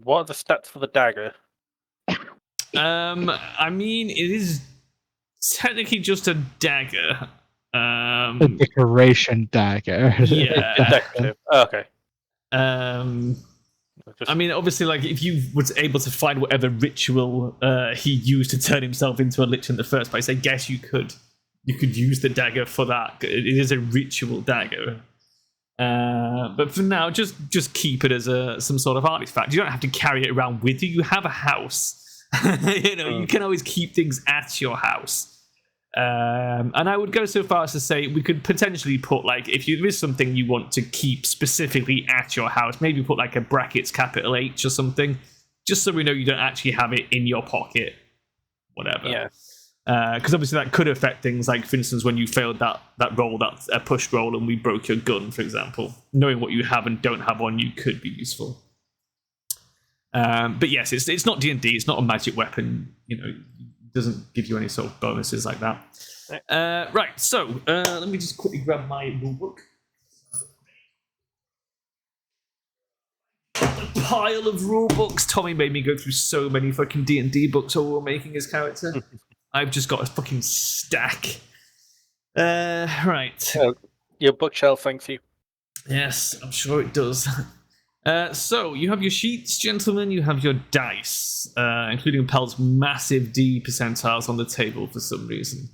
What are the stats for the dagger? I mean, it is technically just a dagger. A decoration dagger. Yeah. Decorative. Oh, okay. I mean, obviously, like if you was able to find whatever ritual he used to turn himself into a lich in the first place, I guess you could use the dagger for that. It is a ritual dagger. But for now, just keep it as some sort of artifact. You don't have to carry it around with you. You have a house. You can always keep things at your house. And I would go so far as to say we could potentially put, like, if there is something you want to keep specifically at your house, maybe put like a brackets capital H or something, just so we know you don't actually have it in your pocket. Whatever. Yeah. Because obviously that could affect things like, for instance, when you failed that roll, that a push roll, and we broke your gun, for example. Knowing what you have and don't have on you could be useful. But yes, it's not D&D. It's not a magic weapon. It doesn't give you any sort of bonuses like that. Right. So let me just quickly grab my rulebook. A pile of rulebooks. Tommy made me go through so many fucking D&D books while we were making his character. I've just got a fucking stack. Right. Your bookshelf thanks you. Yes, I'm sure it does. So, you have your sheets, gentlemen. You have your dice, including Pel's massive D percentiles on the table for some reason.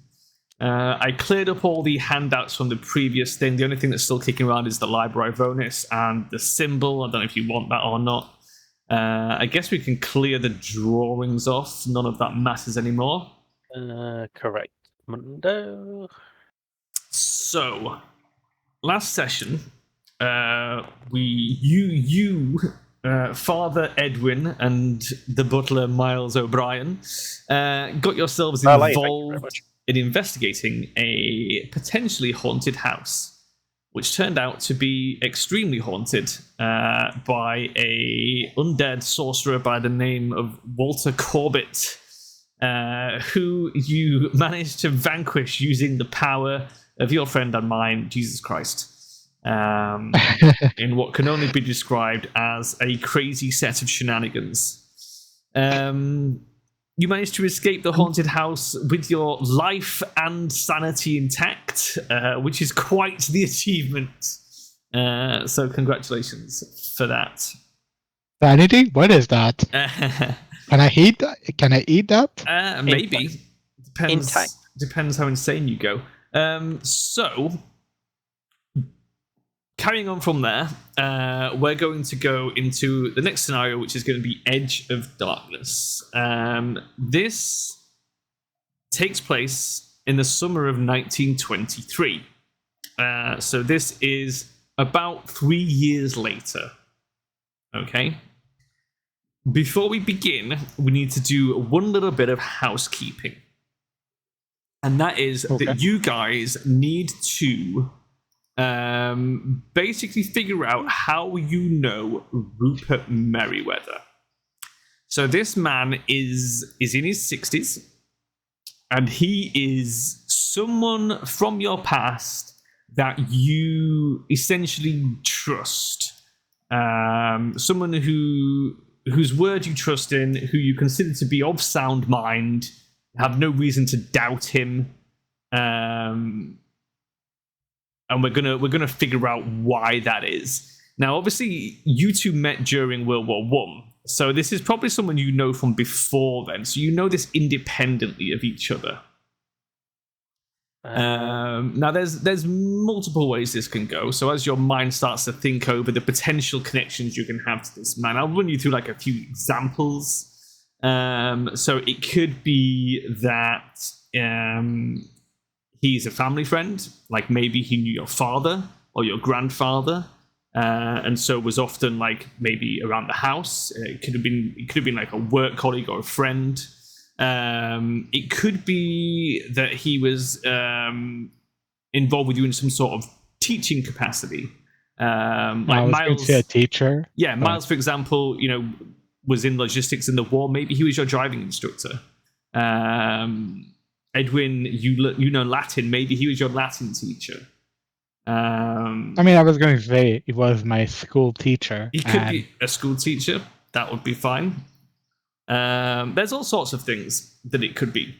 I cleared up all the handouts from the previous thing. The only thing that's still kicking around is the library bonus and the symbol. I don't know if you want that or not. I guess we can clear the drawings off. None of that matters anymore. Correct. Mundo. So, last session, you, Father Edwin, and the butler Miles O'Brien got yourselves involved in investigating a potentially haunted house, which turned out to be extremely haunted by a undead sorcerer by the name of Walter Corbett, who you managed to vanquish using the power of your friend and mine, Jesus Christ, in what can only be described as a crazy set of shenanigans. You managed to escape the haunted house with your life and sanity intact, which is quite the achievement. So congratulations for that. Sanity? What is that? Can I eat that? Maybe. Depends how insane you go. So, carrying on from there, we're going to go into the next scenario, which is going to be Edge of Darkness. This takes place in the summer of 1923. So this is about 3 years later. Okay? Before we begin, we need to do one little bit of housekeeping. And that is that you guys need to basically figure out how you know Rupert Merriweather. So this man is in his 60s, and he is someone from your past that you essentially trust. Someone whose word you trust in, who you consider to be of sound mind, have no reason to doubt him, and we're gonna figure out why that is. Now, obviously, you two met during World War I, so this is probably someone you know from before then. So you know this independently of each other. Now, there's multiple ways this can go. So as your mind starts to think over the potential connections you can have to this man, I'll run you through like a few examples. So it could be that he's a family friend, like maybe he knew your father or your grandfather, and so was often like maybe around the house. It could have been like a work colleague or a friend. It could be that he was involved with you in some sort of teaching capacity. Like Miles, a teacher. Yeah, Miles, for example, was in logistics in the war. Maybe he was your driving instructor. Edwin, you know Latin. Maybe he was your Latin teacher. I was going to say it was my school teacher. He could be a school teacher. that would be fine. There's all sorts of things that it could be.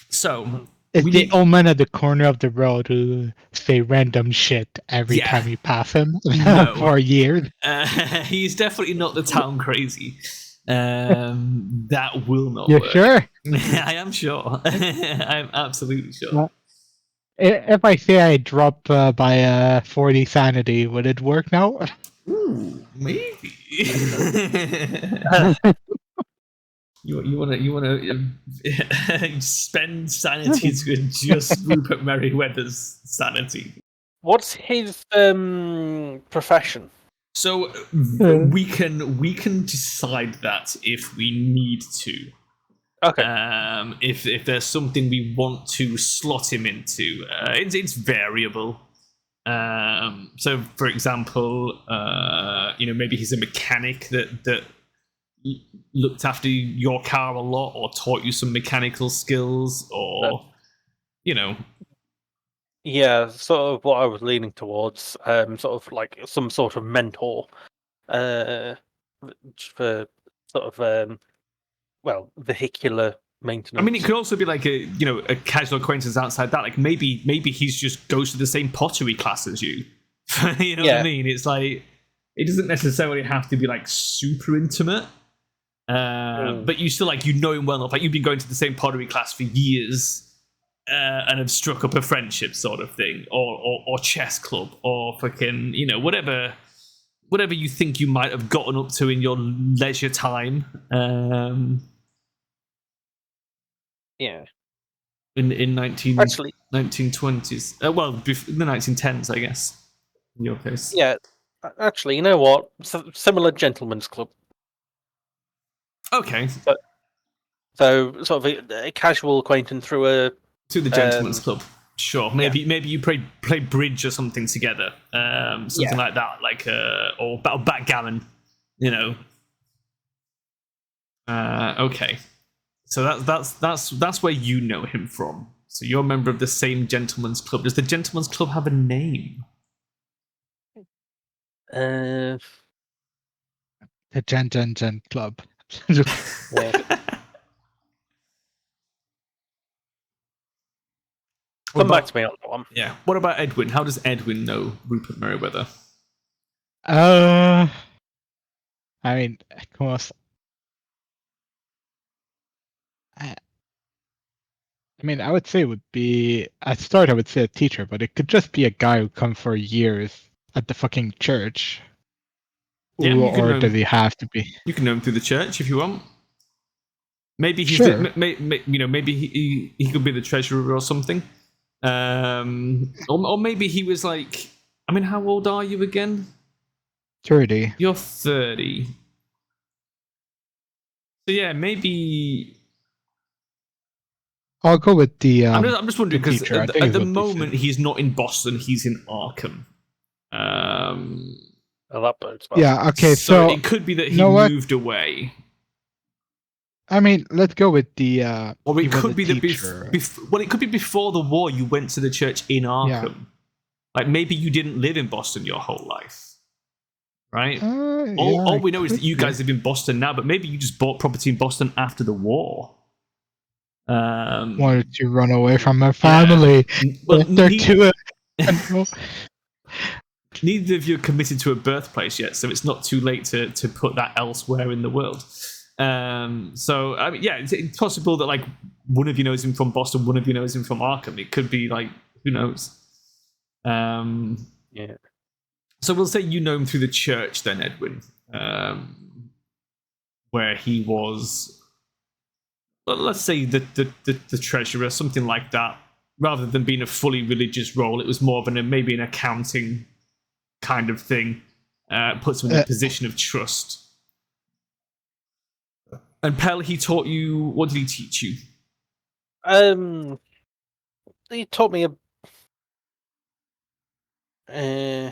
So Is the old man at the corner of the road who say random shit every Yeah. time you pass him No. for years? He's definitely not the town crazy. That will not You work. sure? I am sure. I'm absolutely sure. Well, if I say I drop by 40 sanity, would it work now? Ooh, maybe. You want to spend sanity to adjust Rupert Merriweather's sanity. What's his profession? So we can decide that if we need to. Okay. If there's something we want to slot him into, it's variable. So, for example, maybe he's a mechanic that looked after your car a lot, or taught you some mechanical skills, or Yeah, sort of what I was leaning towards. Sort of like some sort of mentor, for sort of vehicular maintenance. I mean, it could also be like a casual acquaintance outside that. Like maybe he's just goes to the same pottery class as you. You know what I mean? It's like it doesn't necessarily have to be like super intimate. But you still know him well enough. Like you've been going to the same pottery class for years, and have struck up a friendship sort of thing, or chess club, or fucking whatever you think you might have gotten up to in your leisure time. Yeah. In 1920s. Well, in the 1910s, I guess. In your case. Yeah. Actually, you know what? Similar gentleman's club. Okay. So sort of a casual acquaintance through the gentleman's club. Sure. Maybe you play bridge or something together. Something like that, or backgammon. Okay. So that's where you know him from. So you're a member of the same gentleman's club. Does the gentleman's club have a name? The Gen Club. Come back to me on that one. Yeah. What about Edwin? How does Edwin know Rupert Merriweather? I mean, of course. I mean, I would say it would be at start. I would say a teacher, but it could just be a guy who come for years at the fucking church. Yeah, or does he have to be? You can know him through the church if you want. Maybe he's maybe he could be the treasurer or something. Or maybe he was like, I mean, how old are you again? 30. You're 30. So yeah, maybe I'll go with the. I'm just wondering because at the moment he's not in Boston; he's in Arkham. That bodes well. Yeah. Okay. So it could be that he moved away. I mean, let's go with the. Or it could be that it could be before the war. You went to the church in Arkham. Yeah. Like maybe you didn't live in Boston your whole life, right? All we know is that you guys live in Boston now, but maybe you just bought property in Boston after the war. Wanted to run away from my family. Well, neither of you are committed to a birthplace yet, so it's not too late to put that elsewhere in the world. So I mean, yeah, it's possible that one of you knows him from Boston, one of you knows him from Arkham. It could be who knows. Yeah. So we'll say you know him through the church then, Edwin, where he was. Well, let's say the treasurer, something like that. Rather than being a fully religious role, it was more of maybe an accounting kind of thing. Puts him in a position of trust. And Pell, he taught you. What did he teach you? He taught me well,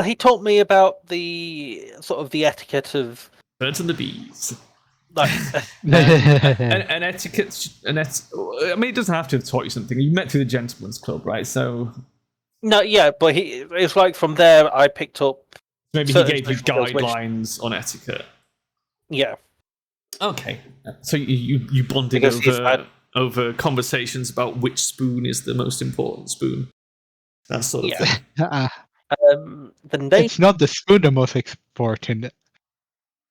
he taught me about the sort of the etiquette of birds and the bees. An etiquette. I mean, it doesn't have to have taught you something. You met through the gentleman's club, right? So no, yeah, but it's from there I picked up Maybe he certain gave you social skills, which- guidelines on etiquette. Yeah, Okay, so you bonded Because he's had- over conversations about which spoon is the most important spoon. That sort of Yeah. thing. the name It's not the spoon the most important.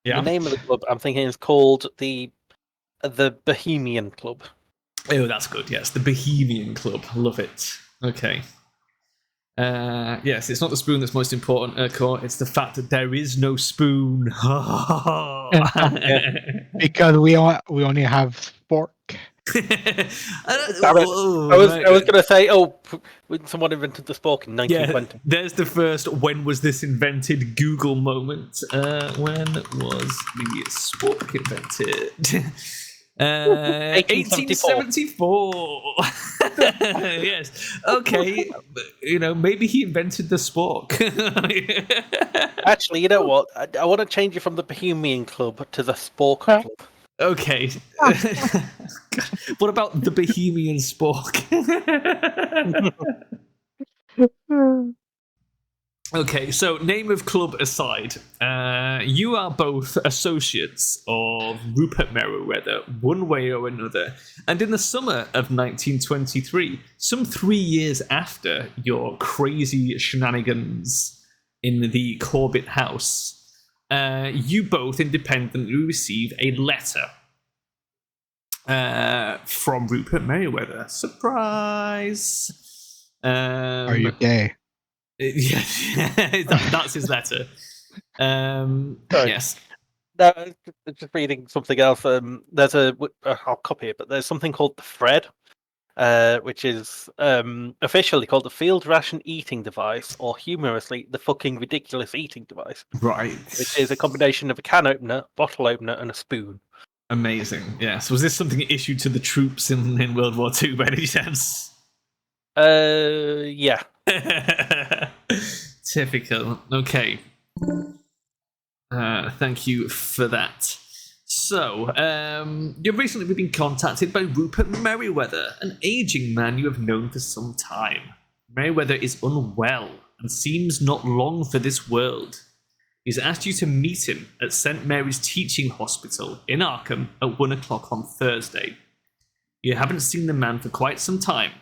Yeah. the name of the club I'm thinking is called the Bohemian Club. Oh, that's good. Yes, the Bohemian Club. Love it. Okay. Yes, it's not the spoon that's most important, Urquhart. It's the fact that there is no spoon. Because we only have fork. I was going to say, when someone invented the spork in 1920. Yeah, there's the first when was this invented Google moment. When was the spork invented? 1874. Yes. Okay. Maybe he invented the spork. Actually, you know what? I want to change it from the Bohemian Club to the Spork Club. Okay. What about the Bohemian spork? Okay, so name of club aside, you are both associates of Rupert Merriweather, one way or another. And in the summer of 1923, some 3 years after your crazy shenanigans in the Corbett house, you both independently receive a letter from Rupert Merriweather. Surprise! Are you gay? Yeah, that's his letter. Yes. No, just reading something else. There's I'll copy it, but there's something called the Fred, which is officially called the Field Ration Eating Device, or humorously, the fucking ridiculous eating device. Right. Which is a combination of a can opener, bottle opener, and a spoon. Amazing. Yes. Was this something issued to the troops in World War II by any chance? Yeah. Typical. Okay. Thank you for that. So, you've recently been contacted by Rupert Merriweather, an aging man you have known for some time. Merriweather is unwell and seems not long for this world. He's asked you to meet him at St. Mary's Teaching Hospital in Arkham at 1 o'clock on Thursday. You haven't seen the man for quite some time,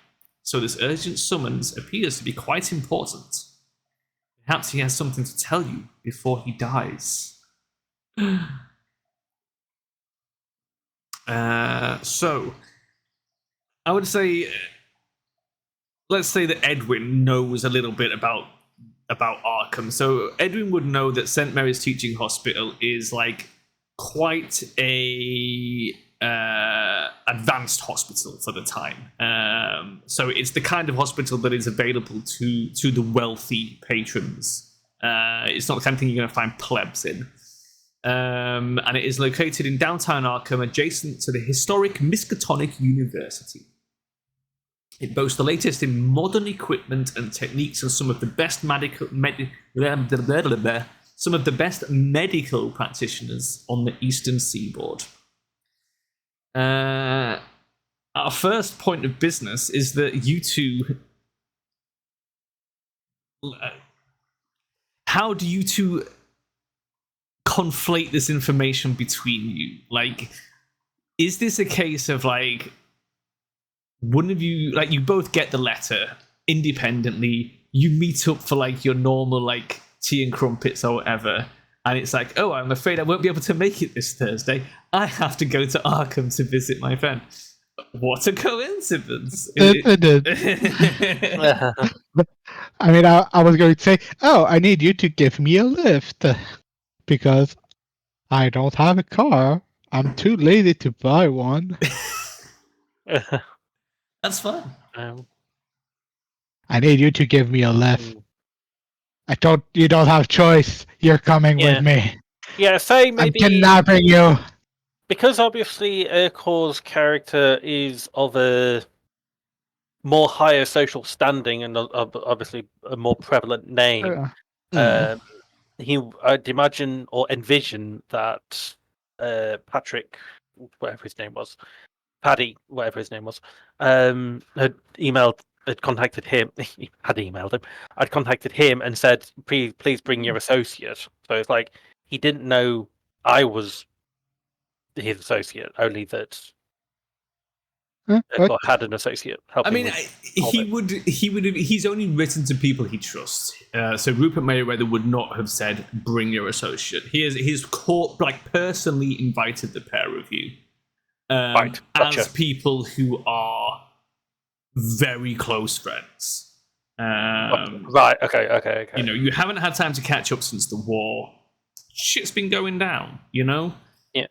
so this urgent summons appears to be quite important. Perhaps he has something to tell you before he dies. So, I would say, let's say that Edwin knows a little bit about Arkham. So Edwin would know that St. Mary's Teaching Hospital is like quite a advanced hospital for the time. So it's the kind of hospital that is available to the wealthy patrons. It's not the kind of thing you're going to find plebs in. And it is located in downtown Arkham, adjacent to the historic Miskatonic University. It boasts the latest in modern equipment and techniques, and some of the best medical practitioners on the Eastern Seaboard. Our first point of business is that you two. How do you two conflate this information between you? Like, is this a case of like, one of you, like, you both get the letter independently, you meet up for like your normal like tea and crumpets or whatever, and it's like, oh, I'm afraid I won't be able to make it this Thursday. I have to go to Arkham to visit my friend. What a coincidence. I mean, I was going to say, oh, I need you to give me a lift because I don't have a car. I'm too lazy to buy one. That's fine. I need you to give me a lift. You don't have choice. You're coming with me. Yeah, say maybe I'm kidnapping you. Because obviously Urquhart's character is of a more higher social standing and obviously a more prevalent name. I'd imagine or envision that Patrick, whatever his name was, Paddy, whatever his name was, had emailed had contacted him. He had emailed him. I'd contacted him and said, "Please bring your associate." So it's like he didn't know I was his associate, only that What? had an associate helping. I mean, he's only written to people he trusts. So Rupert Merriweather would not have said, "Bring your associate." He's personally invited the pair of you Right, gotcha. as people who are very close friends. Right. Okay. You know, you haven't had time to catch up since the war. Shit's been going down. You know. Yeah.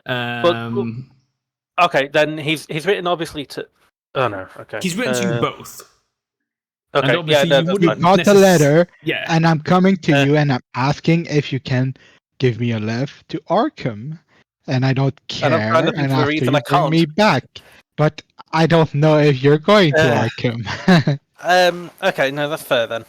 Okay, then he's written obviously to. Oh no. Okay. He's written to you both. Okay. And obviously Yeah. you You wouldn't got the letter, Yeah. and I'm coming to you, and I'm asking if you can give me a lift to Arkham, and I don't care. And I'm trying to think And of a after reason you I bring me can't. back, but I don't know if you're going to Arkham. Okay. No, that's fair then.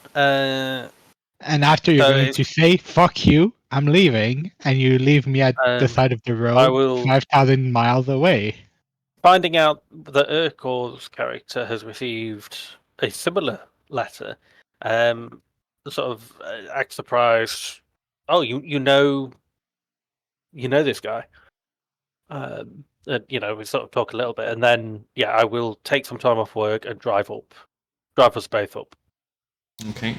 And after you're So going it's- to say "fuck you," I'm leaving, and you leave me at the side of the road, will- 5,000 miles away. Finding out that Urkor's character has received a similar letter, sort of act surprised. Oh, you know this guy. We sort of talk a little bit, and then I will take some time off work and drive us both up. Okay.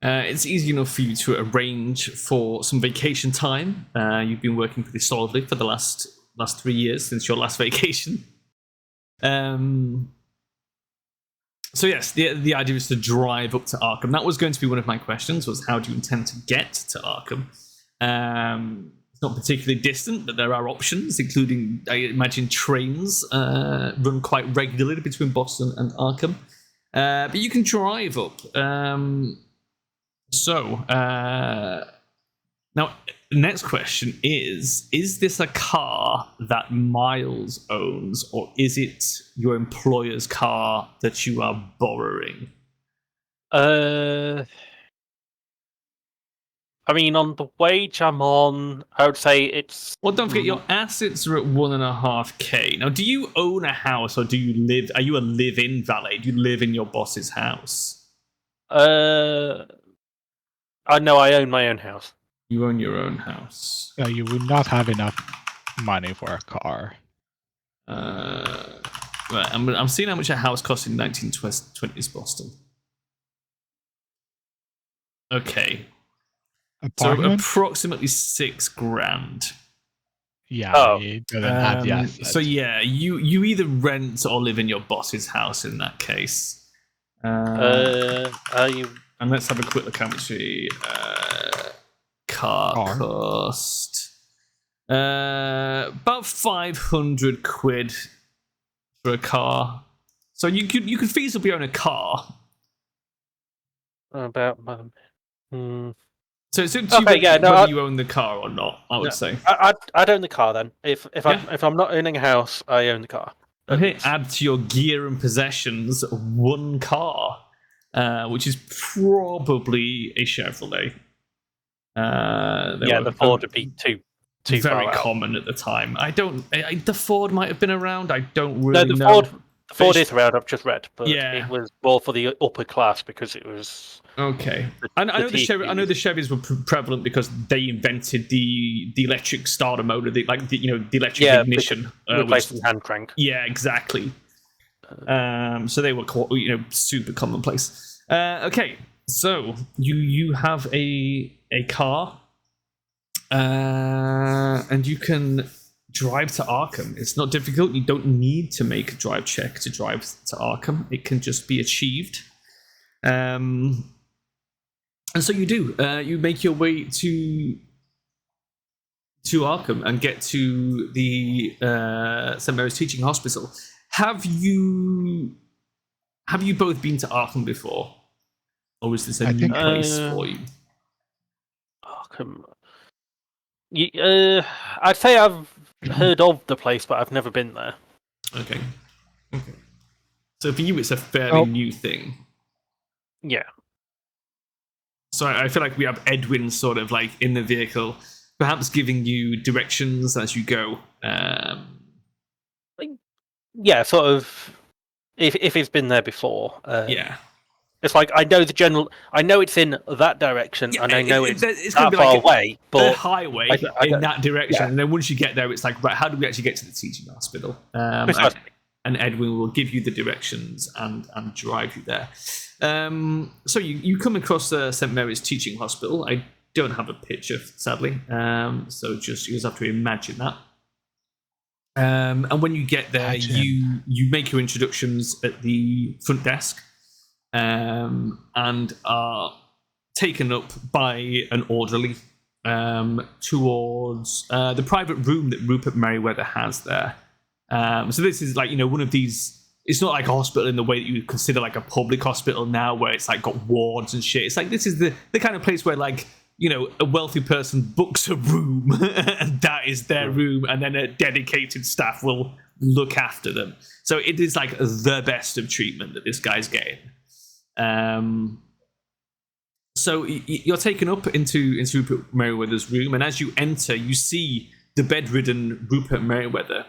It's easy enough for you to arrange for some vacation time. You've been working pretty solidly for the last 3 years since your last vacation. So yes, the idea is to drive up to Arkham. That was going to be one of my questions: was how do you intend to get to Arkham? It's not particularly distant, but there are options, including, I imagine, trains run quite regularly between Boston and Arkham. But you can drive up. Now, the next question is this a car that Miles owns, or is it your employer's car that you are borrowing? I mean, on the wage I'm on, I would say it's. Well, don't forget, your assets are at 1.5K. Now, do you own a house, or do you live? Are you a live-in valet? Do you live in your boss's house? I know I own my own house. You own your own house. So you would not have enough money for a car. Right, I'm seeing how much a house cost in 1920s Boston. Okay. Apartment? So approximately $6,000. Yeah, he doesn't have the assets. So yeah, you either rent or live in your boss's house in that case. Are you? And let's have a quick look how much a car cost. About 500 quid for a car. So you could feasibly own a car. About. So it's up to you whether you own the car or not, I would say. I'd own the car then. If I'm not owning a house, I own the car. Okay, add to your gear and possessions one car, which is probably a Chevrolet. The Ford would be too very far common at the time. The Ford might have been around. I don't really know. The Ford is around. I've just read, but it was more for the upper class because it was. Okay, I know the Chevys were prevalent because they invented the electric starter motor, the electric ignition, replacing hand crank. Yeah, exactly. So they were super commonplace. Okay, so you have a car, and you can drive to Arkham. It's not difficult. You don't need to make a drive check to drive to Arkham. It can just be achieved. And so you do. You make your way to Arkham and get to the St. Mary's Teaching Hospital. Have you both been to Arkham before, or is this a new place for you? Arkham. I'd say I've heard of the place, but I've never been there. Okay. So for you, it's a fairly new thing. Yeah. So I feel like we have Edwin sort of like in the vehicle, perhaps giving you directions as you go. Yeah, sort of. if he's been there before. Yeah. It's like I know it's in that direction, and I know it's gonna that be far like away, but a highway I in that direction. yeah. And then once you get there, it's like, right, how do we actually get to the teaching hospital? Precisely. And Edwin will give you the directions and drive you there. So you come across St. Mary's Teaching Hospital. I don't have a picture, sadly. So you just have to imagine that. And when you get there, you make your introductions at the front desk, and are taken up by an orderly towards the private room that Rupert Merriweather has there. So this is like, one of these. It's not like a hospital in the way that you would consider like a public hospital now, where it's like got wards and shit. It's like this is the kind of place where like, a wealthy person books a room and that is their room, and then a dedicated staff will look after them. So it is like the best of treatment that this guy's getting. So you're taken up into Rupert Merriweather's room, and as you enter, you see the bedridden Rupert Merriweather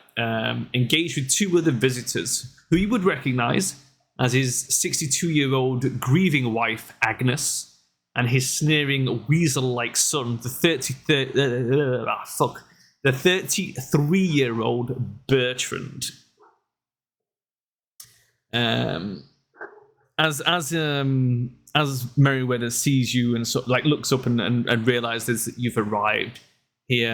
engaged with two other visitors who you would recognise as his 62-year-old grieving wife, Agnes, and his sneering weasel-like son, the 33-year-old Bertrand. As Merriweather sees you and sort of like looks up and realizes that you've arrived, he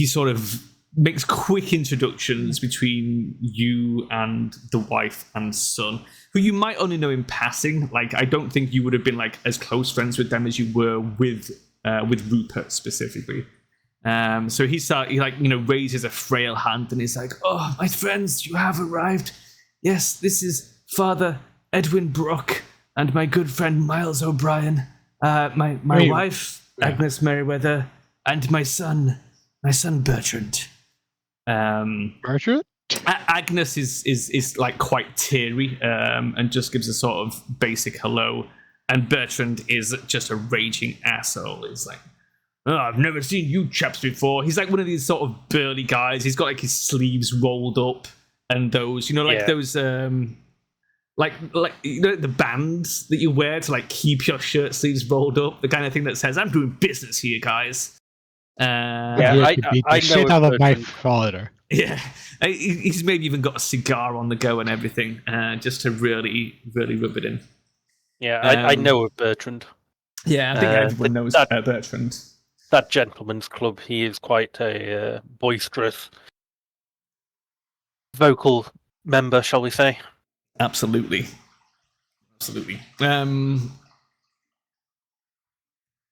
sort of makes quick introductions between you and the wife and son, who you might only know in passing. Like, I don't think you would have been like as close friends with them as you were with Rupert specifically. So he raises a frail hand and he's like, "Oh, my friends, you have arrived. Yes, this is Father Edwin Brook and my good friend Miles O'Brien, my wife Agnes Merriweather, and my son Bertrand." Bertrand? Agnes is like quite teary and just gives a sort of basic hello, and Bertrand is just a raging asshole. He's like, "Oh, I've never seen you chaps before." He's like one of these sort of burly guys. He's got like his sleeves rolled up and those, those like the bands that you wear to like keep your shirt sleeves rolled up, the kind of thing that says, "I'm doing business here, guys." I know shit out of my father. Yeah, he's maybe even got a cigar on the go and everything, just to really, really rub it in. Yeah, I know of Bertrand. Yeah, I think everyone knows Bertrand. That gentleman's club. He is quite a boisterous, vocal member, shall we say? Absolutely.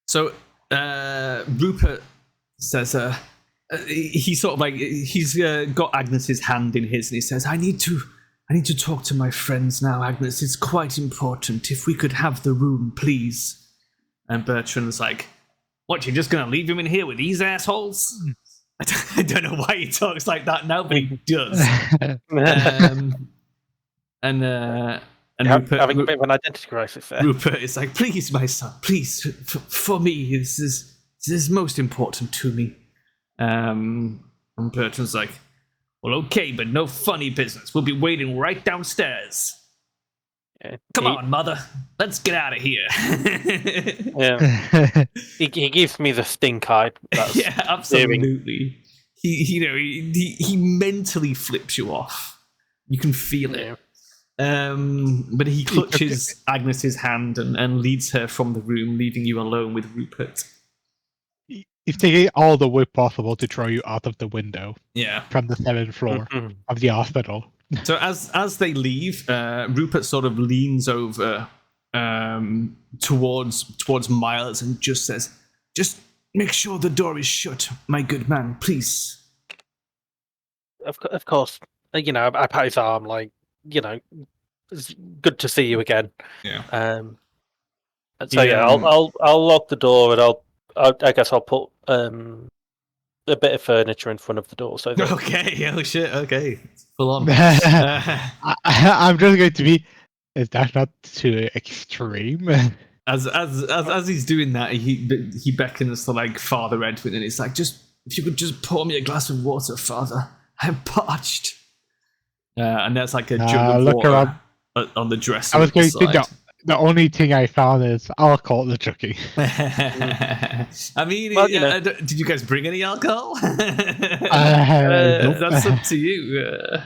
So Rupert says, he sort of like he's got Agnes's hand in his, and he says, I need to talk to my friends now, Agnes. It's quite important. If we could have the room, please. And Bertrand's like, "What? You're just gonna leave him in here with these assholes?" I don't know why he talks like that now, but he does. Rupert, having a bit of an identity crisis there. Rupert is like, "Please, my son, please, for me, this is most important to me." And Bertrand's like, "Well, okay, but no funny business. We'll be waiting right downstairs. Come on, mother. Let's get out of here." Yeah. he gives me the stink eye. Yeah, absolutely. He mentally flips you off. You can feel it. But he clutches Agnes's hand and leads her from the room, leaving you alone with Rupert. He's taking all the way possible to throw you out of the window. Yeah. From the 7th floor of the hospital. So as they leave, Rupert sort of leans over towards Miles and just says, "Just make sure the door is shut, my good man, please." Of course. I pat his arm like, it's good to see you again. Yeah. So I'll lock the door, and I guess I'll put a bit of furniture in front of the door. So that... Okay. Oh shit. Okay. Full on. I'm just going to be. Is that not too extreme? As he's doing that, he beckons to like Father Edwin, and it's like, "Just if you could just pour me a glass of water, Father. I'm parched." And there's like a jug of look water around. on the dresser I was at the going to say side. the only thing I found is alcohol in the jockey. I mean, Well, you know. did you guys bring any alcohol? Nope. That's up to you.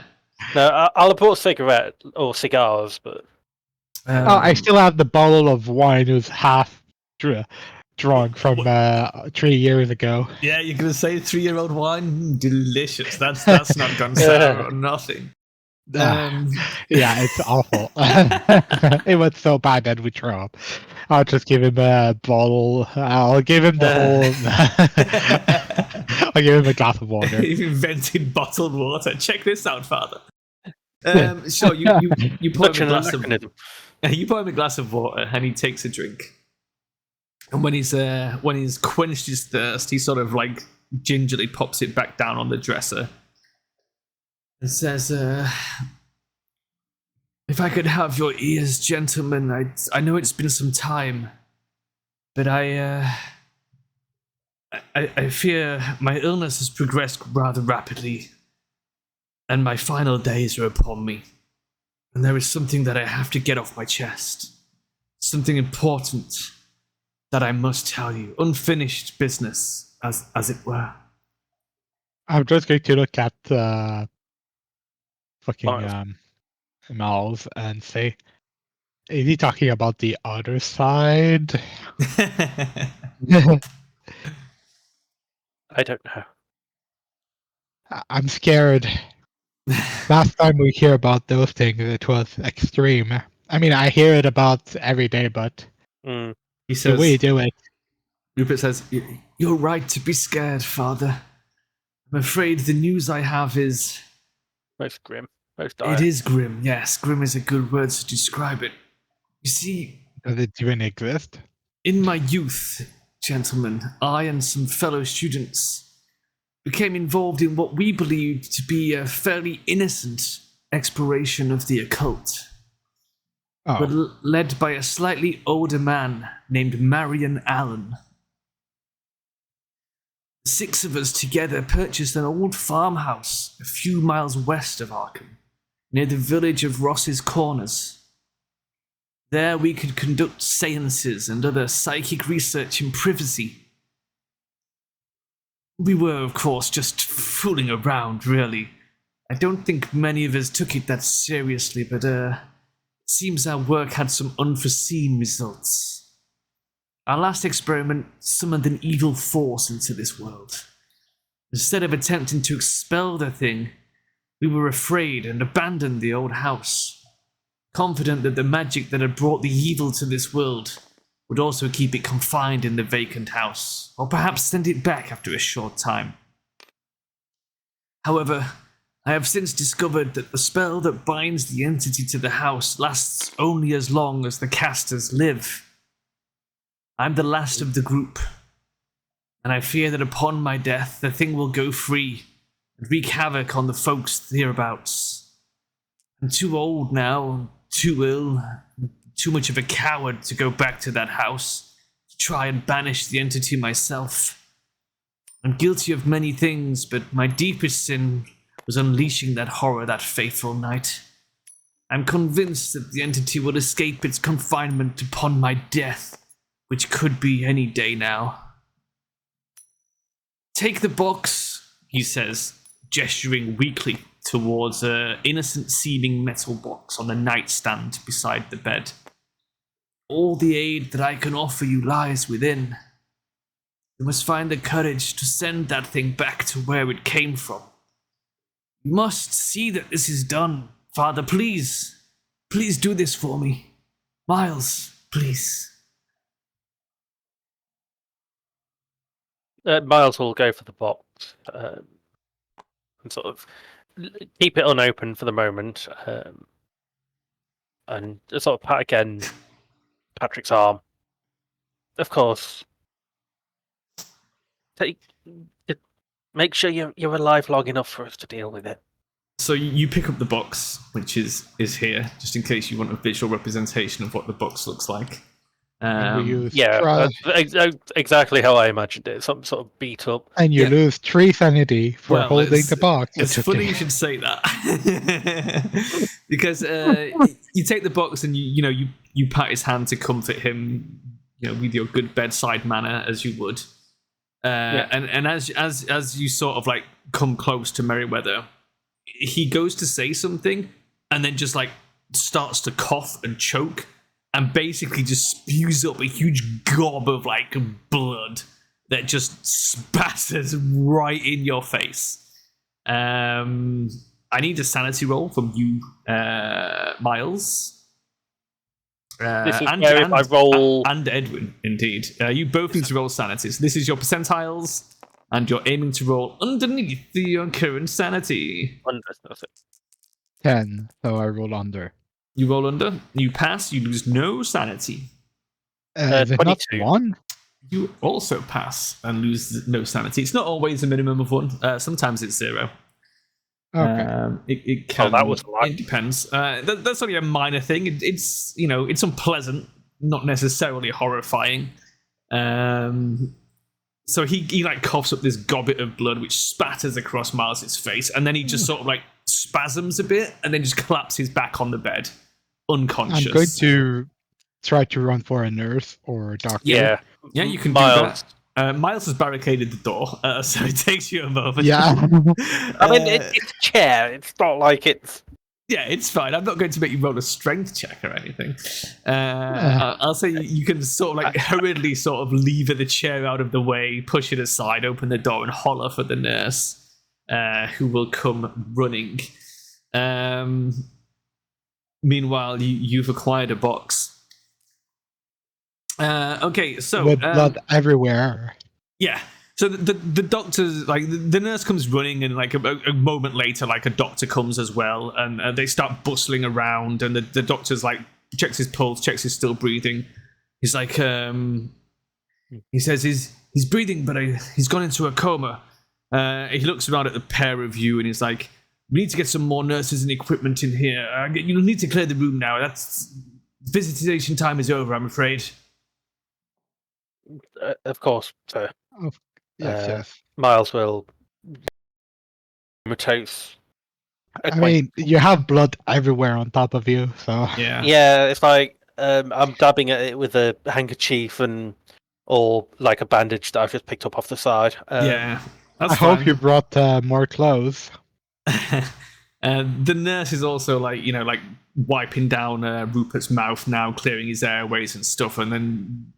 No, I'll have brought a cigarette or cigars, but I still have the bottle of wine. It was half drunk from 3 years ago. Yeah, you're gonna say 3-year-old wine, delicious. That's not gone sour or nothing. Yeah, it's awful. It was so bad that we throw up. I'll just give him a bottle. I'll give him the whole. I'll give him a glass of water. You've invented bottled water. Check this out, Father. So you pour him a glass of you pour him a glass of water, and he takes a drink. And when he's quenched his thirst, he sort of like gingerly pops it back down on the dresser. It says, if I could have your ears, gentlemen, I know it's been some time, but I fear my illness has progressed rather rapidly, and my final days are upon me. And there is something that I have to get off my chest. Something important that I must tell you. Unfinished business, as it were. I'm just going to look at fucking Miles. Miles and say, is he talking about the other side? I don't know. I'm scared. Last time we hear about those things, it was extreme. I mean, I hear it about every day, but Mm. He the says, way you do it. Rupert says, you're right to be scared, Father. I'm afraid the news I have is... Most grim. Most dire. It is grim, yes. Grim is a good word to describe it. You see, Does it even exist? in my youth, gentlemen, I and some fellow students became involved in what we believed to be a fairly innocent exploration of the occult, but led by a slightly older man named Marion Allen. 6 of us together purchased an old farmhouse a few miles west of Arkham, near the village of Ross's Corners. There we could conduct seances and other psychic research in privacy. We were, of course, just fooling around, really. I don't think many of us took it that seriously, but it seems our work had some unforeseen results. Our last experiment summoned an evil force into this world. Instead of attempting to expel the thing, we were afraid and abandoned the old house, confident that the magic that had brought the evil to this world would also keep it confined in the vacant house, or perhaps send it back after a short time. However, I have since discovered that the spell that binds the entity to the house lasts only as long as the casters live. I'm the last of the group, and I fear that upon my death, the thing will go free and wreak havoc on the folks hereabouts. I'm too old now, too ill, too much of a coward to go back to that house, to try and banish the entity myself. I'm guilty of many things, but my deepest sin was unleashing that horror that fateful night. I'm convinced that the entity will escape its confinement upon my death, which could be any day now. Take the box, he says, gesturing weakly towards an innocent-seeming metal box on the nightstand beside the bed. All the aid that I can offer you lies within. You must find the courage to send that thing back to where it came from. You must see that this is done. Father, please. Please do this for me. Miles, please. Miles will go for the box and sort of keep it unopened for the moment, and just sort of pat again Patrick's arm. Of course, make sure you're alive long enough for us to deal with it. So you pick up the box, which is here, just in case you want a visual representation of what the box looks like. And you use Yeah, trust, exactly how I imagined it. Some sort of beat up. and you lose 3 sanity for Well, holding the box. It's Which funny you should say that because you take the box and you pat his hand to comfort him, with your good bedside manner as you would, and as you sort of like come close to Merryweather, he goes to say something and then just like starts to cough and choke and basically just spews up a huge gob of like blood that just spatters right in your face. I need a sanity roll from you, Miles. This is where if I roll... And Edwin, indeed. You both need to roll sanities. This is your percentiles, and you're aiming to roll underneath your current sanity. 10, so I roll under. You roll under, you pass, you lose no sanity. Is it not 22. 1? You also pass and lose no sanity. It's not always a minimum of 1. Sometimes it's 0. Okay. It can. that was a lot. It depends. That's only a minor thing. It's it's unpleasant, not necessarily horrifying. So he like coughs up this goblet of blood, which spatters across Miles's face, and then he just sort of like spasms a bit, and then just collapses back on the bed, unconscious. I'm going to try to run for a nurse or a doctor. Yeah, you can Miles. do that. Miles has barricaded the door, so it takes you a moment. Yeah. I mean, it's a chair. It's not like it's... Yeah, it's fine. I'm not going to make you roll a strength check or anything. I'll say you can sort of like hurriedly sort of lever the chair out of the way, push it aside, open the door, and holler for the nurse, who will come running. Meanwhile, you've acquired a box. Okay, so with blood everywhere. Yeah. So the doctor's like the nurse comes running, and like a moment later, like a doctor comes as well, and they start bustling around, and the doctor's like checks his pulse, checks he's still breathing. He's like, he says he's breathing, but he's gone into a coma. He looks around at the pair of you, and he's like, we need to get some more nurses and equipment in here. You need to clear the room now. That's visitation time is over, I'm afraid. Of course, sir. Yes. Miles will mutate. I mean, you have blood everywhere on top of you, so... Yeah, it's like I'm dabbing at it with a handkerchief or like a bandage that I've just picked up off the side. Yeah, that's I hope you brought more clothes. The nurse is also like, like wiping down Rupert's mouth now, clearing his airways and stuff, and then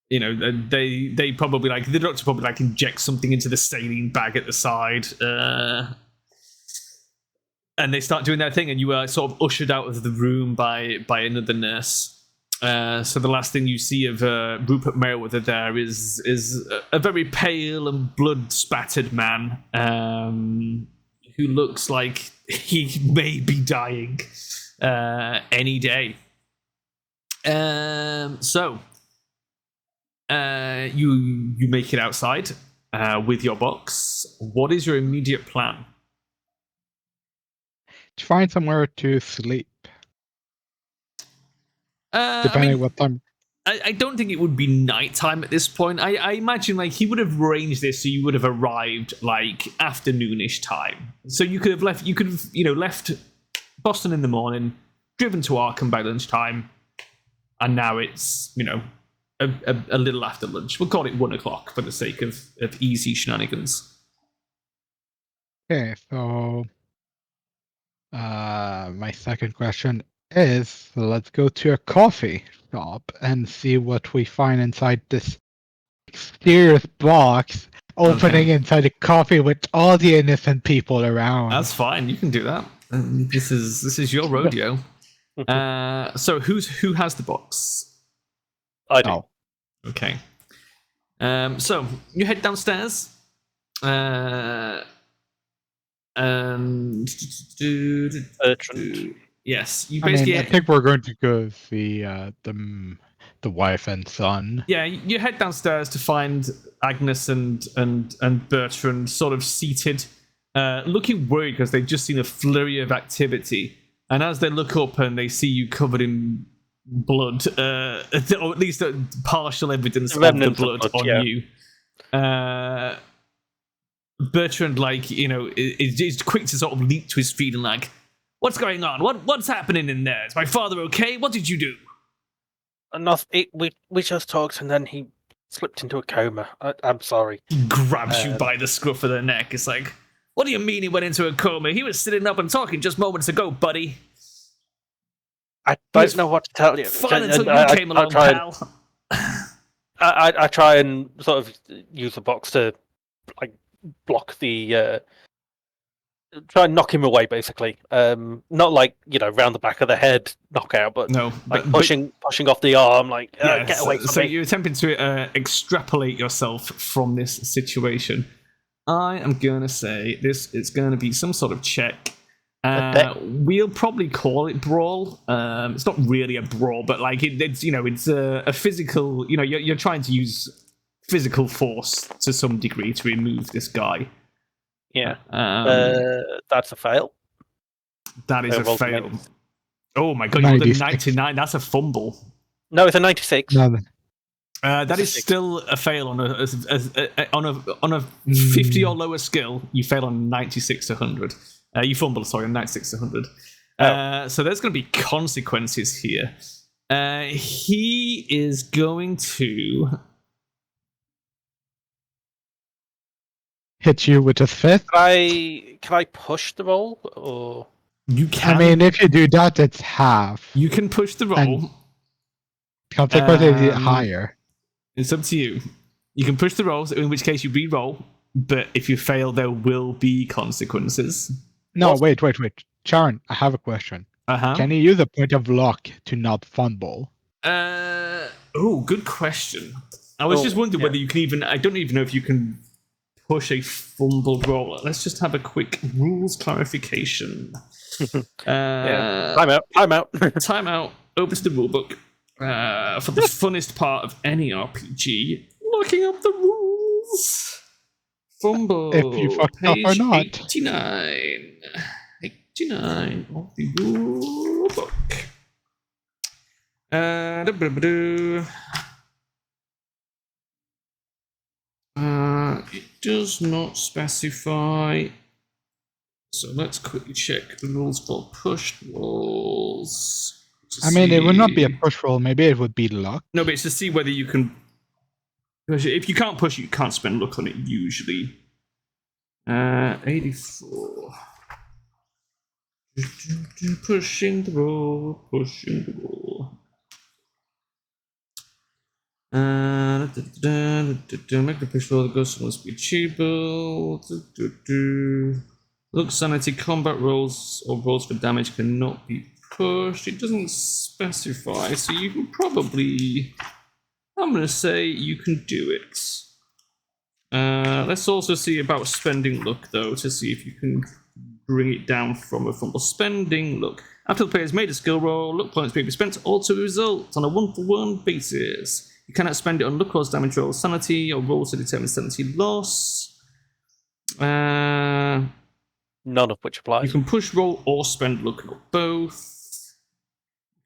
they probably like the doctor probably like injects something into the saline bag at the side, and they start doing their thing, and you are sort of ushered out of the room by another nurse. So the last thing you see of Rupert Merriweather there is a very pale and blood spattered man who looks like he may be dying any day. So you make it outside with your box. What is your immediate plan? To find somewhere to sleep. Depending what time. I don't think it would be nighttime at this point. I imagine like he would have arranged this so you would have arrived like afternoonish time. So you could have left. You could have left Boston in the morning, driven to Arkham by lunchtime, and now it's a little after lunch. We'll call it 1 o'clock for the sake of easy shenanigans. Okay, so my second question is, let's go to a coffee shop and see what we find inside this mysterious box opening inside a coffee with all the innocent people around. That's fine. You can do that. This is your rodeo. So who has the box? I do. Oh. Okay. So you head downstairs. And Bertrand. yes, you basically. I think we're going to go see the wife and son. Yeah, you head downstairs to find Agnes and Bertrand sort of seated, looking worried because they've just seen a flurry of activity. And as they look up and they see you covered in blood, or at least partial evidence of the Remnants blood of blood, on yeah. you. Bertrand, is quick to sort of leap to his feet and like, what's going on? What's happening in there? Is my father okay? What did you do? We just talked, and then he slipped into a coma. I'm sorry. He grabs you by the scruff of the neck. It's like, what do you mean he went into a coma? He was sitting up and talking just moments ago, buddy. I don't know what to tell you. Fine until you came along, pal. I try and sort of use the box to like block the. Try and knock him away, basically. Not like round the back of the head knockout, but no, like pushing off the arm, like get away from so me. you're attempting to extrapolate yourself from this situation. I am gonna say this is gonna be some sort of check. We'll probably call it brawl. It's not really a brawl, but like it's a physical. You're trying to use physical force to some degree to remove this guy. Yeah. That's a fail. That is a fail. Oh my god! You rolled a 99. That's a fumble. No, it's a 96. No, that is still a fail on a 50 or lower skill. You fail on 96 to 100. You fumble, sorry, on 96 to 100. So there's going to be consequences here. He is going to hit you with his fist. Can I push the roll, or you can? I mean, if you do that, it's half. You can push the roll. Consequently, higher. It's up to you. You can push the rolls, in which case you re-roll. But if you fail, there will be consequences. No, wait. Sharon, I have a question. Can you use a point of luck to not fumble? Good question. I was just wondering whether you can even. I don't even know if you can push a fumble roll. Let's just have a quick rules clarification. Time out. Time out. Open to the rulebook. For the funnest part of any RPG, looking up the rules. Fumble. If you fucked up or not. 89 of the rulebook. It does not specify. So let's quickly check the rules for pushed rolls. I mean, it would not be a push roll. Maybe it would be luck. No, but it's to see whether you can push it. If you can't push it, you can't spend luck on it usually. 84. Pushing the roll. Make the push roll that goes must be achievable. Look, sanity, combat rolls or rolls for damage cannot be pushed. It doesn't specify, so you can probably. I'm going to say you can do it. Let's also see about spending luck, though, to see if you can bring it down from a fumble. Spending luck. After the player has made a skill roll, luck points may be spent to result on a 1-for-1 basis. You cannot spend it on luck rolls, damage rolls, sanity, or rolls to determine sanity loss. None of which apply. You can push roll or spend luck, or both.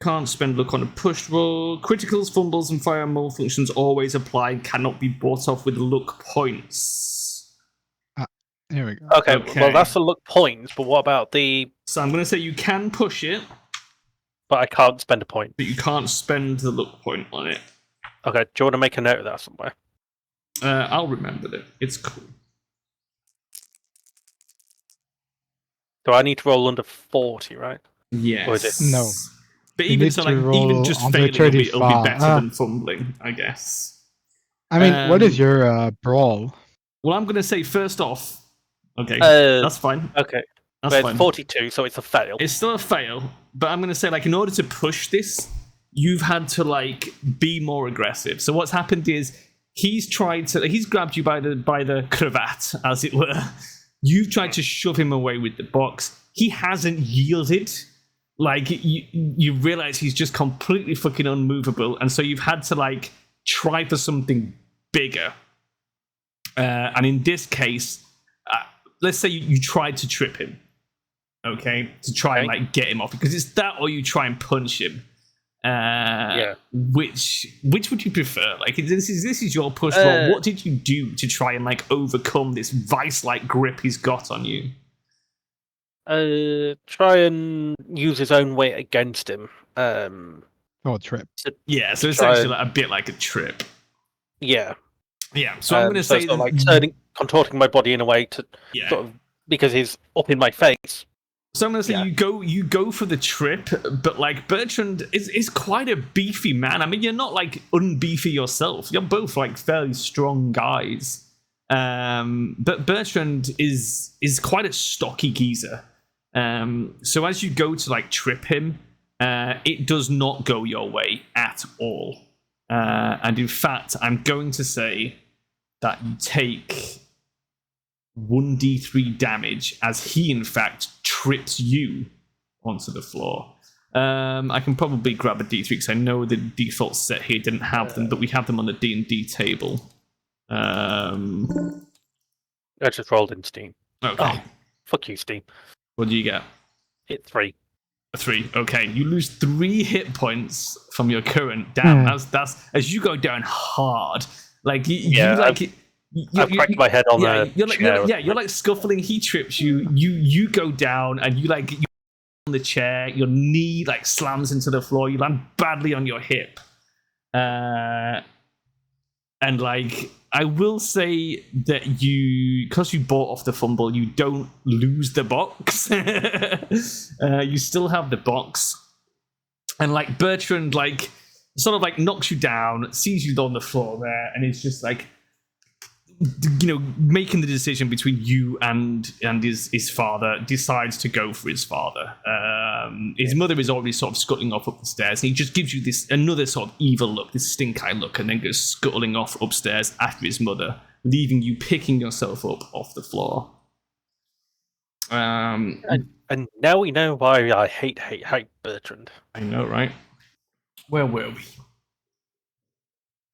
Can't spend luck on a pushed roll. Criticals, fumbles, and fire malfunctions always apply and cannot be bought off with luck points. Here we go. Okay, well, that's the luck points, but what about the... So I'm going to say you can push it. But I can't spend a point. But you can't spend the luck point on it. Okay, do you want to make a note of that somewhere? I'll remember it. It's cool. Do I need to roll under 40, right? Yes. Or is it... No. But even so, even just failing, it'll be better than fumbling, I guess. I mean, what is your brawl? Well, I'm going to say first off. Okay, that's fine. Okay, that's fine. 42, so it's a fail. It's still a fail, but I'm going to say, in order to push this, you've had to be more aggressive. So what's happened is he's grabbed you by the cravat, as it were. You've tried to shove him away with the box. He hasn't yielded. You realize he's just completely fucking unmovable, and so you've had to try for something bigger. And in this case, let's say you tried to trip him, okay, to try and get him off, because it's that, or you try and punch him. Which would you prefer? Like, this is your push roll. What did you do to try and like overcome this vice-like grip he's got on you? Try and use his own weight against him. Trip. Yeah, so essentially like a bit like a trip. Yeah. Yeah. So I'm going to say sort of like contorting my body in a way to sort of, because he's up in my face. So I'm gonna say you go for the trip, but like Bertrand is quite a beefy man. I mean, you're not like unbeefy yourself. You're both like fairly strong guys. But Bertrand is quite a stocky geezer. So as you go to like trip him, it does not go your way at all. And in fact, I'm going to say that you take 1d3 damage as he in fact trips you onto the floor. I can probably grab a d3 because I know the default set here didn't have them, but we have them on the D&D table. I just rolled in Steam. Okay. Oh, fuck you, Steam. What do you get? Hit 3. A 3. Okay, you lose 3 hit points from your current down. That's as you go down hard. Like you like. I've cracked my head on the chair. You're like scuffling. He trips you. You go down, and you like you on the chair. Your knee like slams into the floor. You land badly on your hip. And like I will say that because you bought off the fumble, you don't lose the box. You still have the box, and like Bertrand like sort of like knocks you down, sees you on the floor there, and it's just like, you know, making the decision between you and his father, decides to go for his father. His mother is already sort of scuttling off up the stairs, and he just gives you another sort of evil look, this stink-eye look, and then goes scuttling off upstairs after his mother, leaving you picking yourself up off the floor. And now we know why I hate Bertrand. I know, right? Where were we?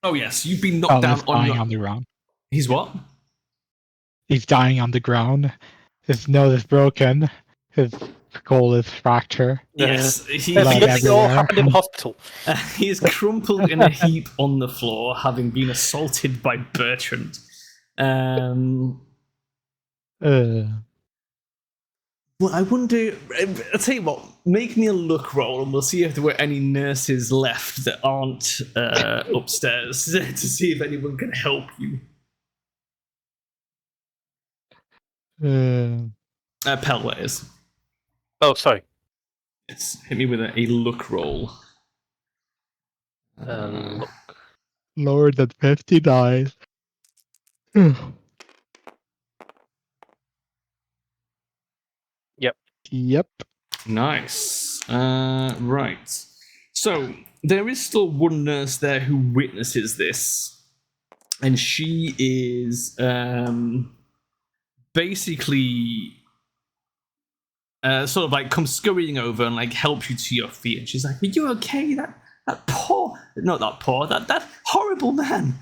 Oh yes, you've been knocked down on the ground. He's what? He's dying on the ground. His nose is broken. His skull is fractured. Yes, It all happened in hospital. He is crumpled in a heap on the floor, having been assaulted by Bertrand. Well, I wonder. I'll tell you what. Make me a luck roll, and we'll see if there were any nurses left that aren't upstairs to see if anyone can help you. Pell, what is? Oh, sorry. Yes, hit me with a luck roll. Look. Lower than 50 dice. Yep. Nice. Right. So there is still one nurse there who witnesses this, and she is basically sort of like comes scurrying over and like helps you to your feet, and she's like, "Are you okay? That horrible man.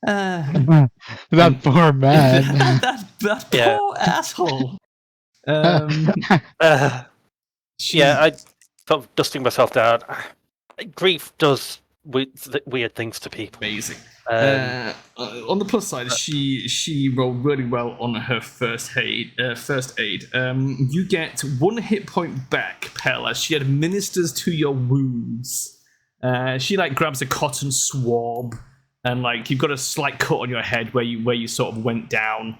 That poor man. that poor asshole." I sort of dusting myself down. Grief does weird things to people. Amazing. On the plus side, she rolled really well on her first aid. You get 1 hit point back, Pell, as she administers to your wounds. She like grabs a cotton swab, and like you've got a slight cut on your head where you sort of went down.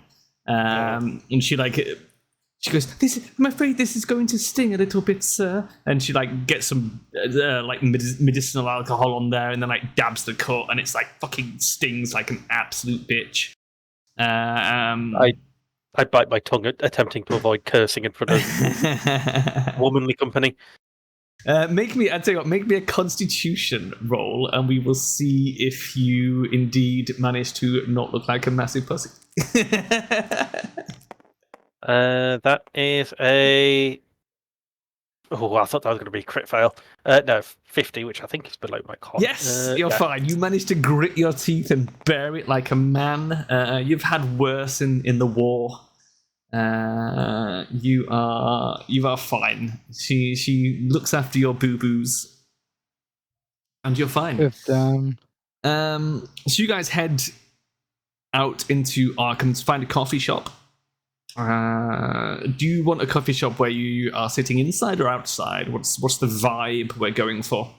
And she like. She goes, I'm afraid this is going to sting a little bit, sir. And she like gets some like medicinal alcohol on there, and then like dabs the cut, and it's like fucking stings like an absolute bitch. I bite my tongue attempting to avoid cursing in front of womanly company. Make me a Constitution roll, and we will see if you indeed manage to not look like a massive pussy. That is a. Oh, I thought that was going to be a crit fail. No, 50, which I think is below my con. You're fine. You managed to grit your teeth and bear it like a man. You've had worse in the war. You are fine. She looks after your boo boos. And you're fine. With So you guys head out into Arkham to find a coffee shop. Do you want a coffee shop where you are sitting inside or outside? What's the vibe we're going for?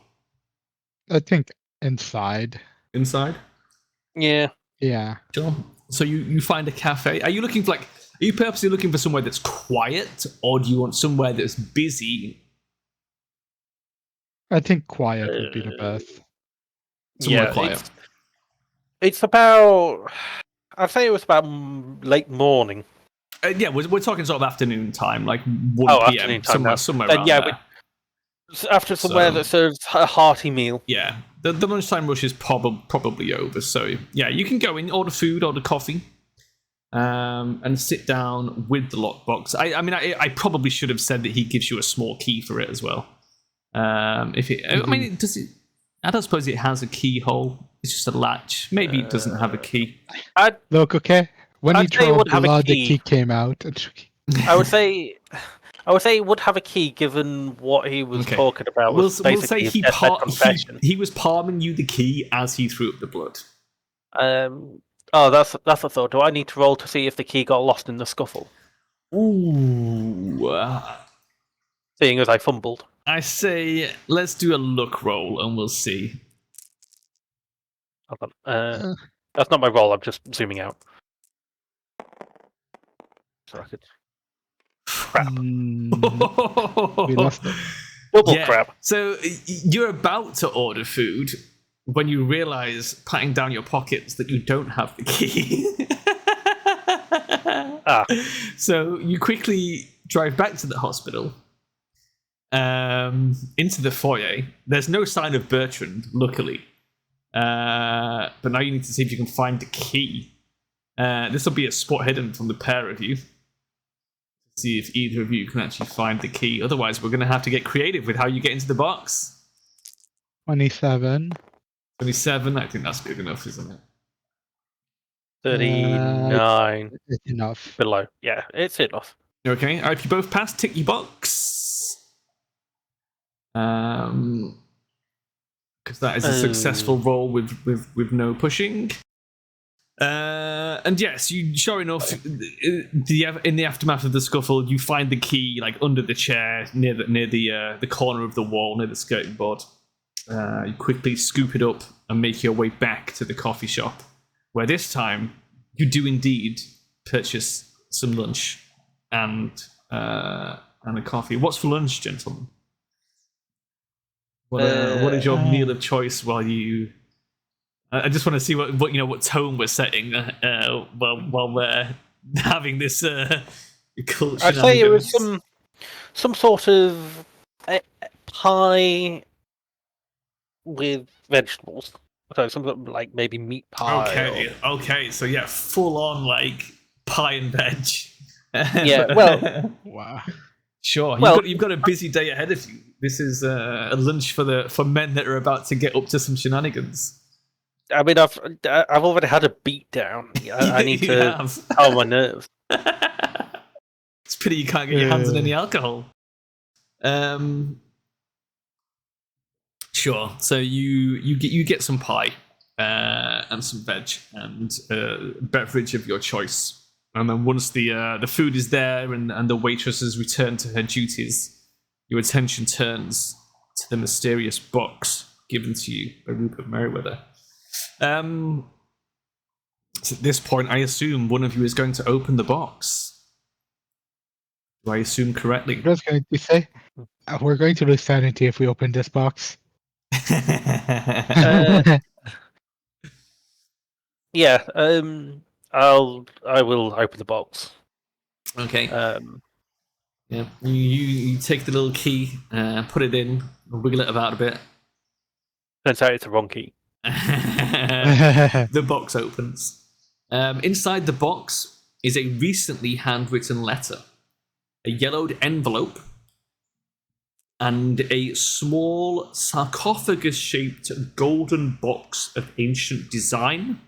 I think inside. Inside? Yeah. Yeah. Sure. So you find a cafe. Are you looking for are you purposely looking for somewhere that's quiet, or do you want somewhere that's busy? I think quiet would be the best. Somewhere quiet. It's about. I'd say it was about late morning. Yeah, we're talking sort of afternoon time, like 1 p.m. Afternoon time somewhere then, around yeah, there. After somewhere that serves a hearty meal. Yeah, the lunchtime rush is probably over. So yeah, you can go in, order food, order coffee, and sit down with the lockbox. I probably should have said that he gives you a small key for it as well. Does it? I don't suppose it has a keyhole. It's just a latch. Maybe it doesn't have a key. Look, okay. When I'd he say it threw would up have a blood, the key. key came out. I would say it would have a key given what he was talking about. We'll Was say basically his deathbed confession. he was palming you the key as he threw up the blood. That's a thought. Do I need to roll to see if the key got lost in the scuffle? Ooh. Seeing as I fumbled. I say let's do a luck roll and we'll see. Hold on. That's not my roll. I'm just zooming out. So I could. Crap. We lost it. Double crap. So you're about to order food when you realize, patting down your pockets, that you don't have the key. So you quickly drive back to the hospital, into the foyer. There's no sign of Bertrand, luckily. But now you need to see if you can find the key. This will be a spot hidden from the pair of you. See if either of you can actually find the key. Otherwise, we're going to have to get creative with how you get into the box. 27. 27, I think that's good enough, isn't it? 39. It's enough. Below. Yeah, it's enough. Okay, if you both pass, tick your box. Because that is a successful roll with no pushing. And yes, you sure enough, in the aftermath of the scuffle, you find the key under the chair near the corner of the wall near the skirting board. You quickly scoop it up and make your way back to the coffee shop, where this time you do indeed purchase some lunch and a coffee. What's for lunch, gentlemen? What is your meal of choice while you? I just want to see what tone we're setting while we're having this culture. I'd say it was some sort of pie with vegetables. So something like maybe meat pie. Okay. So yeah, full on pie and veg. Yeah. Well. Wow. Sure. You've got a busy day ahead of you. This is a lunch for men that are about to get up to some shenanigans. I mean, I've already had a beat down. I need to calm my nerves. It's pity you can't get your hands on any alcohol. Sure. So you get some pie and some veg and a beverage of your choice, and then once the food is there and the waitress has returned to her duties, your attention turns to the mysterious box given to you by Rupert Merriweather. So at this point, I assume one of you is going to open the box. Do I assume correctly? I was going to say, we're going to lose sanity if we open this box. Yeah. I will open the box. Okay. Yeah. You take the little key, put it in, wiggle it about a bit. Turns out it's the wrong key. The box opens. Inside the box is a recently handwritten letter, a yellowed envelope, and a small sarcophagus-shaped golden box of ancient design,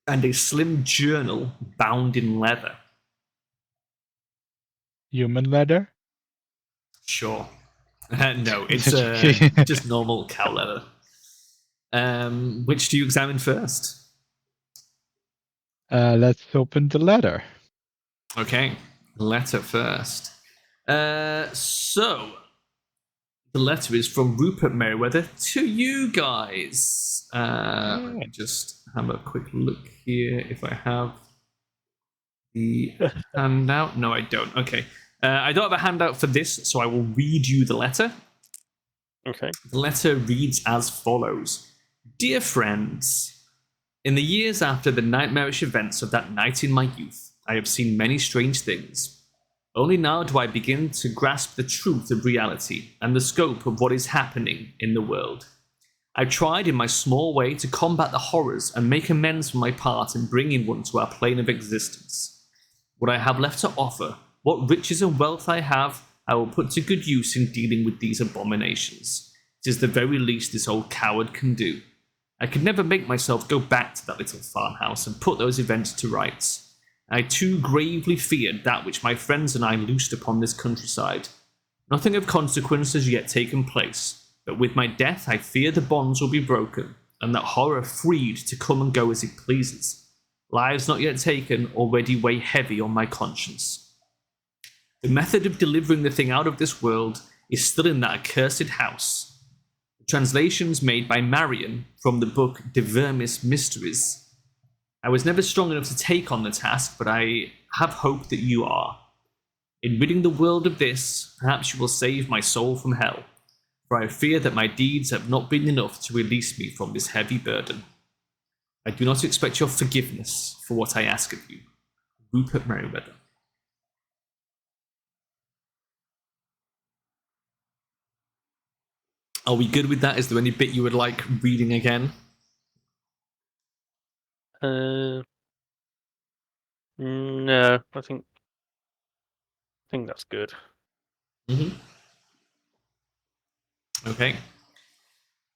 and a slim journal bound in leather. Human leather? Sure. No, it's just normal cow leather. Which do you examine first? Let's open the letter. Okay, letter first. So, the letter is from Rupert Merriweather to you guys. Let me just have a quick look here if I have the handout. No, I don't. Okay. I don't have a handout for this, so I will read you the letter. Okay. The letter reads as follows. Dear friends, in the years after the nightmarish events of that night in my youth, I have seen many strange things. Only now do I begin to grasp the truth of reality and the scope of what is happening in the world. I tried in my small way to combat the horrors and make amends for my part in bringing one to our plane of existence. What I have left to offer, what riches and wealth I have, I will put to good use in dealing with these abominations. It is the very least this old coward can do. I could never make myself go back to that little farmhouse and put those events to rights. I too gravely feared that which my friends and I loosed upon this countryside. Nothing of consequence has yet taken place, but with my death I fear the bonds will be broken, and that horror freed to come and go as it pleases. Lives not yet taken already weigh heavy on my conscience. The method of delivering the thing out of this world is still in that accursed house. The translations made by Marion from the book De Vermis Mysteries. I was never strong enough to take on the task, but I have hope that you are. In ridding the world of this, perhaps you will save my soul from hell, for I fear that my deeds have not been enough to release me from this heavy burden. I do not expect your forgiveness for what I ask of you. Rupert Merriweather. Are we good with that? Is there any bit you would like reading again? No, I think that's good. Mm-hmm. Okay.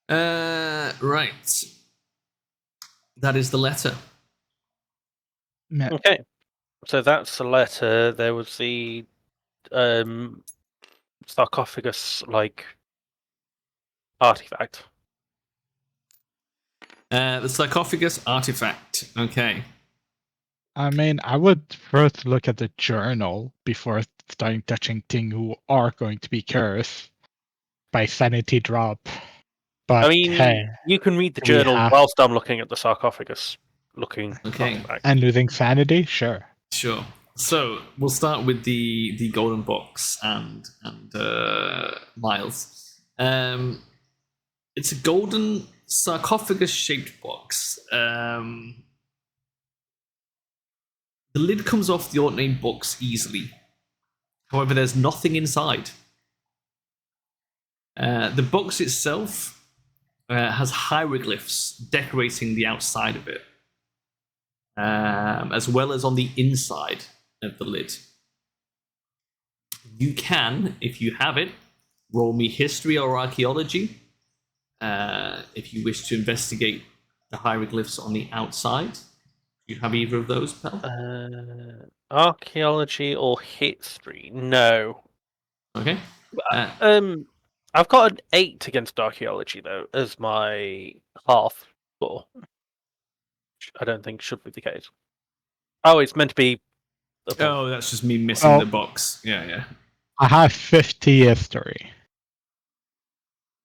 Right. That is the letter. Okay, so that's the letter. There was the sarcophagus-like artifact. The sarcophagus artifact. Okay. I mean, I would first look at the journal before starting touching things who are going to be cursed by sanity drop. But I mean, hey, you can read the we journal have- whilst I'm looking at the sarcophagus-looking Okay. artifact. and losing sanity, sure. Sure. So we'll start with the golden box and Miles. It's a golden sarcophagus-shaped box. The lid comes off the ornate box easily. However, there's nothing inside. The box itself has hieroglyphs decorating the outside of it, as well as on the inside of the lid. You can, if you have it, roll me history or archaeology if you wish to investigate the hieroglyphs on the outside. Do you have either of those, Pel? Archaeology or history? No. Okay. I've got an 8 against archaeology though as my half score. Which I don't think should be the case. Oh, it's meant to be. Oh, that's just me missing the box. Yeah. I have 50 history.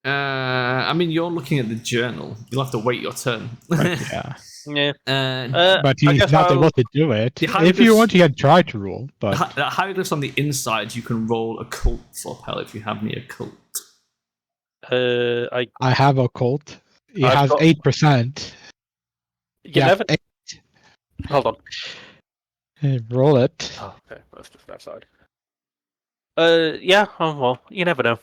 I mean, you're looking at the journal. You'll have to wait your turn. Right, yeah. Yeah. But he's not able to do it. If you want, you can try to roll. But the hieroglyphs on the inside, you can roll occult for Pel if you have any occult. I have occult. He I've has got- 8%. You never. Hold on. Roll it. Oh, okay, that's just that side. Yeah. Oh well, you never know.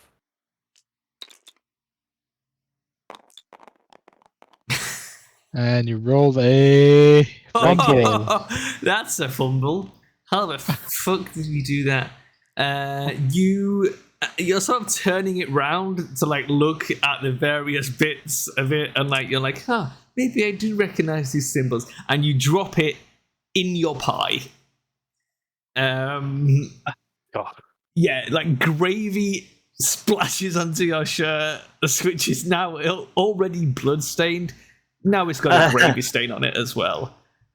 And you rolled a fumble. That's a fumble. How the fuck did you do that? You're sort of turning it round to like look at the various bits of it, and like you're like, maybe I do recognize these symbols, and you drop it in your pie. God. Yeah, like gravy splashes onto your shirt, which is now already blood-stained. Now it's got a gravy stain on it as well.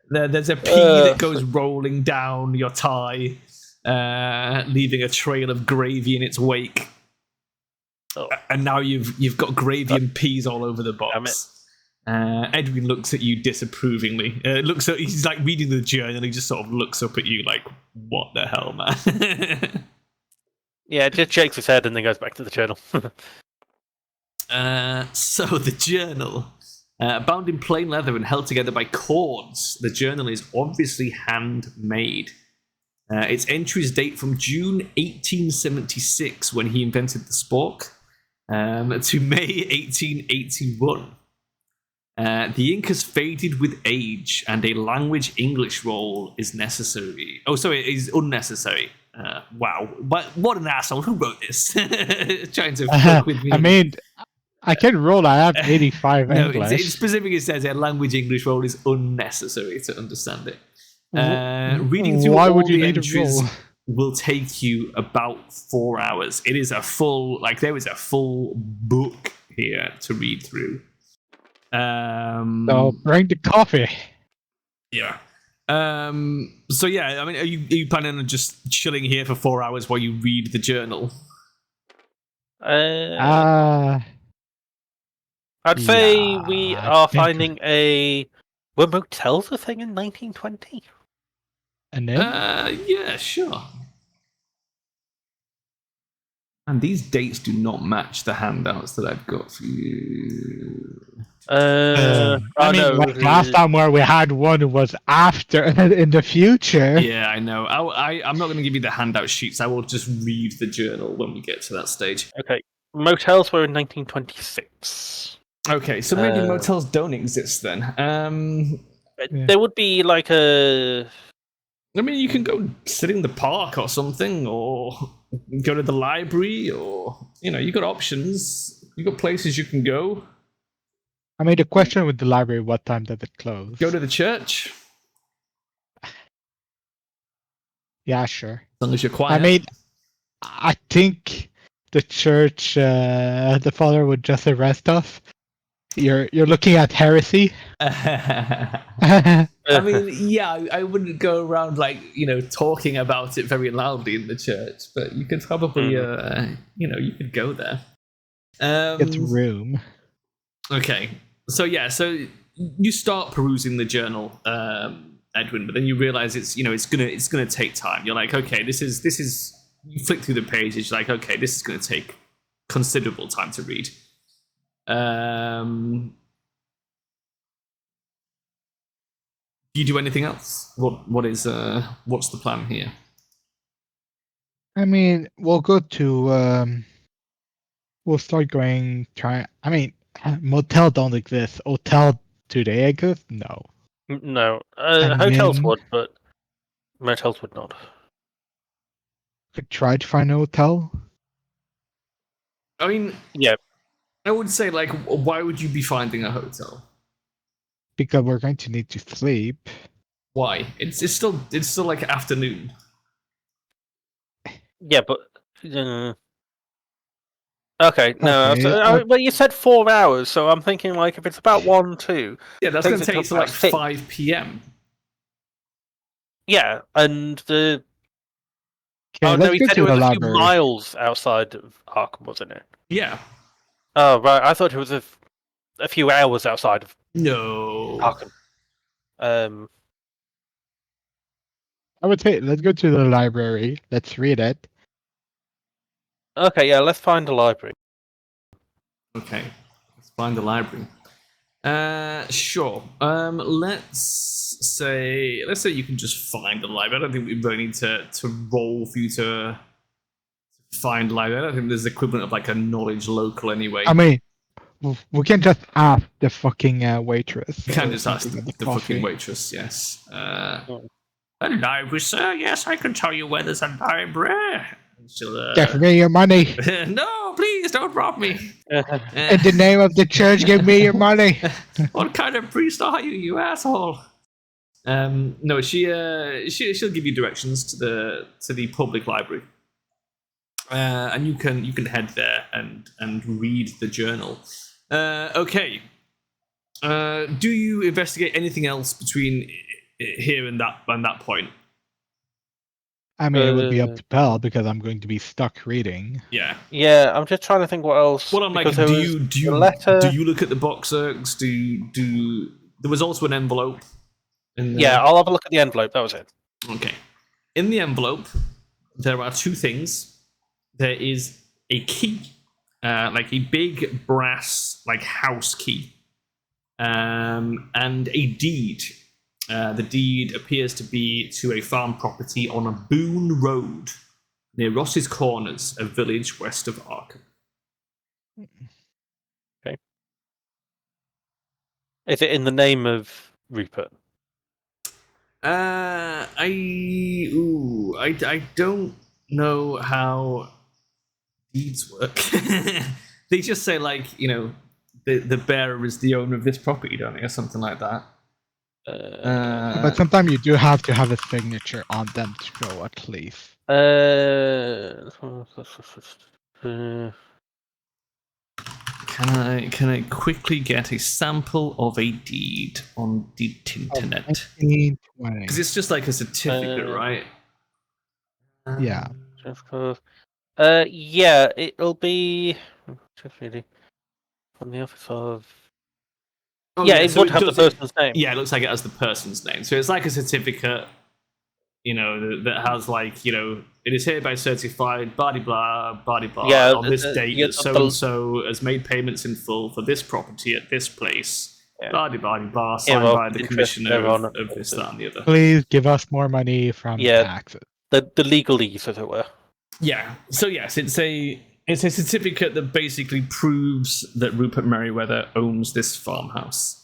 There's a pea that goes rolling down your tie, leaving a trail of gravy in its wake. Oh. And now you've got gravy and peas all over the box. Edwin looks at you disapprovingly. He's like reading the journal. He just sort of looks up at you like, "What the hell, man?" Yeah, just shakes his head and then goes back to the journal. So the journal, bound in plain leather and held together by cords, the journal is obviously handmade. Its entries date from June 1876, when he invented the spork, to May 1881. The ink has faded with age, and a language English roll is necessary. Oh, sorry, it is unnecessary. Wow, what an asshole! Who wrote this? Trying to fuck with me. I mean, I can roll. I have 85 No, English. it specifically says a language English roll is unnecessary to understand it. Reading through Why all would you the need a entries roll? will take you about 4 hours. It is a full, there is a full book here to read through. So bring the coffee. Yeah. So yeah, I mean, are you planning on just chilling here for 4 hours while you read the journal? I'd say we are finding were motels a thing in 1920? And then Yeah, sure. And these dates do not match the handouts that I've got for you. last time where we had one was after in the future. Yeah, I know. I'm not going to give you the handout sheets. I will just read the journal when we get to that stage. Okay, motels were in 1926. Okay, so maybe motels don't exist then. There would be like a. I mean, you can go sit in the park or something, or go to the library, or you got options. You got places you can go. I mean, the question with the library: what time does it close? Go to the church. Yeah, sure. As long as you're quiet. I mean, I think the church, the father would just arrest us. You're looking at heresy. I mean, yeah, I wouldn't go around talking about it very loudly in the church, but you could probably, you could go there. It's room. Okay, so yeah, so you start perusing the journal, Edwin, but then you realize it's gonna take time. You're like, okay, this is. You flick through the pages, you're like, okay, this is gonna take considerable time to read. Do you do anything else? What's the plan here? I mean, we'll go to we'll start going. I mean, motel don't exist. Hotel today exist? No. No, hotels would, but motels would not. Could try to find a hotel. I mean, yeah, I would say why would you be finding a hotel? Because we're going to need to sleep. Why? It's still like afternoon. Yeah, but okay, no. Okay, Well, you said 4 hours, so I'm thinking if it's about 1, 2. Yeah, that's going to take you to 6. 5 p.m. Yeah, and the. Okay, no, let's he go said to it was the a few library. miles outside of Arkham, wasn't it? Yeah. Oh right, I thought it was a few hours outside of No. Arkham. I would say let's go to the library. Let's read it. Okay, yeah, let's find a library. Okay, let's find the library. Sure. Let's say you can just find the library. I don't think we really need to roll for you to find the library. I don't think there's the equivalent of a knowledge local anyway. I mean, we can just ask the fucking waitress. You can just ask the coffee. fucking waitress. Yes. A library, sir? Yes, I can tell you where there's a library. She'll, Give me your money. No, please don't rob me. In the name of the church, give me your money. What kind of priest are you asshole? No, she'll give you directions to the public library. And you can head there and read the journal. Okay. Do you investigate anything else between here and that point? I mean, it would be up to Pell because I'm going to be stuck reading. Yeah. Yeah, I'm just trying to think what else. Well, I'm like, because there do was you a letter. do you look at the box ergs? There was also an envelope. Yeah, I'll have a look at the envelope. That was it. Okay. In the envelope, there are two things. There is a key, like a big brass, like house key, and a deed. The deed appears to be to a farm property on a Boone Road near Ross's Corners, a village west of Arkham. Okay. Is it in the name of Rupert? I don't know how deeds work. They just say, like, the bearer is the owner of this property, don't they, or something like that. But sometimes you do have to have a signature on them to show at least. Can I quickly get a sample of a deed on the internet? 1920. Because it's just like a certificate, right? Yeah. Just cause. Yeah, it'll be just really from the office of. Oh, yeah, it so would have the person's name. Yeah, it looks like it has the person's name. So it's like a certificate, that has, like, it is hereby certified, blah blah blah blah, Yeah, on this date yeah, that so and so has made payments in full for this property at this place. Yeah. Blah blah blah, signed by the commissioner of this, that, and the other. Please give us more money from taxes. The legalese, as it were. Yeah. So yes, it's a certificate that basically proves that Rupert Merriweather owns this farmhouse.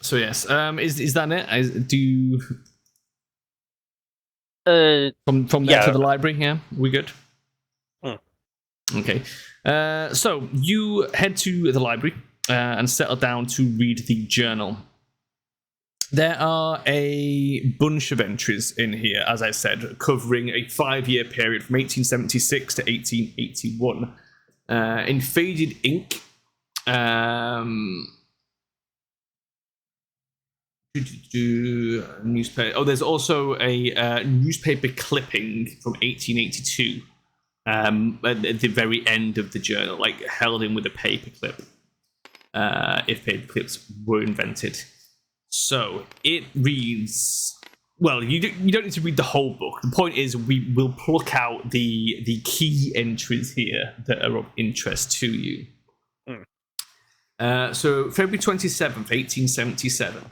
So yes, is that it? Do you from there to the library? Yeah, we good. Okay, so you head to the library and settle down to read the journal. There are a bunch of entries in here, as I said, covering a 5-year period from 1876 to 1881. In faded ink, newspaper. Oh, there's also a newspaper clipping from 1882 at the very end of the journal, like held in with a paperclip, if paperclips were invented. So it reads. Well, you don't need to read the whole book. The point is, we will pluck out the key entries here that are of interest to you. So February 27th, 1877.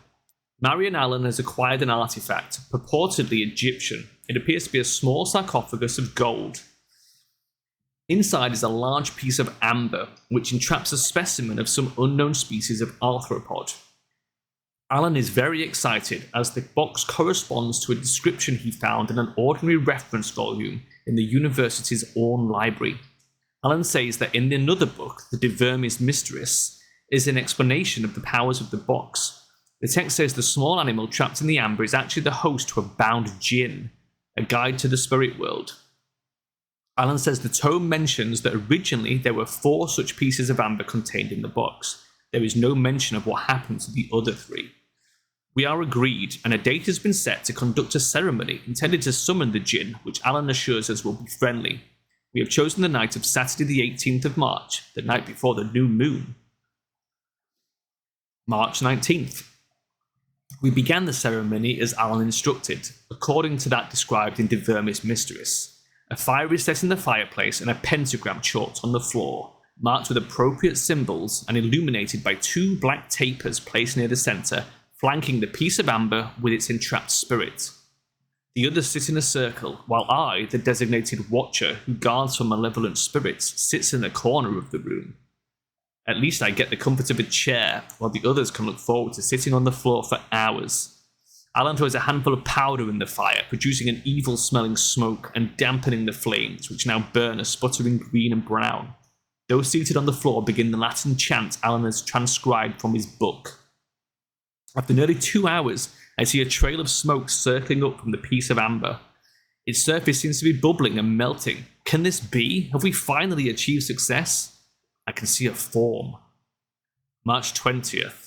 Marion Allen has acquired an artifact, purportedly Egyptian. It appears to be a small sarcophagus of gold. Inside is a large piece of amber, which entraps a specimen of some unknown species of arthropod. Allen is very excited as the box corresponds to a description he found in an ordinary reference volume in the university's own library. Allen says that in another book, The De Vermis Mysteries, is an explanation of the powers of the box. The text says the small animal trapped in the amber is actually the host to a bound djinn, a guide to the spirit world. Allen says the tome mentions that originally there were 4 such pieces of amber contained in the box. There is no mention of what happened to the other 3. We are agreed, and a date has been set to conduct a ceremony intended to summon the djinn, which Allen assures us will be friendly. We have chosen the night of Saturday the 18th of March, the night before the new moon. March 19th. We began the ceremony as Allen instructed, according to that described in De Vermis Mysteries. A fire is set in the fireplace and a pentagram chalked on the floor, marked with appropriate symbols and illuminated by 2 black tapers placed near the centre, flanking the piece of amber with its entrapped spirit. The others sit in a circle, while I, the designated watcher who guards for malevolent spirits, sits in the corner of the room. At least I get the comfort of a chair, while the others can look forward to sitting on the floor for hours. Alan throws a handful of powder in the fire, producing an evil-smelling smoke and dampening the flames, which now burn a sputtering green and brown. Those seated on the floor begin the Latin chant Alan has transcribed from his book. After nearly 2 hours, I see a trail of smoke circling up from the piece of amber. Its surface seems to be bubbling and melting. Can this be? Have we finally achieved success? I can see a form. March 20th.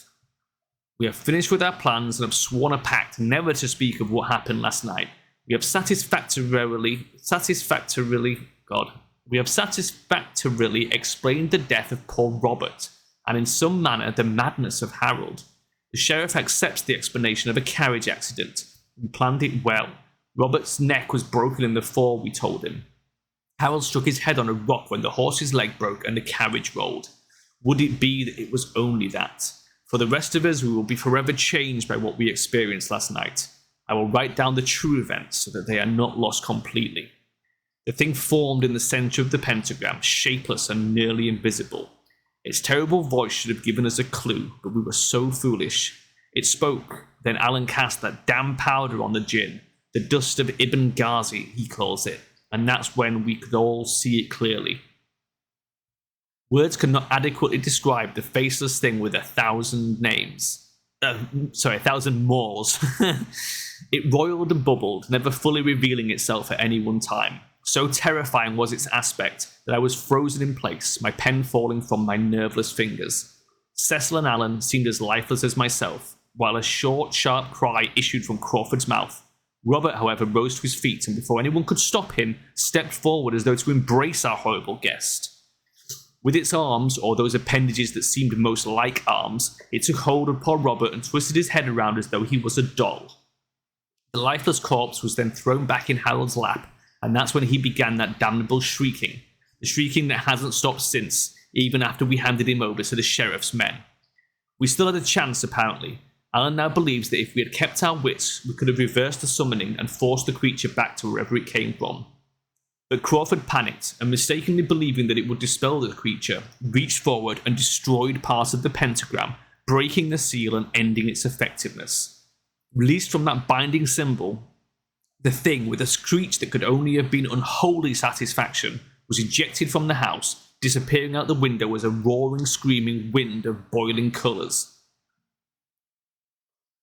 We have finished with our plans and have sworn a pact never to speak of what happened last night. We have satisfactorily explained the death of poor Robert, and in some manner the madness of Harold. The sheriff accepts the explanation of a carriage accident. We planned it well. Robert's neck was broken in the fall, we told him. Harold struck his head on a rock when the horse's leg broke and the carriage rolled. Would it be that it was only that? For the rest of us, we will be forever changed by what we experienced last night. I will write down the true events so that they are not lost completely. The thing formed in the center of the pentagram, shapeless and nearly invisible. Its terrible voice should have given us a clue, but we were so foolish. It spoke, then Alan cast that damn powder on the gin, the dust of Ibn Ghazi, he calls it, and that's when we could all see it clearly. Words cannot adequately describe the faceless thing with 1,000 names. 1,000 mores. It roiled and bubbled, never fully revealing itself at any one time. So terrifying was its aspect that I was frozen in place, my pen falling from my nerveless fingers. Cecil and Alan seemed as lifeless as myself, while a short, sharp cry issued from Crawford's mouth. Robert, however, rose to his feet, and before anyone could stop him, stepped forward as though to embrace our horrible guest. With its arms, or those appendages that seemed most like arms, it took hold of poor Robert and twisted his head around as though he was a doll. The lifeless corpse was then thrown back in Harold's lap, and that's when he began that damnable shrieking. The shrieking that hasn't stopped since, even after we handed him over to the sheriff's men. We still had a chance, apparently. Alan now believes that if we had kept our wits, we could have reversed the summoning and forced the creature back to wherever it came from. But Crawford panicked, and mistakenly believing that it would dispel the creature, reached forward and destroyed parts of the pentagram, breaking the seal and ending its effectiveness. Released from that binding symbol, the thing, with a screech that could only have been unholy satisfaction, was ejected from the house, disappearing out the window as a roaring, screaming wind of boiling colours.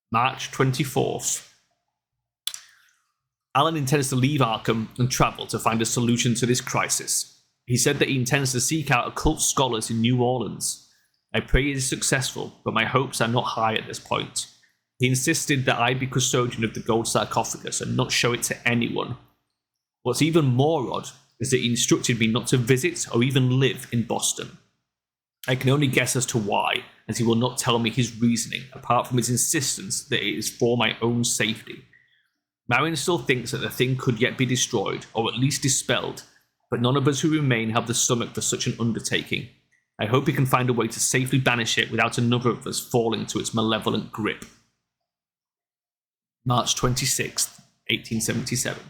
March 24th. Alan intends to leave Arkham and travel to find a solution to this crisis. He said that he intends to seek out occult scholars in New Orleans. I pray he is successful, but my hopes are not high at this point. He insisted that I be custodian of the gold sarcophagus and not show it to anyone. What's even more odd is that he instructed me not to visit or even live in Boston. I can only guess as to why, as he will not tell me his reasoning, apart from his insistence that it is for my own safety. Marion still thinks that the thing could yet be destroyed, or at least dispelled, but none of us who remain have the stomach for such an undertaking. I hope he can find a way to safely banish it without another of us falling to its malevolent grip. March 26th, 1877.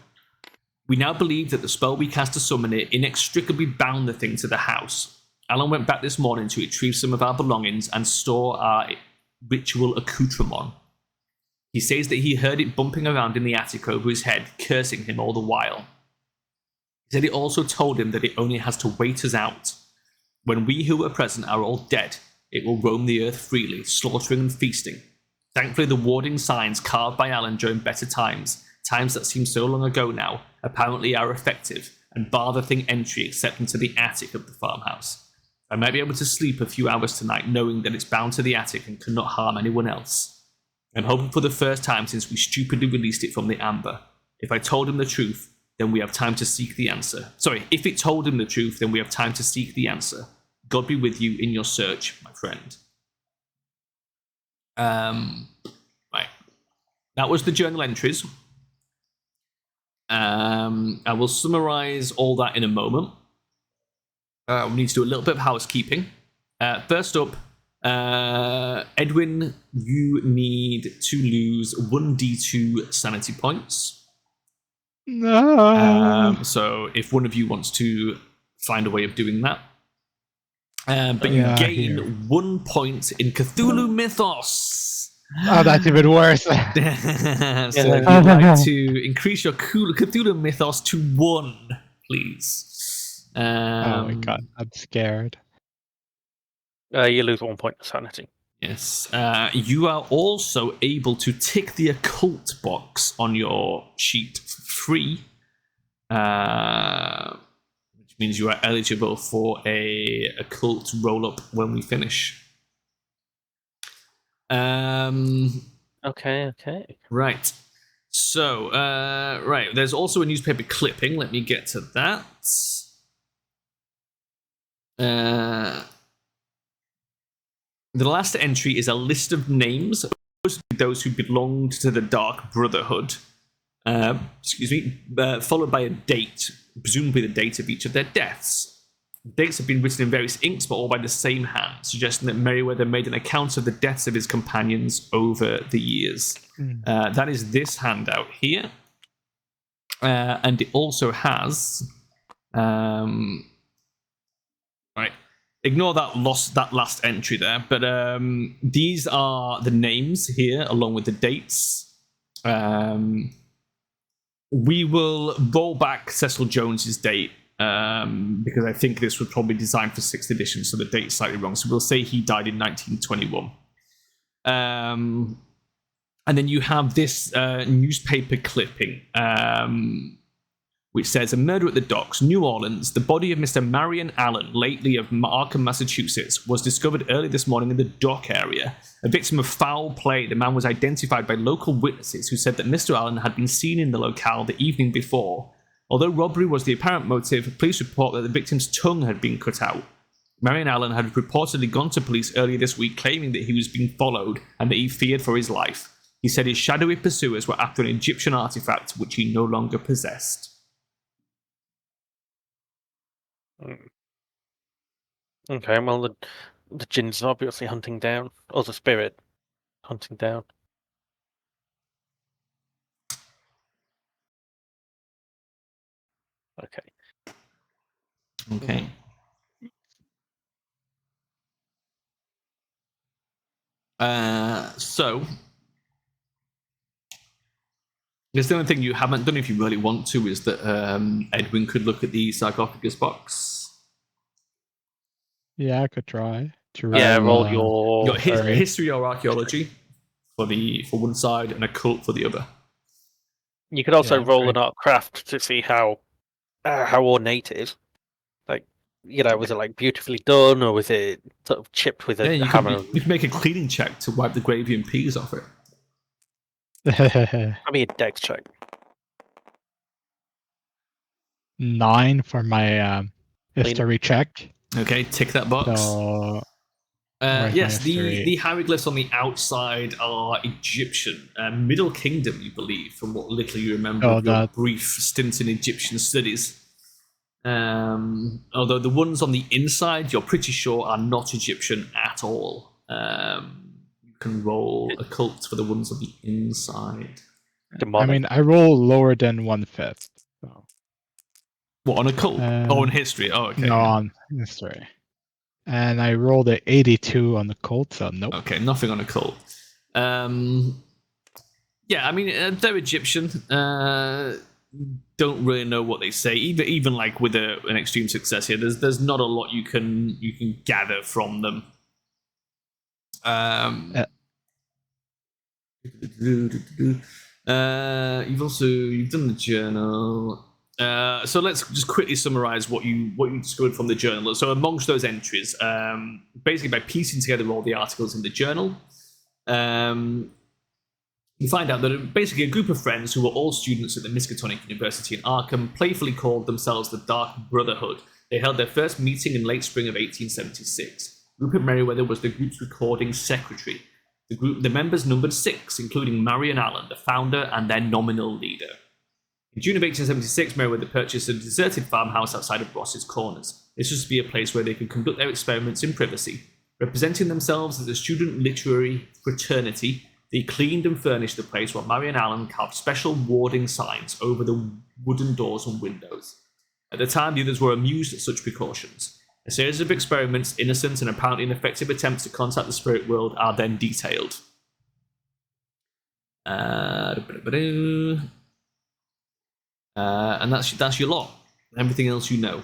We now believe that the spell we cast to summon it inextricably bound the thing to the house. Alan went back this morning to retrieve some of our belongings and store our ritual accoutrement. He says that he heard it bumping around in the attic over his head, cursing him all the while. He said it also told him that it only has to wait us out. When we who were present are all dead, it will roam the earth freely, slaughtering and feasting. Thankfully, the warding signs carved by Alan during better times, times that seem so long ago now, apparently are effective, and bar the thing entry except into the attic of the farmhouse. I might be able to sleep a few hours tonight knowing that it's bound to the attic and cannot harm anyone else. I'm hoping for the first time since we stupidly released it from the amber. If I told him the truth, then we have time to seek the answer. If it told him the truth, then we have time to seek the answer. God be with you in your search, my friend. Right. That was the journal entries. I will summarize all that in a moment. We need to do a little bit of housekeeping. First up, Edwin, you need to lose 1d2 sanity points. No. So if one of you wants to find a way of doing that. But you gain 1 point in Cthulhu Mythos. Oh, that's even worse. So if you'd like to increase your Cthulhu mythos to 1, please. Oh my god, I'm scared. You lose 1 point of sanity. Yes. You are also able to tick the occult box on your sheet for free, which means you are eligible for a occult roll-up when we finish. Okay. Right. So, right. There's also a newspaper clipping. Let me get to that. The last entry is a list of names, mostly those who belonged to the Dark Brotherhood. Followed by a date, presumably the date of each of their deaths. Dates have been written in various inks, but all by the same hand, suggesting that Merryweather made an account of the deaths of his companions over the years. That is this handout here. And it also has... right. Ignore that last entry there, but these are the names here, along with the dates. We will roll back Cecil Jones's date, because I think this was probably designed for 6th edition, so the date's slightly wrong. So we'll say he died in 1921. And then you have this newspaper clipping, which says, a murder at the docks, New Orleans. The body of Mr. Marion Allen, lately of Markham, Massachusetts, was discovered early this morning in the dock area. A victim of foul play, the man was identified by local witnesses who said that Mr. Allen had been seen in the locale the evening before. Although robbery was the apparent motive, police report that the victim's tongue had been cut out. Marion Allen had reportedly gone to police earlier this week claiming that he was being followed and that he feared for his life. He said his shadowy pursuers were after an Egyptian artifact which he no longer possessed. Okay, well, the jinn's obviously hunting down, or the spirit hunting down. Okay. So, the only thing you haven't done, if you really want to, is that Edwin could look at the sarcophagus box. Yeah, I could try. Roll your history or archaeology for one side and occult for the other. You could also roll an art craft to see how ornate it is. Like, was it like beautifully done, or was it sort of chipped with a hammer? You can make a cleaning check to wipe the gravy and peas off it. I mean, a dex check. 9 for my history check. Okay, tick that box. So, yes, the hieroglyphs on the outside are Egyptian, Middle Kingdom, you believe, from what little you remember of your brief stint in Egyptian studies. Although the ones on the inside, you're pretty sure, are not Egyptian at all. You can roll occult for the ones on the inside. Demonic. I mean, I roll lower than 1/5. So. What, on occult? On history? Oh, okay. No, on history. And I rolled an 82 on the occult, so nope. Okay, nothing on occult. Yeah, I mean, they're Egyptian. Don't really know what they say. Even like with an extreme success here, there's not a lot you can gather from them. You've done the journal. So let's just quickly summarize what you discovered from the journal. So amongst those entries, basically by piecing together all the articles in the journal, you find out that basically a group of friends who were all students at the Miskatonic University in Arkham playfully called themselves the Dark Brotherhood. They held their first meeting in late spring of 1876. Rupert Merryweather was the group's recording secretary. The members numbered 6, including Marion Allen, the founder and their nominal leader. In June of 1876, Merryweather purchased a deserted farmhouse outside of Ross's Corners. This was to be a place where they could conduct their experiments in privacy. Representing themselves as a student literary fraternity, they cleaned and furnished the place while Marion Allen carved special warding signs over the wooden doors and windows. At the time, the others were amused at such precautions. A series of experiments, innocent and apparently ineffective attempts to contact the spirit world, are then detailed. And that's your lot. Everything else you know.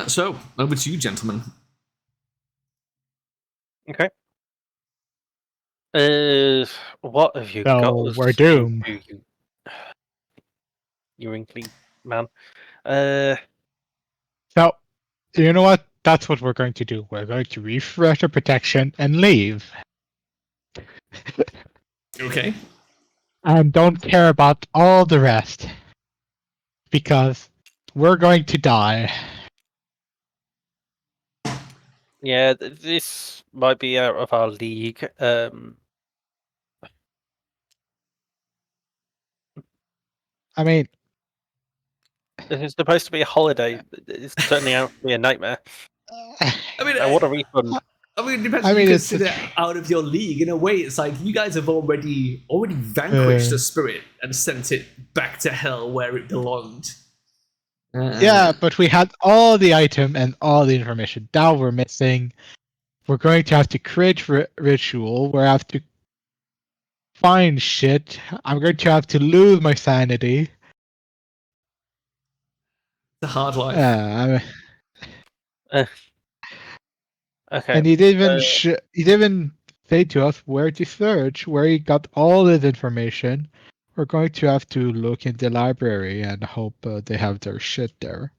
So over to you, gentlemen. Okay. What have you So got? we're doomed. You wrinkly man. So, you know what? That's what we're going to do. We're going to refresh our protection and leave. Okay. And don't care about all the rest. Because we're going to die. Yeah, this might be out of our league. I mean, It's supposed to be a holiday. It's turning out to be a nightmare. I mean, I want a refund. it depends. I mean, you it's consider out of your league in a way. It's like you guys have already vanquished the spirit and sent it back to hell where it belonged. yeah, but we had all the item and all the information. Now we're missing. We're going to have to create ritual. We have to find shit. I'm going to have to lose my sanity. It's a hard life. Okay. And he didn't even say to us where to search, where he got all this information. We're going to have to look in the library and hope they have their shit there.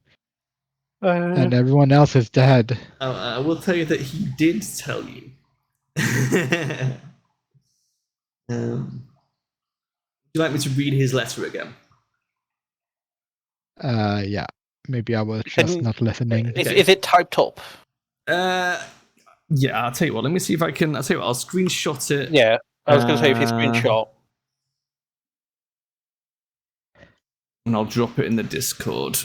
And everyone else is dead. I will tell you that he did tell you. Would you like me to read his letter again? Yeah. Maybe I was just not listening. Is it typed up? Yeah, I'll tell you what. Let me see if I can. I'll tell you what. I'll screenshot it. Yeah, I was going to say if you screenshot. And I'll drop it in the Discord.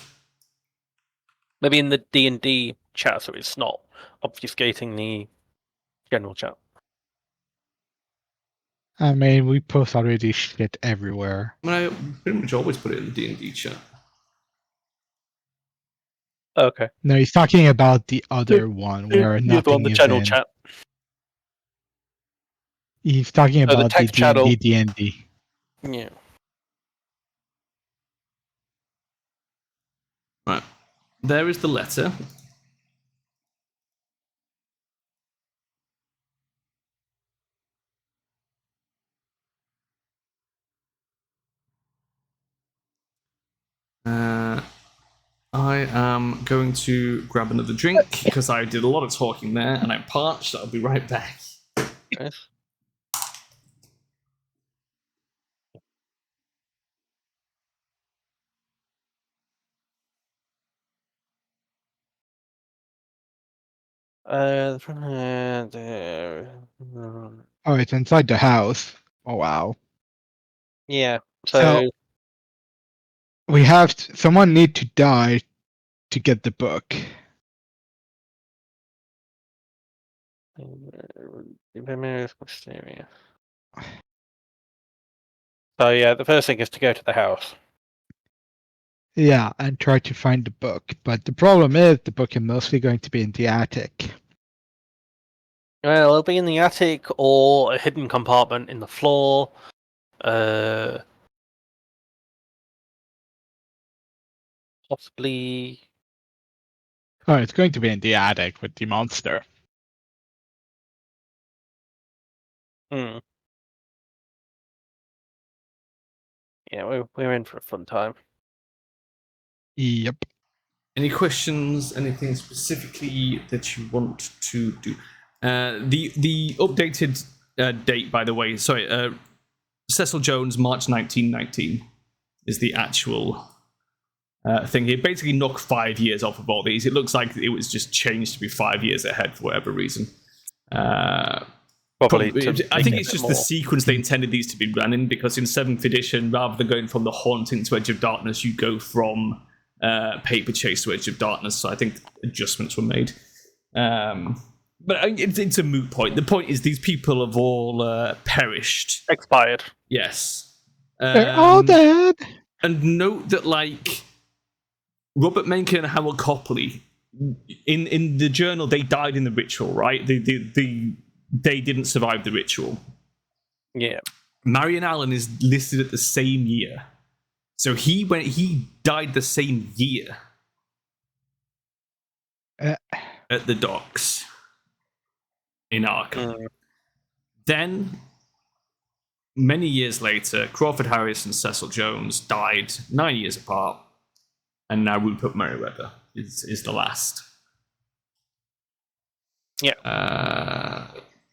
Maybe in the D&D chat, so it's not obfuscating the general chat. I mean, we post already shit everywhere. I mean, I pretty much always put it in the D&D chat. Okay. No, he's talking about the other one where nothing is general in. chat. He's talking about the text channel. D&D. Yeah. Right. There is the letter. I am going to grab another drink because I did a lot of talking there and I'm parched. I'll be right back. Nice. Oh, it's inside the house. Oh, wow. Yeah. So we have someone need to die to get the book. So yeah, the first thing is to go to the house. Yeah, and try to find the book. But the problem is the book is mostly going to be in the attic. Well, it'll be in the attic or a hidden compartment in the floor. Possibly. Oh, it's going to be in the attic with the monster. Hmm. Yeah, we're in for a fun time. Yep. Any questions? Anything specifically that you want to do? The updated date, by the way. Sorry, Cecil Jones, March 1919 is the actual thing. He basically knocked 5 years off of all these. It looks like it was just changed to be 5 years ahead for whatever reason. Probably. I think it's just the sequence they intended these to be running, because in 7th edition, rather than going from the Haunting to Edge of Darkness, you go from Paper Chase to Edge of Darkness. So I think adjustments were made. But it's a moot point. The point is these people have all perished. Expired. Yes. They're all dead. And note that, like, Robert Mencken and Howard Copley in the journal they died in the ritual, right? They didn't survive the ritual. Yeah. Marion Allen is listed at the same year, so he died the same year at the docks in Arkham. Then, many years later, Crawford Harris and Cecil Jones died 9 years apart, and now Rupert Merriweather is the last. Yeah.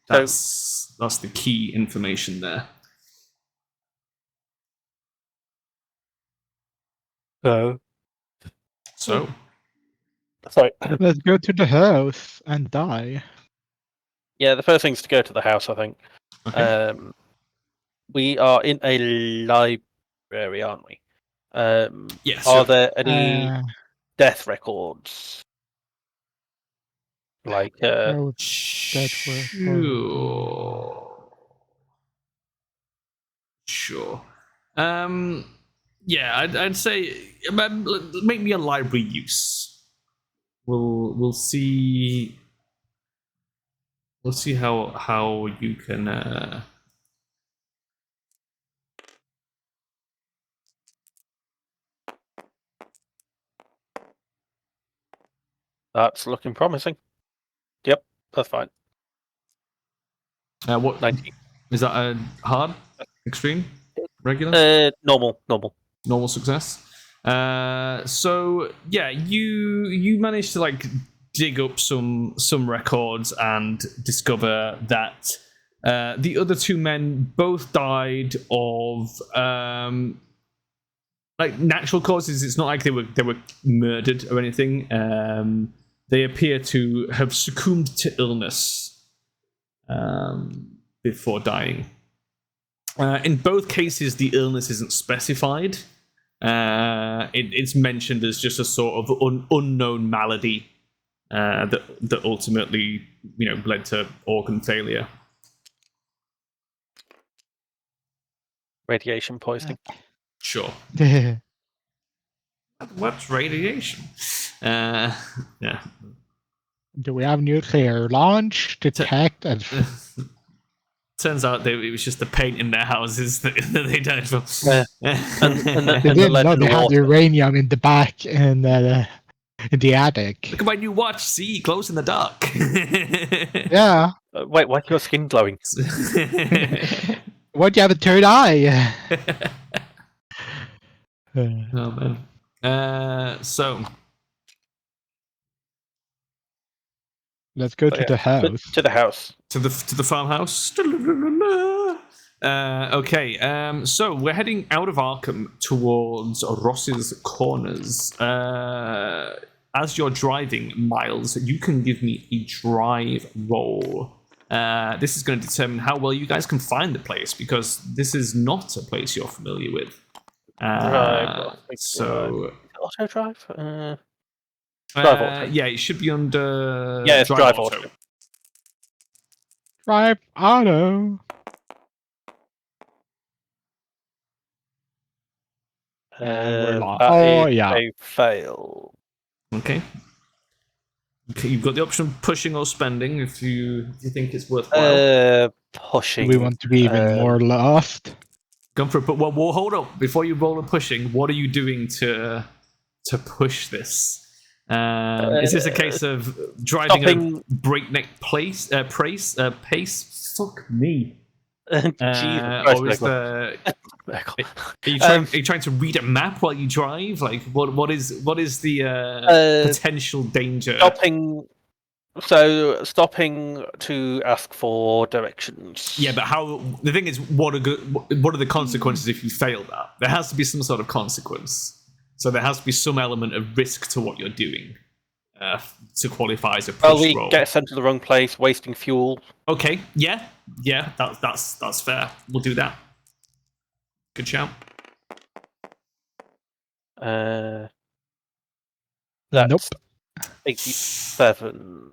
That's the key information there. So, sorry. Let's go to the house and die. Yeah, the first thing's to go to the house, I think. okay. We are in a library, aren't we? Yes. Are there any Uh, death records? Like, oh, that Sure. Yeah, I'd say make me a library use. We'll see. We'll see how you can. that's looking promising. Yep, that's fine. What 19. is that? A hard, extreme, regular? Normal. Normal success. So yeah, you managed to like dig up some records and discover that the other two men both died of like natural causes. It's not like they were murdered or anything. They appear to have succumbed to illness before dying. In both cases, the illness isn't specified. It's mentioned as just a sort of unknown malady that ultimately, led to organ failure. Radiation poisoning. Sure. was. What's radiation? Yeah. Do we have nuclear launch detect? And Turns out it was just the paint in their houses that they died from. they didn't know they had uranium in the back in the attic. Look at my new watch. See, glows in the dark. Yeah. Wait, why's your skin glowing? Why'd you have a third eye? Oh man. So let's go to the house. To the house. To the farmhouse. Okay. So we're heading out of Arkham towards Ross's Corners. As you're driving, Miles, you can give me a drive roll. This is going to determine how well you guys can find the place, because this is not a place you're familiar with. So auto drive. Drive auto. Yeah, it should be under. Yeah, it's drive auto. Drive auto. A fail. Okay, you've got the option of pushing or spending if you think it's worthwhile. Pushing. We want to be even more lost. Go for it, but well, hold up. Before you roll a pushing, what are you doing to push this? Is this a case of driving a breakneck pace? Fuck me. Or is the? Are you trying to read a map while you drive? Like, what is the potential danger? Stopping to ask for directions. Yeah, but the thing is, what are the consequences if you fail that? There has to be some sort of consequence. So there has to be some element of risk to what you're doing to qualify as a push roll. Well, we get sent to the wrong place, wasting fuel. Okay, yeah, that's fair. We'll do that. Good shout. That's 87.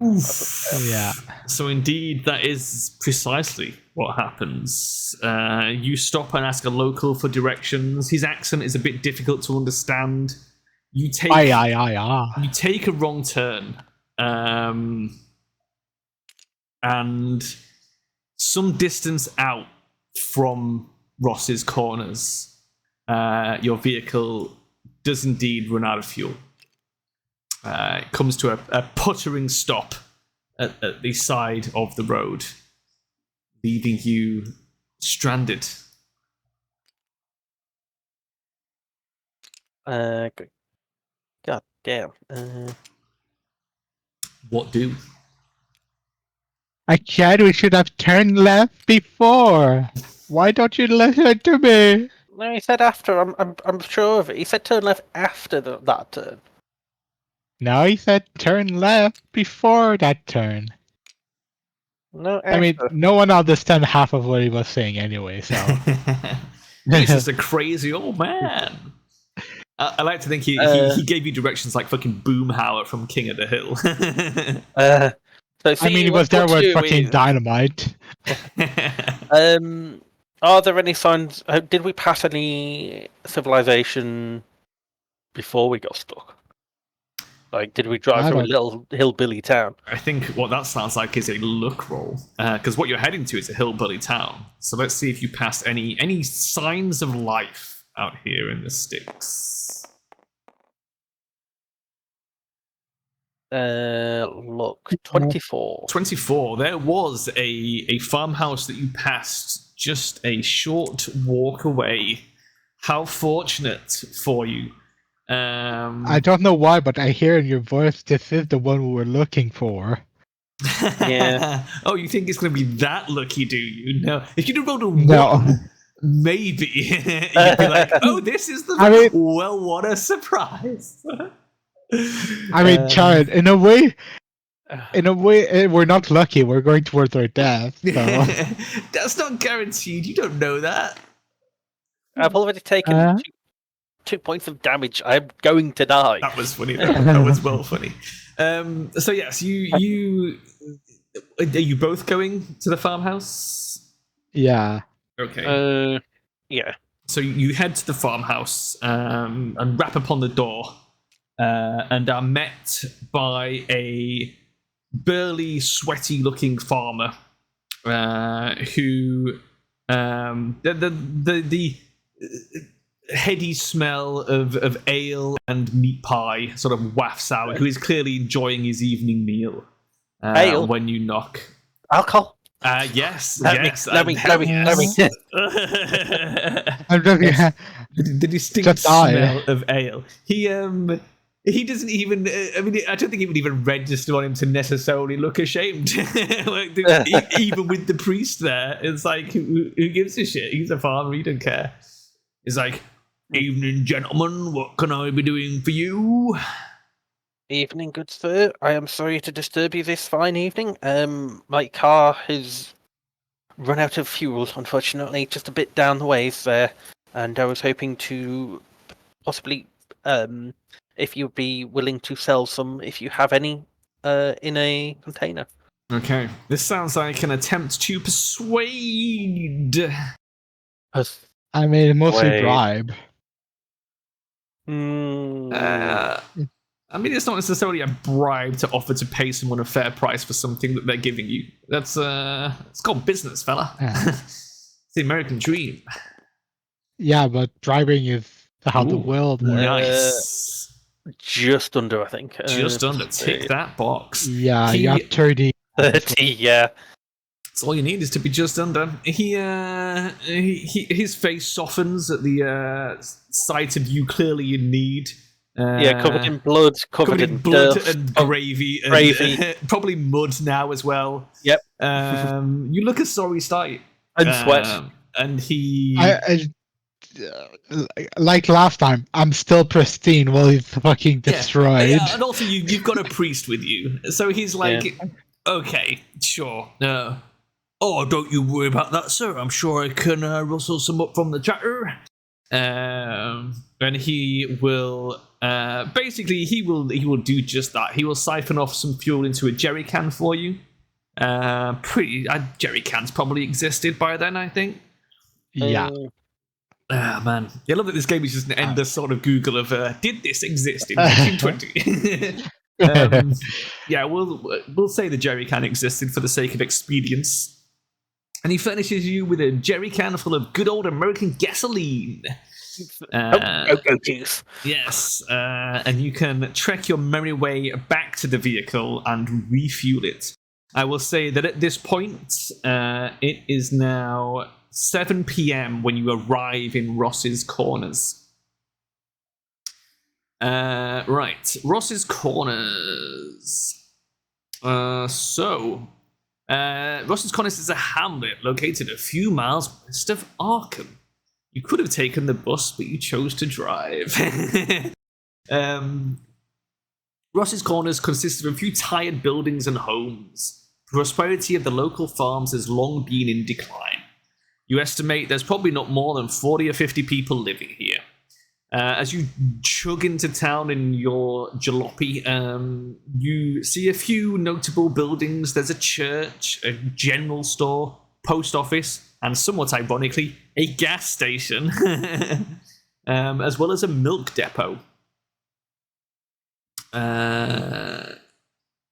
Yeah. So indeed, that is precisely what happens. You stop and ask a local for directions. His accent is a bit difficult to understand. you take you take a wrong turn, and some distance out from Ross's corners, your vehicle does indeed run out of fuel. It comes to a puttering stop at the side of the road, leaving you stranded. God damn. What do? I said we should have turned left before. Why don't you listen to me? No, he said after. I'm sure of it. He said turn left after that turn. No, he said turn left before that turn. No, after. I mean, no one understood half of what he was saying anyway, so. He's just a crazy old man. I like to think he gave you directions like fucking Boomhauer from King of the Hill. So I mean, he was there with fucking dynamite. Are there any signs? Did we pass any civilization before we got stuck? Like, did we drive through a little hillbilly town? I think what that sounds like is a luck roll, because what you're heading to is a hillbilly town. So let's see if you passed any signs of life out here in the sticks. Look, 24. 24. There was a farmhouse that you passed just a short walk away. How fortunate for you. I don't know why, but I hear in your voice this is the one we were looking for. Yeah. Oh, you think it's going to be that lucky, do you? No. If you'd have rolled a No. 1, maybe you'd be like, "Oh, this is the well, what a surprise!" I mean, Chad, in a way, we're not lucky. We're going towards our death. So. That's not guaranteed. You don't know that. I've already taken 2 points of damage. I'm going to die. That was funny. That was well funny. So yes, you are you both going to the farmhouse? Yeah. Okay. Yeah. So you head to the farmhouse and rap upon the door, and are met by a burly, sweaty-looking farmer who the heady smell of ale and meat pie sort of wafts out, who is clearly enjoying his evening meal when you knock. Alcohol? Yes. Let me. The distinct smell of ale. He doesn't even. I mean, I don't think it would even register on him to necessarily look ashamed. Even with the priest there, it's like, who gives a shit? He's a farmer. He don't care. He's like, "Evening, gentlemen. What can I be doing for you?" Evening, good sir. I am sorry to disturb you this fine evening. My car has run out of fuel, unfortunately, just a bit down the ways there, and I was hoping to possibly, if you'd be willing to sell some, if you have any, in a container. Okay, this sounds like an attempt to persuade. I mean, mostly bribe. I mean, it's not necessarily a bribe to offer to pay someone a fair price for something that they're giving you. That's it's called business, fella. It's the American dream. Yeah, but bribing is how the world works. Nice. Just under, I think. Just under. Tick that box. Yeah, you have 30. 30, yeah. That's all you need is to be just under. His face softens at the sight of you clearly in need. Covered in blood, covered in blood dirt, and gravy. And, probably mud now as well. Yep. You look a sorry sight. And sweat. And he... like last time, I'm still pristine while he's fucking destroyed. Yeah, and also you've got a priest with you. So he's like, okay, sure. Oh, don't you worry about that, sir. I'm sure I can rustle some up from the chatter. And he will basically he will do just that. He will siphon off some fuel into a jerry can for you. Jerry cans probably existed by then, I think. Yeah. Ah, man. I love that this game is just an endless sort of Google of, did this exist in 1920? Yeah, we'll say the jerry can existed for the sake of expedience. And he furnishes you with a jerry can full of good old American gasoline. Go juice. Yes, and you can trek your merry way back to the vehicle and refuel it. I will say that at this point, it is now 7 p.m. when you arrive in Ross's Corners. Right, Ross's Corners. Ross's Corners is a hamlet located a few miles west of Arkham. You could have taken the bus, but you chose to drive. Ross's Corners consists of a few tired buildings and homes. The prosperity of the local farms has long been in decline. You estimate there's probably not more than 40 or 50 people living here. As you chug into town in your jalopy, you see a few notable buildings. There's a church, a general store, post office, and somewhat ironically, a gas station, as well as a milk depot.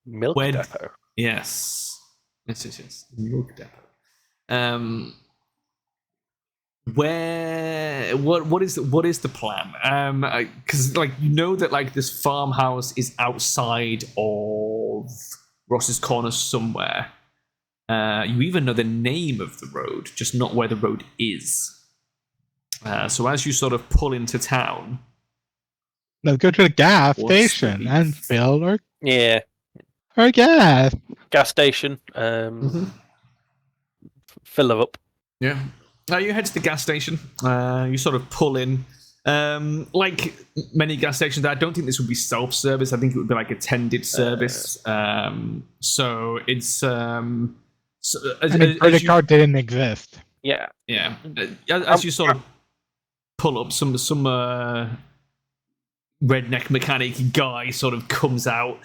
Milk depot? Yes. Yes. Milk depot. What is the plan? Because you know that this farmhouse is outside of Ross's Corners somewhere. You even know the name of the road, just not where the road is. So as you sort of pull into town, let's go to the gas station and fill our gas. Gas station. Fill her up. Yeah. You head to the gas station. You sort of pull in. Like many gas stations, I don't think this would be self-service. I think it would be attended service. So it's credit card didn't exist. Yeah. As you sort of pull up, some redneck mechanic guy sort of comes out.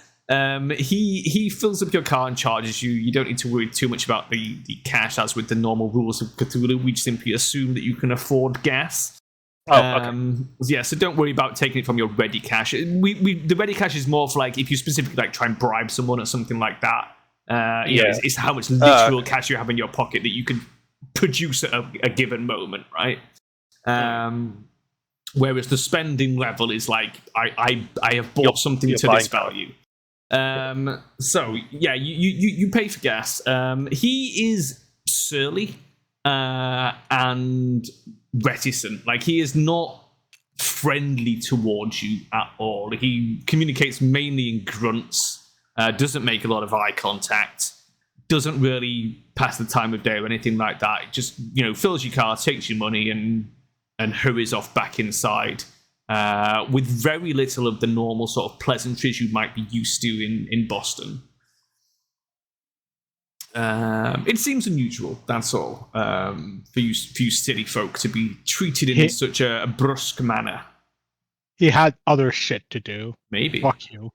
He fills up your car and charges you. You don't need to worry too much about the cash, as with the normal rules of Cthulhu. We simply assume that you can afford gas. Okay. Yeah, so don't worry about taking it from your ready cash. The ready cash is more for if you specifically try and bribe someone or something like that. It's how much literal cash you have in your pocket that you can produce at a given moment, right? Whereas the spending level is I have bought something to this value. So yeah, you pay for gas. He is surly and reticent. He is not friendly towards you at all. He communicates mainly in grunts. Doesn't make a lot of eye contact. Doesn't really pass the time of day or anything like that. It just fills your car, takes your money, and hurries off back inside. With very little of the normal sort of pleasantries you might be used to in Boston. It seems unusual, that's all, for you city folk to be treated in such a brusque manner. He had other shit to do. Maybe. Fuck you.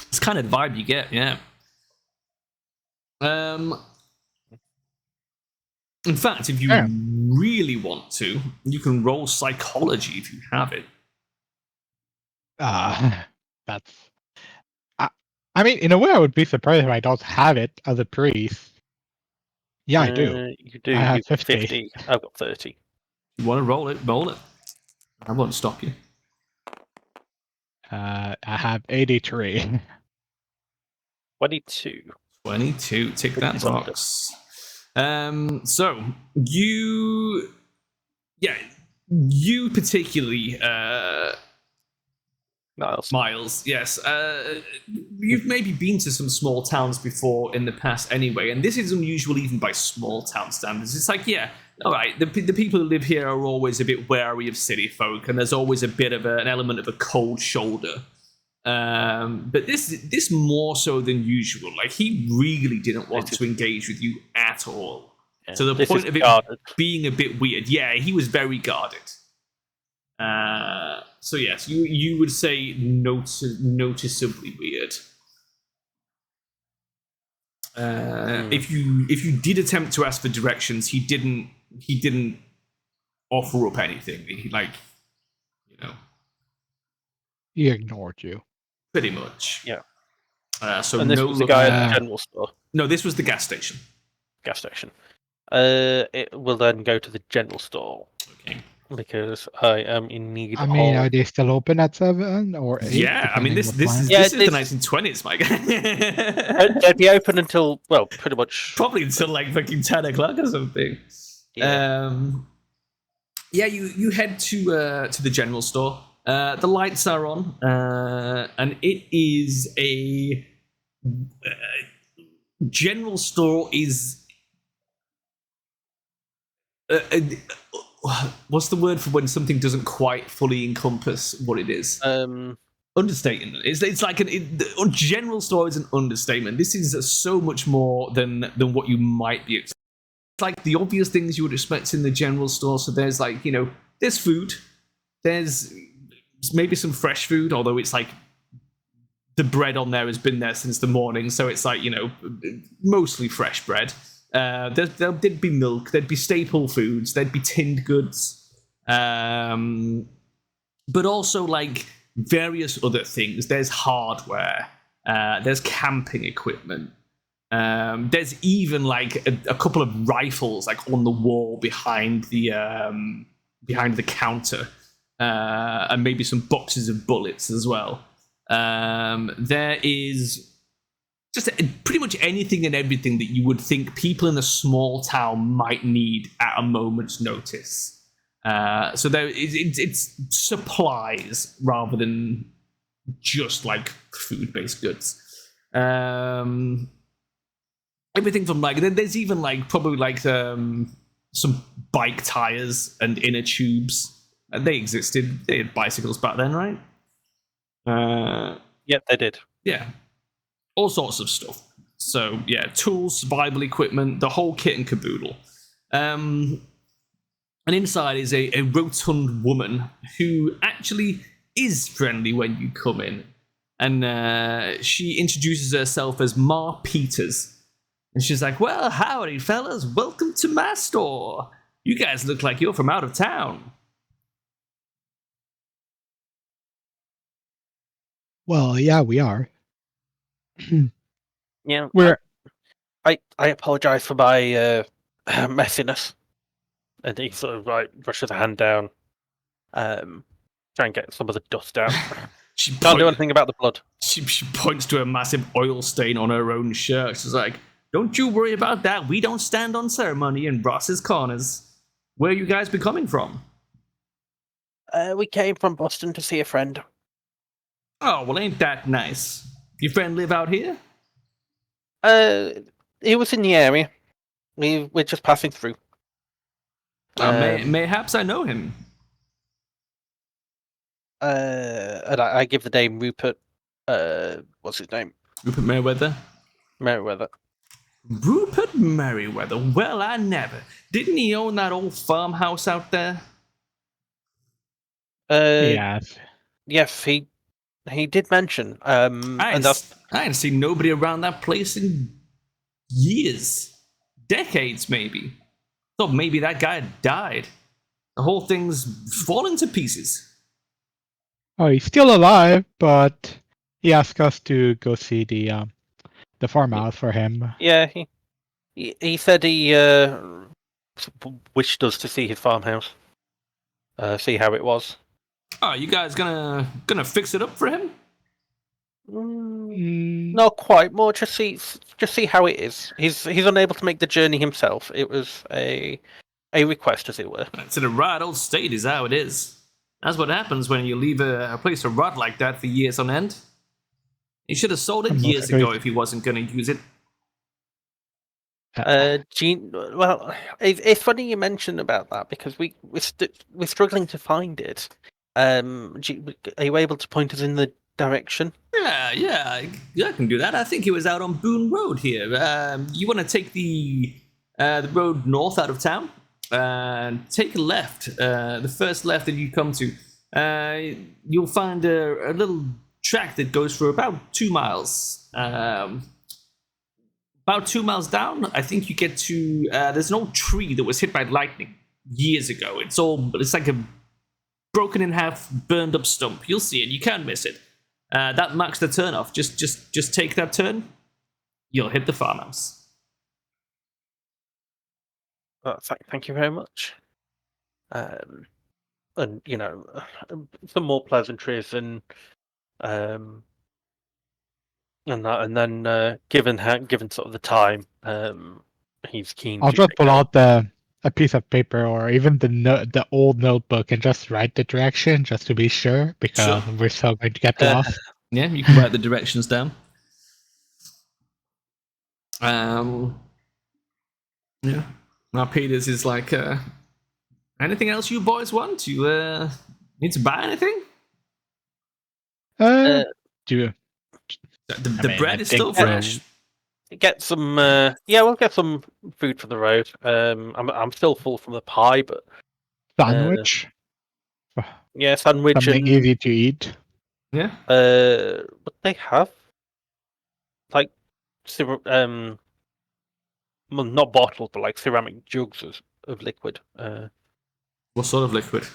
It's kind of the vibe you get, yeah. In fact, if you really want to, you can roll psychology if you have it. That's... I mean, in a way, I would be surprised if I don't have it as a priest. Yeah, I do. You do. I have You've 50. I've got 30. You want to roll it? Roll it. I won't stop you. I have 83. 22. 22. Tick that box. So you particularly, Miles, yes. You've maybe been to some small towns before in the past anyway, and this is unusual even by small town standards. It's all right, the people who live here are always a bit wary of city folk, and there's always a bit of an element of a cold shoulder. But this more so than usual. He really didn't want to engage with you at all. Yeah, to the point of it being a bit weird. Yeah, he was very guarded. So yes, you would say noticeably weird. If you did attempt to ask for directions, he didn't offer up anything. He, like, you know, He ignored you. pretty much. Yeah. So And this no was the look. guy at the general store, No, this was the gas station. gas station. It will then go to the general store Okay. because I am in need I mean, of. are they still open at 7 or 8? Yeah, I mean this depending what is time? Yeah, this is the it's- 1920s, my They'd guy. be open until pretty much. Probably until like fucking 10 o'clock or something. Yeah. Yeah, you head to the general store. The lights are on, and it is a general store. Is what's the word for when something doesn't quite fully encompass what it is? Understatement. It's like a general store is an understatement. This is so much more than what you might be expecting. It's like the obvious things you would expect in the general store. So there's like, there's food, there's maybe some fresh food, although it's like the bread on there has been there since the morning, so it's like, mostly fresh bread. There'd be milk, there'd be staple foods, there'd be tinned goods, but also like various other things. There's hardware, there's camping equipment. There's even like a couple of rifles like on the wall behind the counter, and maybe some boxes of bullets as well. There is just pretty much anything and everything that you would think people in a small town might need at a moment's notice. So there it's supplies rather than just like food-based goods. Everything from like there's even like probably like some bike tires and inner tubes. They existed. They had bicycles back then, right? Yep, they did. Yeah, all sorts of stuff. So yeah, tools, survival equipment, the whole kit and caboodle. And inside is a rotund woman who actually is friendly when you come in, and she introduces herself as Ma Peters. And she's like, "Well, howdy, fellas. Welcome to my store. You guys look like you're from out of town." Well, yeah, we are. Yeah. We're I apologize for my messiness. And he sort of like brushes a hand down, try and get some of the dust out. She Can't do anything about the blood. She points to a massive oil stain on her own shirt. She's like, "Don't you worry about that. We don't stand on ceremony in Ross's Corners. Where you guys be coming from?" We came from Boston to see a friend. "Oh, well, ain't that nice. Your friend live out here?" He was in the area. We're just passing through. Mayhaps I know him. And I give the name Rupert. What's his name? Rupert Merriweather. Merriweather. Rupert Merriweather. Well, I never. Didn't he own that old farmhouse out there? yes. Yes, he did mention. I ain't seen nobody around that place in years, decades maybe. Thought maybe that guy died. The whole thing's fallen to pieces. Oh, he's still alive, but he asked us to go see the farmhouse for him. Yeah, he said he wished us to see his farmhouse. See how it was. Oh, you guys gonna fix it up for him? Not quite. More just see how it is. He's unable to make the journey himself. It was a request, as it were. It's in a right old state, is how it is. That's what happens when you leave a place to rot like that for years on end. He should have sold it years ago if he wasn't going to use it. Gene. Well, it's funny you mention about that because we're struggling to find it. Are you able to point us in the direction? Yeah, I can do that. I think he was out on Boone Road here. You want to take the road north out of town? Take a left. The first left that you come to, you'll find a little track that goes for about 2 miles. About 2 miles down, I think you get to. There's an old tree that was hit by lightning years ago. It's like a broken in half, burned up stump. You'll see it. You can't miss it. That marks the turn off. Just take that turn. You'll hit the farmhouse. Thank you very much. And some more pleasantries and that, and then given sort of the time, he's keen. I'll to just pick pull out out a piece of paper or even the old notebook and just write the direction just to be sure, because we're still going to get lost. Yeah, you can write the directions down. Yeah. Now Peters is like, anything else you boys want? You need to buy anything? Do you? The mean, bread I is think still so. fresh. Get some. We'll get some food for the road. I'm still full from the pie, but Sandwich? yeah, sandwich Something and easy to eat. Yeah. what they have, like well, not bottles, but like ceramic jugs of liquid What sort of liquid?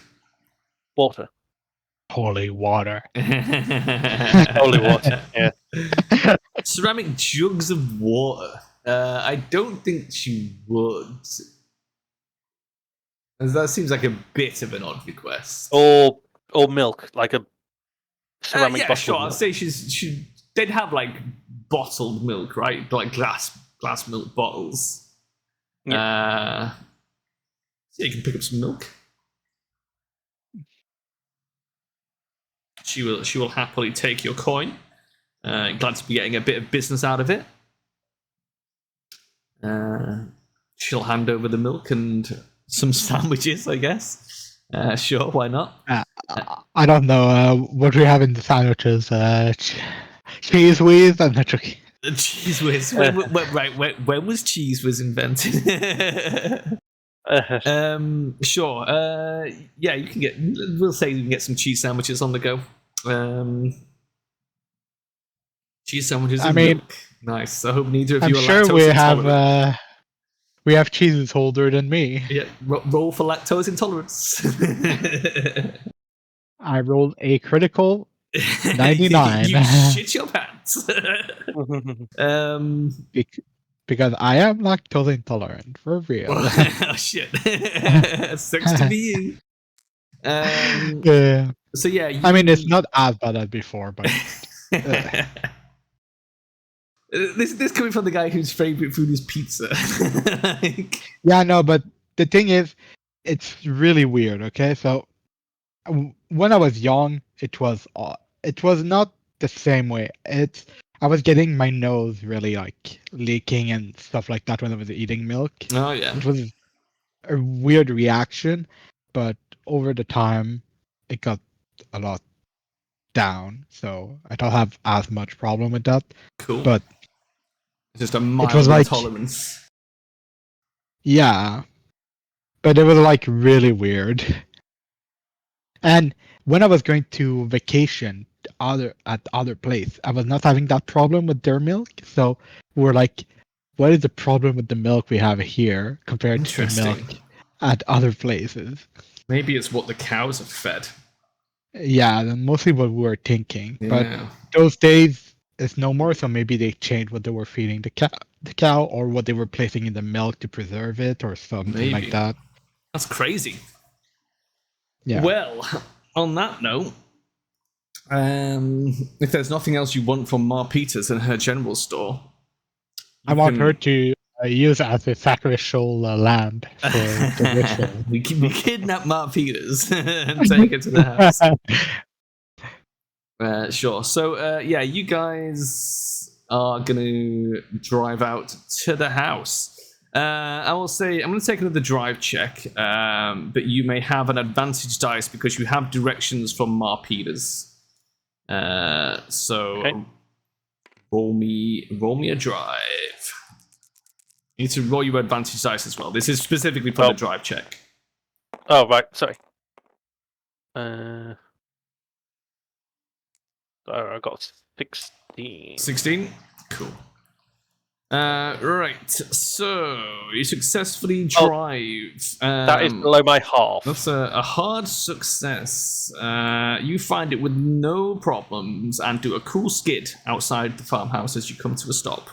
water. Holy water. Holy water. Yeah. Ceramic jugs of water. I don't think she would. That seems like a bit of an odd request. Or milk, like a ceramic Yeah, bottle. sure. Of I'll milk. say they'd have like bottled milk, right? Like glass milk bottles. Yeah. So you can pick up some milk. She will happily take your coin. Glad to be getting a bit of business out of it. She'll hand over the milk and some sandwiches, I guess. Sure, why not? I don't know what we have in the sandwiches. Cheese whiz and a turkey. Cheese whiz. When was cheese whiz invented? Sure. Yeah, you can get. We'll say you can get some cheese sandwiches on the go. Cheese sandwiches and milk. Nice. I hope neither of you are sure lactose intolerant. we have cheeses older than me. Yeah, roll for lactose intolerance. I rolled a critical 99. You shit your pants. Because I am lactose intolerant, for real. Oh shit. Sucks to be you. Yeah. So yeah, I mean, it's not as bad as before, but this coming from the guy whose favorite food is pizza. yeah, no, but the thing is, it's really weird. Okay, so when I was young, it was not the same way. I was getting my nose really like leaking and stuff like that when I was eating milk. Oh yeah, it was a weird reaction, but over the time, it got a lot down, so I don't have as much problem with that. cool. But it's just a mild it was like, intolerance. yeah, but it was like really weird. And when I was going to vacation at other place, I was not having that problem with their milk. So we're like, what is the problem with the milk we have here compared to the milk at other places? Maybe it's what the cows have fed. Yeah, mostly what we were thinking. Yeah. But those days it's no more, so maybe they changed what they were feeding the cow or what they were placing in the milk to preserve it or something like that. That's crazy. Yeah. Well, on that note, if there's nothing else you want from Ma Peters and her general store, I want her to use it as a sacrificial land for the ritual. we kidnap Ma Peters and take her to the house. Sure. So, yeah, you guys are going to drive out to the house. I will say I'm going to take another drive check, but you may have an advantage dice because you have directions from Ma Peters. So roll me a drive. You need to roll your advantage dice as well. This is specifically for the drive check. Oh right, sorry. I got 16. 16? Cool. Right. So you successfully drive. That is below my half. That's a hard success. You find it with no problems and do a cool skid outside the farmhouse as you come to a stop.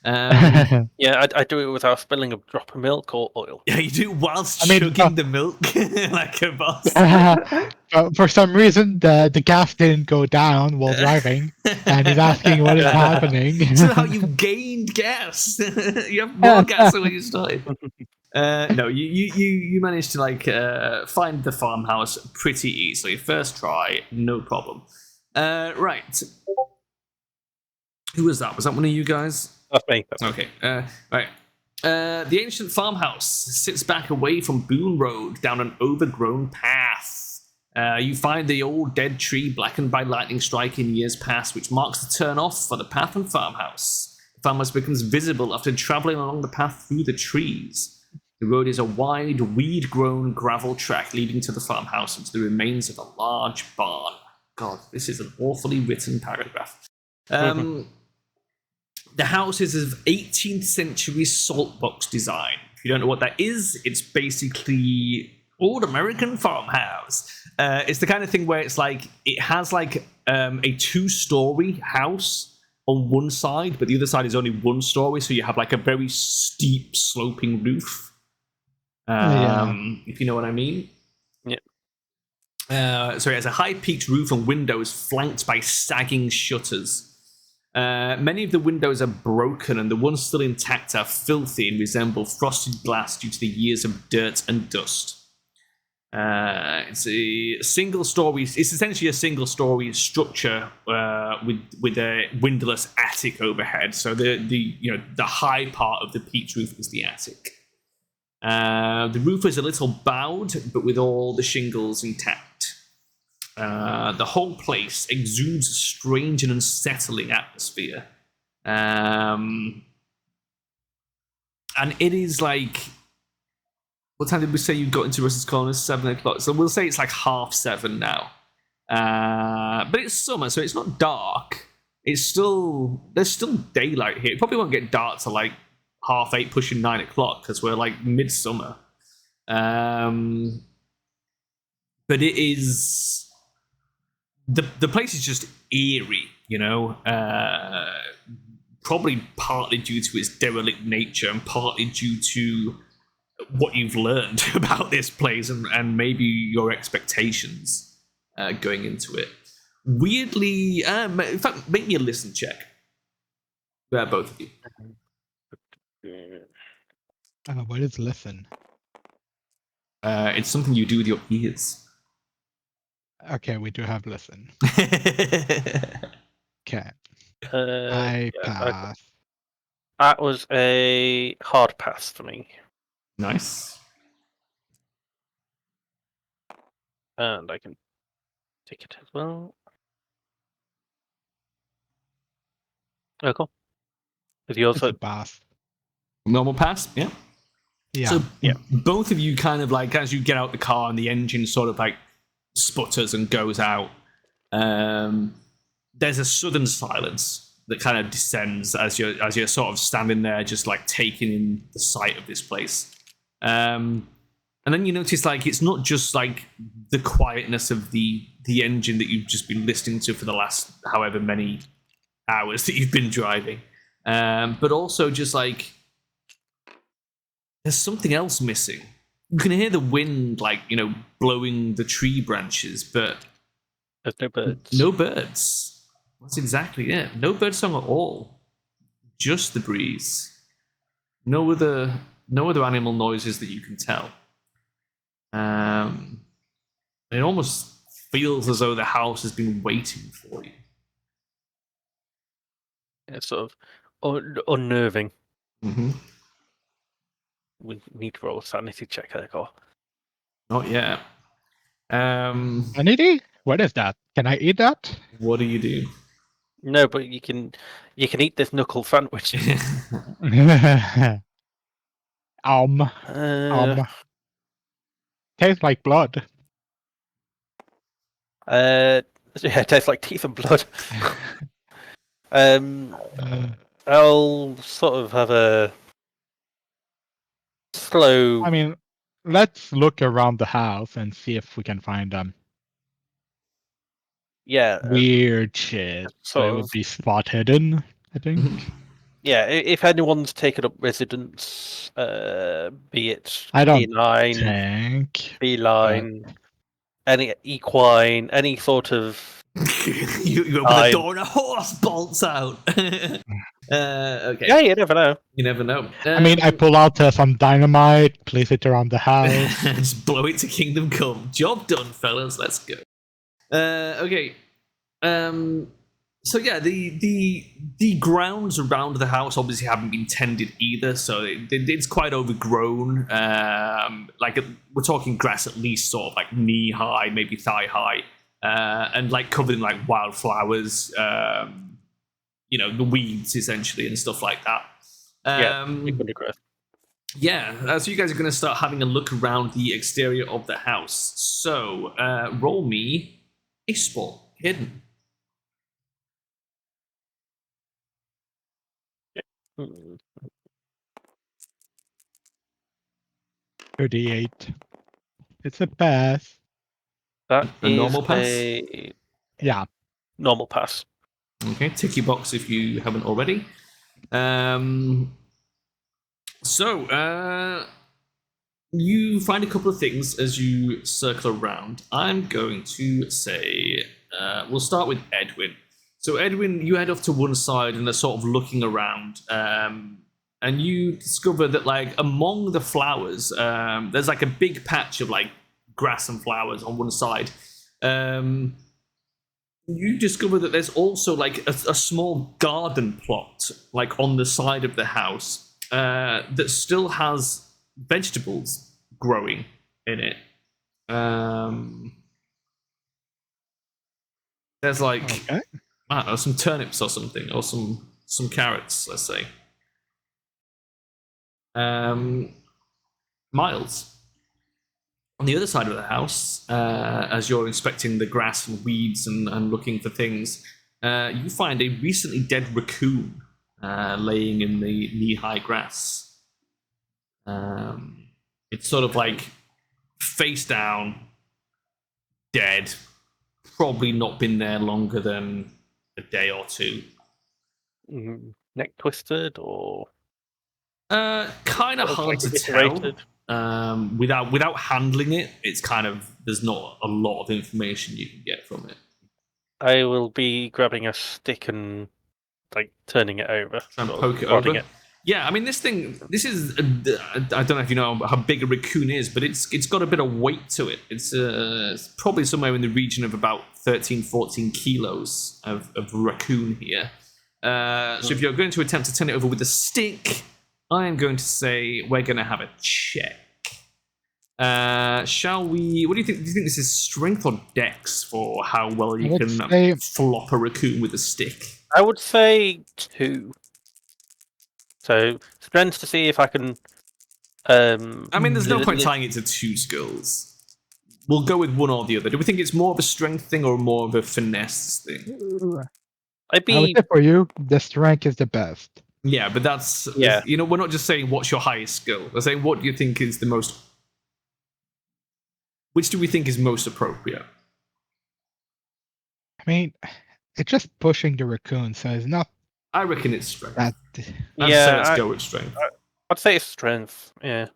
Yeah, I do it without spilling a drop of milk or oil. Yeah, you do whilst I mean, chugging the milk like a boss. But for some reason, the gas didn't go down while driving, and he's asking what is happening. Somehow you gained gas. You have more gas than when you started. No, you managed to find the farmhouse pretty easily. First try, no problem. Right. Who was that? Was that one of you guys? That's me. Okay. Right. The ancient farmhouse sits back away from Boone Road down an overgrown path. You find the old dead tree blackened by lightning strike in years past, which marks the turn off for the path and farmhouse. The farmhouse becomes visible after traveling along the path through the trees. The road is a wide, weed-grown gravel track leading to the farmhouse and to the remains of a large barn. God, this is an awfully written paragraph. The house is of 18th century saltbox design. If you don't know what that is, it's basically old American farmhouse. It's the kind of thing where it's like it has like a 2-story house on one side, but the other side is only 1 story, so you have like a very steep sloping roof. If you know what I mean. Yeah. So it has a high-peaked roof and windows flanked by sagging shutters. Many of the windows are broken, and the ones still intact are filthy and resemble frosted glass due to the years of dirt and dust. It's a single-story. It's essentially a single-story structure with a windowless attic overhead. So the high part of the peaked roof is the attic. The roof is a little bowed, but with all the shingles intact. The whole place exudes a strange and unsettling atmosphere. And it is like... What time did we say you got into Russell's Corner? 7 o'clock. So we'll say it's like 7:30 now. But it's summer, so it's not dark. There's still daylight here. It probably won't get dark till like 8:30, pushing 9 o'clock, because we're like midsummer. But it is... The place is just eerie, you know? Probably partly due to its derelict nature and partly due to what you've learned about this place and maybe your expectations going into it. Weirdly, in fact, make me a listen check. Both of you. What is listen? It's something you do with your ears. Okay, we do have listen. Okay. I pass. That was a hard pass for me. Nice. And I can take it as well. Oh, cool. Is he also It's a pass. Normal pass? Yeah. Yeah. So both of you kind of like, as you get out the car and the engine sort of like sputters and goes out, there's a sudden silence that kind of descends as you're sort of standing there just like taking in the sight of this place. And then you notice like it's not just like the quietness of the engine that you've just been listening to for the last however many hours that you've been driving, but also just like there's something else missing. You can hear the wind like, you know, blowing the tree branches, but there's no birds. No birds. That's exactly it. No bird song at all. Just the breeze. No other animal noises that you can tell. It almost feels as though the house has been waiting for you. It's sort of unnerving. Mm-hmm. We need to roll a sanity check there, Cole. Not yet. Sanity? What is that? Can I eat that? What do you do? No, but you can eat this knuckle sandwich. Tastes like blood. Yeah, it tastes like teeth and blood. I'll sort of have a slow. I mean, let's look around the house and see if we can find Yeah, weird shit. So sort it would of. be spot hidden, I think. Yeah, if anyone's taken up residence, be it I don't canine, think. feline, any equine, any sort of. you open the door and a horse bolts out. Okay. Yeah, you never know. You never know. I mean, I pull out some dynamite, place it around the house. Just blow it to kingdom come. Job done, fellas. Let's go. Okay. So yeah, the grounds around the house obviously haven't been tended either, so it's quite overgrown. Like we're talking grass at least sort of like knee high, maybe thigh high, and like covered in like wildflowers. The weeds essentially and stuff like that. Yeah, so you guys are going to start having a look around the exterior of the house. So roll me a spot hidden. 38. It's a pass. That A is normal pass? a Yeah. normal pass. Okay, tick your box if you haven't already. So you find a couple of things as you circle around. I'm going to say we'll start with Edwin. So Edwin, you head off to one side and are sort of looking around, and you discover that like among the flowers, there's like a big patch of like grass and flowers on one side. You discover that there's also like a small garden plot like on the side of the house that still has vegetables growing in it. There's like Okay. I don't know, some turnips or something, or some carrots, let's say. Miles, on the other side of the house, as you're inspecting the grass and weeds and looking for things, you find a recently dead raccoon laying in the knee-high grass. It's sort of like face down, dead, probably not been there longer than a day or two. Neck twisted or Kind of hard to tell. Without handling it, it's kind of there's not a lot of information you can get from it. I will be grabbing a stick and like turning it over And sort of poke it prodding over. Yeah, I mean this is I don't know if you know how big a raccoon is, but it's got a bit of weight to it. It's probably somewhere in the region of about 13-14 kilos of raccoon here. So if you're going to attempt to turn it over with a stick, I am going to say we're going to have a check. Shall we? What do you think? Do you think this is strength or dex for how well you can flop a raccoon with a stick? I would say 2. So strength to see if I can. I mean, there's no point tying it to 2 skills. We'll go with one or the other. Do we think it's more of a strength thing or more of a finesse thing? I would say for you, the strength is the best. Yeah, but that's we're not just saying what's your highest skill. We're saying what do you think is the most. Which do we think is most appropriate? I mean, it's just pushing the raccoon, so it's not. I reckon it's strength. Let's go with strength. I'd say it's strength. Yeah.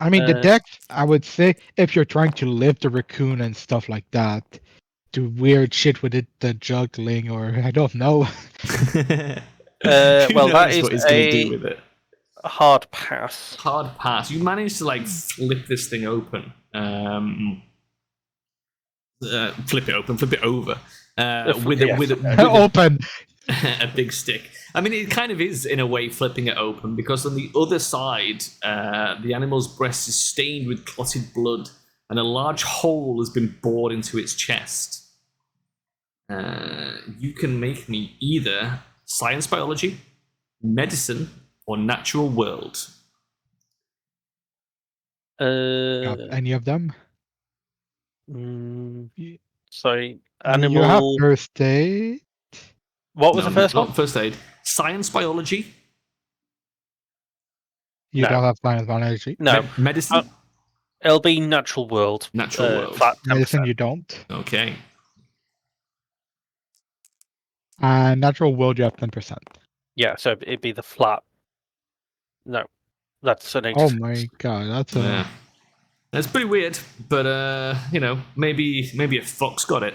I mean, the dex, I would say, if you're trying to lift the raccoon and stuff like that, do weird shit with it, the juggling, or I don't know. Well, that is what he's going to do with it. A hard pass. Hard pass. You managed to like flip this thing open. Flip it over with open a big stick. I mean, it kind of is in a way flipping it open because on the other side, the animal's breast is stained with clotted blood, and a large hole has been bored into its chest. You can make me either science, biology, medicine, or natural world. Any of them? Sorry, animal. You have first aid. What was the first one? First aid. Science, biology, You No. don't have science biology. No, medicine, it'll be natural world. natural world. Flat 10%. Medicine, you don't. Okay. And natural world, you have 10%. Yeah, so it'd be the flat. No, that's an Oh 86. my god, that's a. Yeah. That's pretty weird, but maybe a fox got it.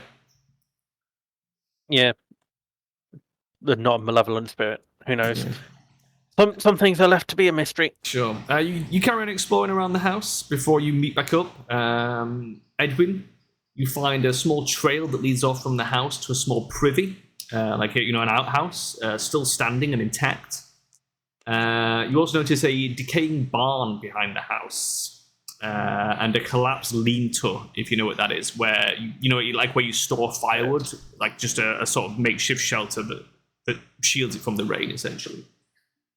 Yeah, the not a malevolent spirit. Who knows? Yeah. Some things are left to be a mystery. Sure. You carry on exploring around the house before you meet back up. Edwin, you find a small trail that leads off from the house to a small privy, an outhouse, still standing and intact. You also notice a decaying barn behind the house. And a collapsed lean-to, if you know what that is, where where you store firewood, like just a sort of makeshift shelter that shields it from the rain, essentially.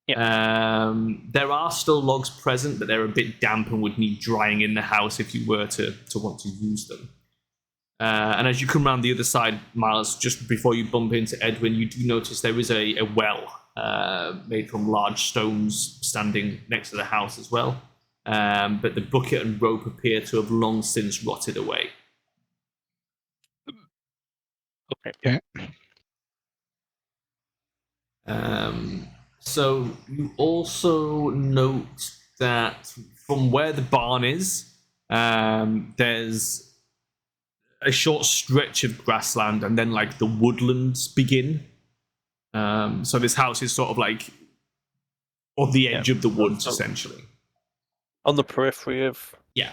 Yeah. There are still logs present, but they're a bit damp and would need drying in the house if you were to want to use them. And as you come around the other side, Miles, just before you bump into Edwin, you do notice there is a well made from large stones standing next to the house as well. But the bucket and rope appear to have long since rotted away. Okay. So you also note that from where the barn is, there's a short stretch of grassland, and then like the woodlands begin. So this house is sort of like on the edge of the woods, essentially. On the periphery of. Yeah.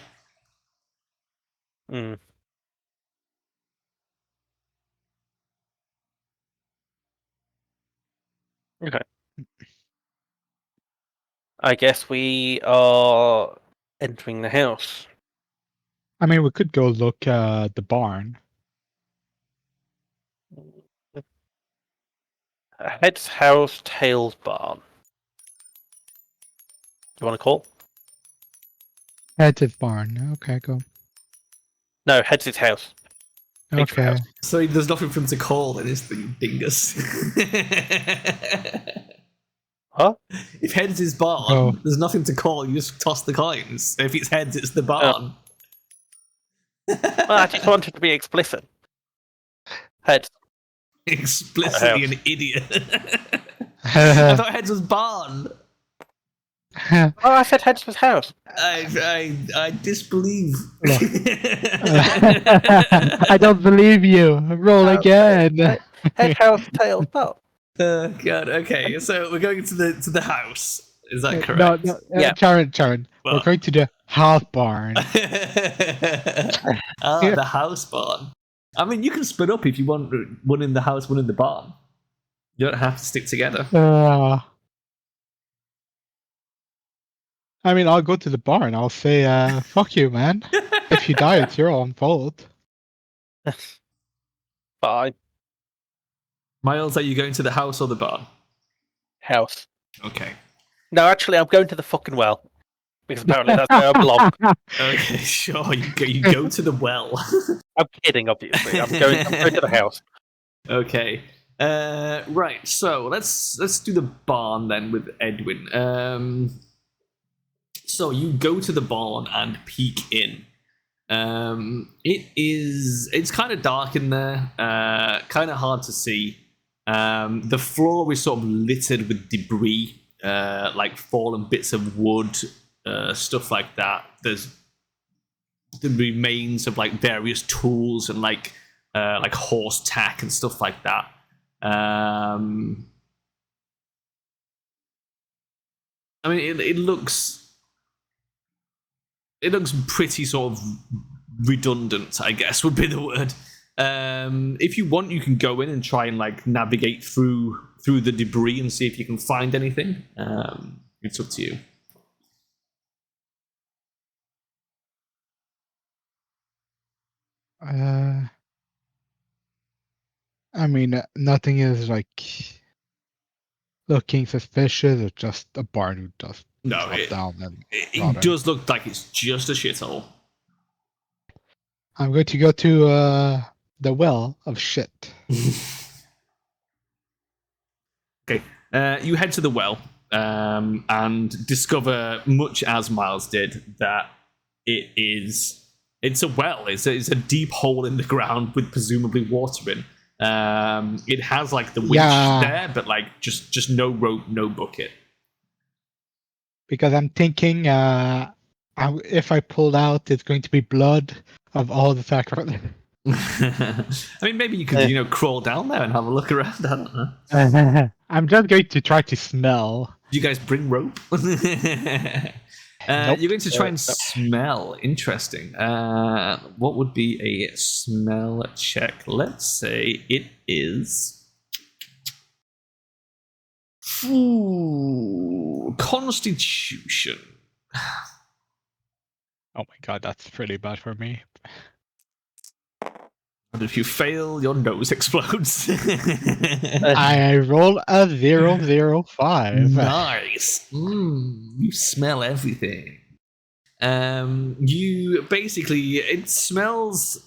Mm. Okay. I guess we are entering the house. I mean, we could go look at the barn. Head's house, tails barn. Do you want to call? Heads of barn. Okay, go. No, head's house. Bigfoot Okay. house. So there's nothing for him to call in this thing, dingus. Huh? If heads is barn, Oh. there's nothing to call. You just toss the coins. If it's heads, it's the barn. Well, I just wanted to be explicit. Heads. Explicitly an idiot. I thought heads was barn. Oh, I said heads was house. I disbelieve. I don't believe you. Roll again. Head, house, tails, barn. God. Okay, so we're going to the house. Is that No, correct? no, Yeah. Sharon. We're What? going to the house barn. The house barn. I mean, you can split up if you want one in the house, one in the barn. You don't have to stick together. I mean, I'll go to the barn. I'll say, fuck you, man. If you die, it's your own fault. Fine. Miles, are you going to the house or the barn? House. Okay. No, actually, I'm going to the fucking well. Because apparently that's where I belong. Okay, sure. You go to the well. I'm kidding, obviously. I'm going to the house. Okay. Right. So let's do the barn then with Edwin. So you go to the barn and peek in. It's kind of dark in there. Kind of hard to see. The floor is sort of littered with debris, like fallen bits of wood, stuff like that. There's the remains of like various tools and like horse tack and stuff like that. I mean, it looks pretty sort of redundant, I guess would be the word. If you want, you can go in and try and like navigate through the debris and see if you can find anything. It's up to you. I mean, nothing is like looking suspicious. It's just a barn who just No, dropped down and it rotted. does look like it's just a shithole. I'm going to go to the well of shit. Okay. You head to the well and discover, much as Miles did, that it's a well. It's a deep hole in the ground with presumably water in. It has like the winch there, but like just no rope, no bucket. Because I'm thinking, if I pull out, it's going to be blood of all the sacrifice. I mean, maybe you could, crawl down there and have a look around. I don't know. I'm just going to try to smell. Do you guys bring rope? Nope. You're going to try and smell. Interesting. What would be a smell check? Let's say it is Constitution. Oh my god, that's pretty bad for me. And if you fail, your nose explodes. I roll a 005. Nice. You smell everything. You basically, it smells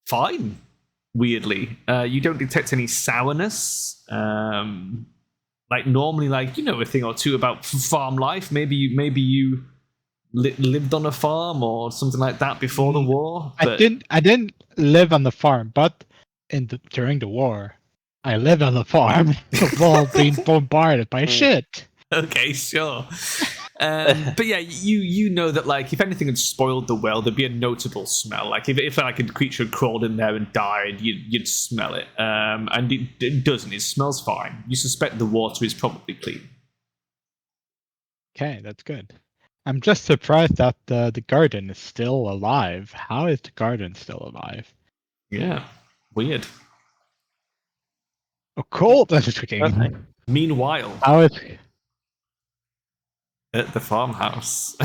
fine. Weirdly, you don't detect any sourness. Like normally, like a thing or two about farm life. Maybe you lived on a farm or something like that before the war. But I didn't live on the farm, but during the war, I lived on the farm while being bombarded by shit. Okay, sure. But yeah, you know that like if anything had spoiled the well, there'd be a notable smell. Like if like a creature had crawled in there and died, you'd smell it. And it doesn't. It smells fine. You suspect the water is probably clean. Okay, that's good. I'm just surprised that the garden is still alive. How is the garden still alive? Yeah, weird. Oh, cool. That's freaking. Meanwhile, How is? at the farmhouse,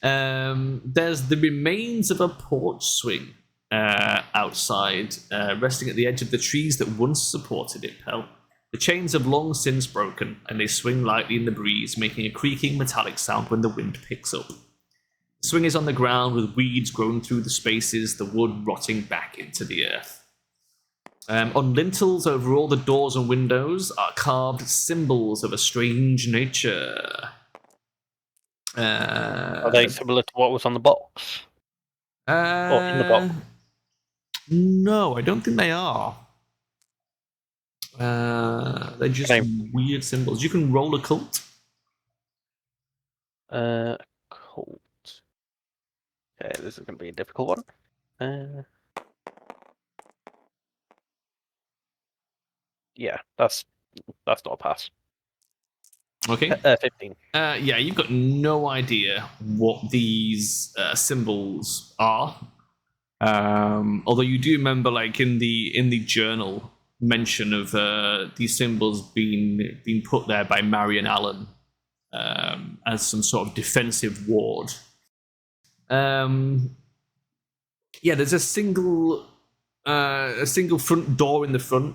there's the remains of a porch swing outside, resting at the edge of the trees that once supported it, Pell. The chains have long since broken, and they swing lightly in the breeze, making a creaking metallic sound when the wind picks up. The swing is on the ground with weeds growing through the spaces, the wood rotting back into the earth. On lintels over all the doors and windows are carved symbols of a strange nature. Are they similar to what was on the box? Or in the box? No, I don't think they are. They're just weird symbols. You can roll a cult. Cult. Okay, this is going to be a difficult one. Yeah, that's not a pass. Okay. 15. Yeah, you've got no idea what these symbols are. Although you do remember, like in the journal, mention of these symbols being put there by Marion Allen as some sort of defensive ward. Yeah, there's a single front door in the front,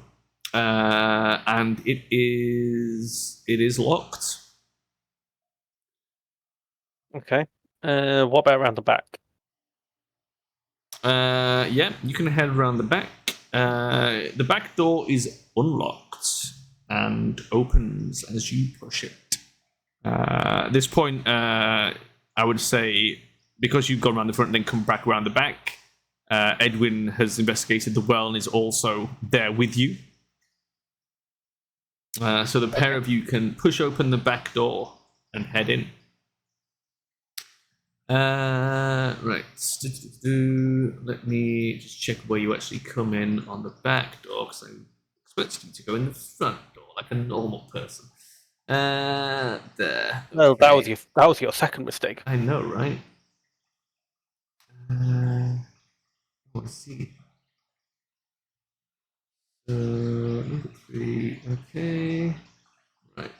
and it is locked. Okay. What about around the back? Yeah, you can head around the back. The back door is unlocked and opens as you push it. At this point, I would say, because you've gone around the front and then come back around the back, Edwin has investigated the well and is also there with you. So the pair of you can push open the back door and head in. Right. Let me just check where you actually come in on the back door, because I expect you to go in the front door like a normal person. There. No, Okay. that was your second mistake. I know, right? Let's see. Number 3. Okay. Right.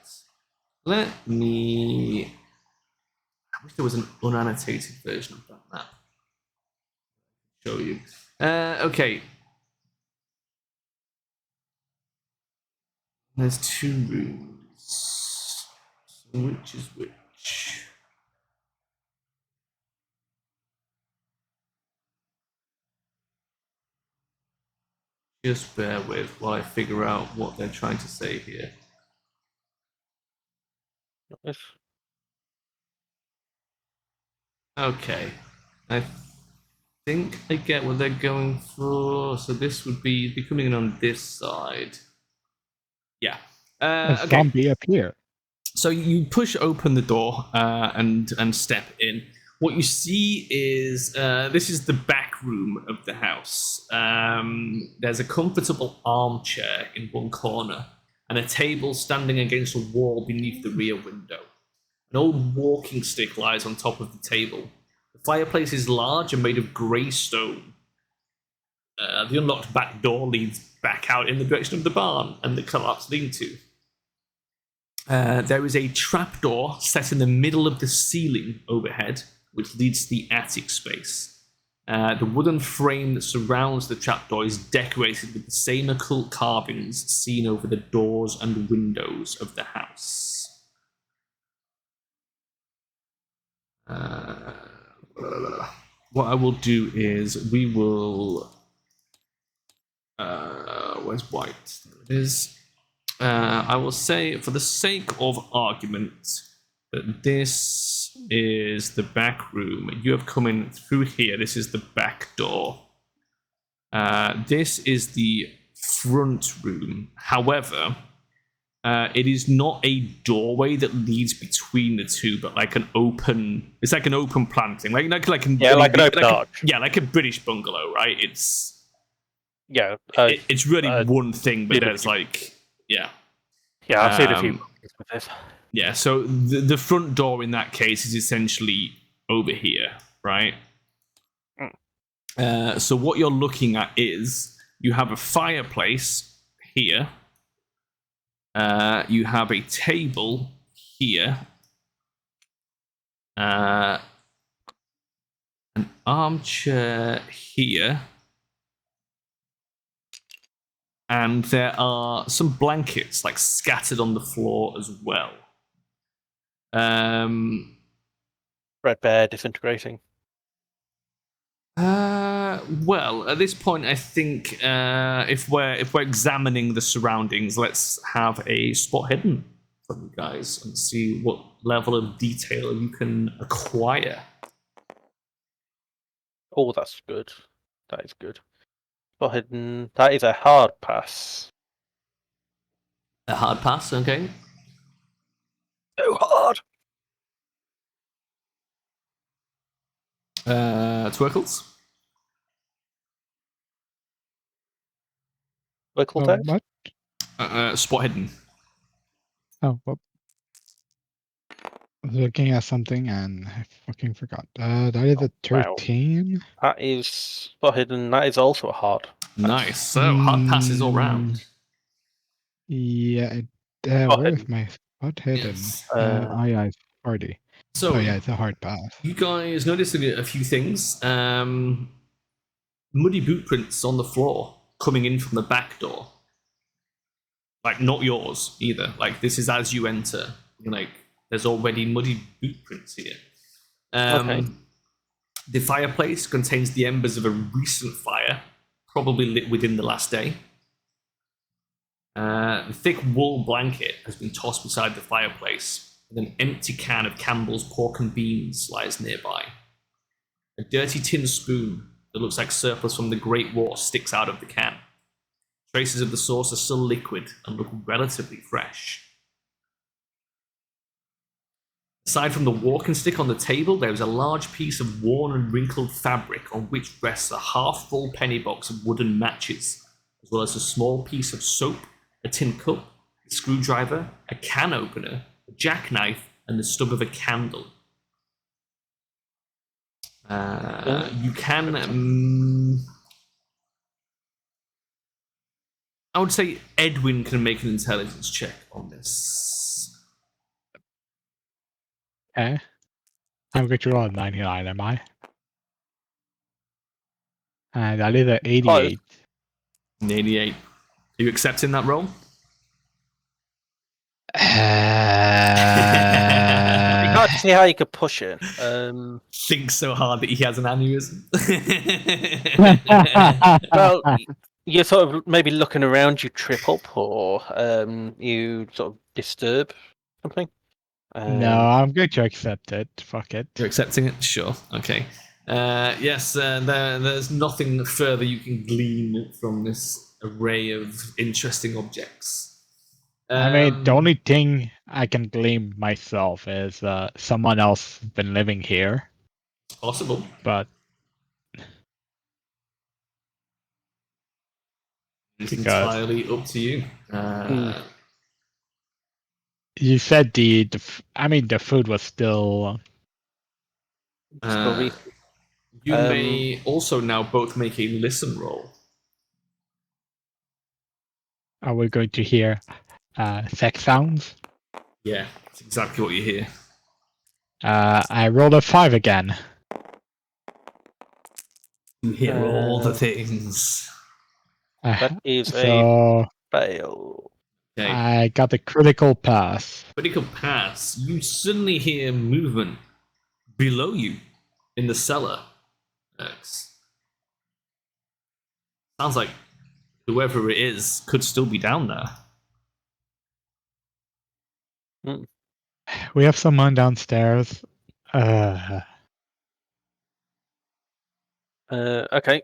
Let me. I wish there was an unannotated version of that map. Show you. Okay. There's 2 rooms. So which is which? Just bear with while I figure out what they're trying to say here. Okay. I think I get what they're going for. So this would be coming in on this side. Yeah. A Okay. zombie appear. So you push open the door and step in. What you see is this is the back room of the house. There's a comfortable armchair in one corner and a table standing against a wall beneath the rear window. An old walking stick lies on top of the table. The fireplace is large and made of grey stone. The unlocked back door leads back out in the direction of the barn and the collapsed lean-to. There is a trapdoor set in the middle of the ceiling overhead, which leads to the attic space. The wooden frame that surrounds the trapdoor is decorated with the same occult carvings seen over the doors and windows of the house. What I will do is we will. Where's white? There it is. I will say, for the sake of argument, that this is the back room. You have come in through here. This is the back door. This is the front room. However, it is not a doorway that leads between the two, but like an open. It's like an open plan thing, like an open arch. Yeah, like a British bungalow, right? It's it's really one thing, but there's like I've seen a few with this. Yeah, so the front door in that case is essentially over here, right? So what you're looking at is you have a fireplace here. You have a table here. An armchair here. And there are some blankets like scattered on the floor as well. Red bear disintegrating. Well, at this point, I think if we're examining the surroundings, let's have a spot hidden from you guys and see what level of detail you can acquire. Oh, that's good. That is good. Spot hidden. That is a hard pass. A hard pass, okay. So hard. Twerkles? Local text? What? Spot hidden. Oh, well. I was looking at something and I fucking forgot. That is a 13. Wow. That is spot hidden. That is also a hard. Nice. So hard passes all round. Yeah. Where is my spot hidden? Yes. Yeah, it's party. So yeah, it's a hard pass. You guys notice a few things. Muddy boot prints on the floor coming in from the back door. Like, not yours either. Like, this is as you enter. Like, there's already muddy boot prints here. Okay. The fireplace contains the embers of a recent fire, probably lit within the last day. The thick wool blanket has been tossed beside the fireplace, and an empty can of Campbell's pork and beans lies nearby. A dirty tin spoon that looks like surplus from the Great War sticks out of the can. Traces of the sauce are still liquid and look relatively fresh. Aside from the walking stick on the table, there is a large piece of worn and wrinkled fabric on which rests a half-full penny box of wooden matches, as well as a small piece of soap, a tin cup, a screwdriver, a can opener, a jackknife, and the stub of a candle. You can... I would say Edwin can make an intelligence check on this. Okay. I'm going to roll a 99, am I? And that is an 88. An 88. Are you accepting that roll? It's hard to see how you could push it. Thinks so hard that he has an aneurysm. Well, you're sort of maybe looking around, you trip up, or you sort of disturb something. No, I'm going to accept it. Fuck it. You're accepting it? Sure. Okay. Yes, there's nothing further you can glean from this array of interesting objects. I mean, the only thing I can glean myself is someone else has been living here, Possible. but It's Because- entirely up to you. you said the food was still. Story. You may also now both make a listen roll. Are we going to hear sex sounds? Yeah, that's exactly what you hear. I rolled a 5 again. You hear all the things. That is So a fail. Okay. I got the critical pass. Critical pass. You suddenly hear movement below you in the cellar. Sounds like whoever it is could still be down there. We have someone downstairs. Okay.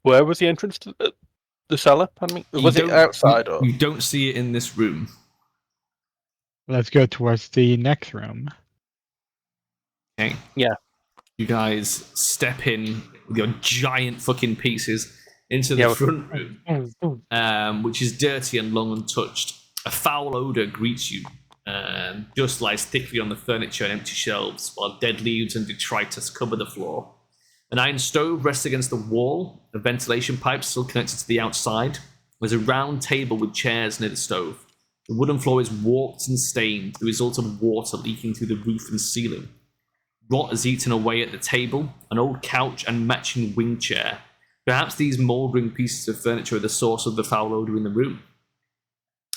Where was the entrance to the cellar? Pardon me. Was it outside or? You don't see it in this room. Let's go towards the next room. Okay. Yeah. You guys step in with your giant fucking pieces into the front room, which is dirty and long untouched. A foul odor greets you. Dust lies thickly on the furniture and empty shelves, while dead leaves and detritus cover the floor. An iron stove rests against the wall, a ventilation pipe still connected to the outside. There's a round table with chairs near the stove. The wooden floor is warped and stained, the result of water leaking through the roof and ceiling. Rot has eaten away at the table, an old couch and matching wing chair. Perhaps these mouldering pieces of furniture are the source of the foul odour in the room.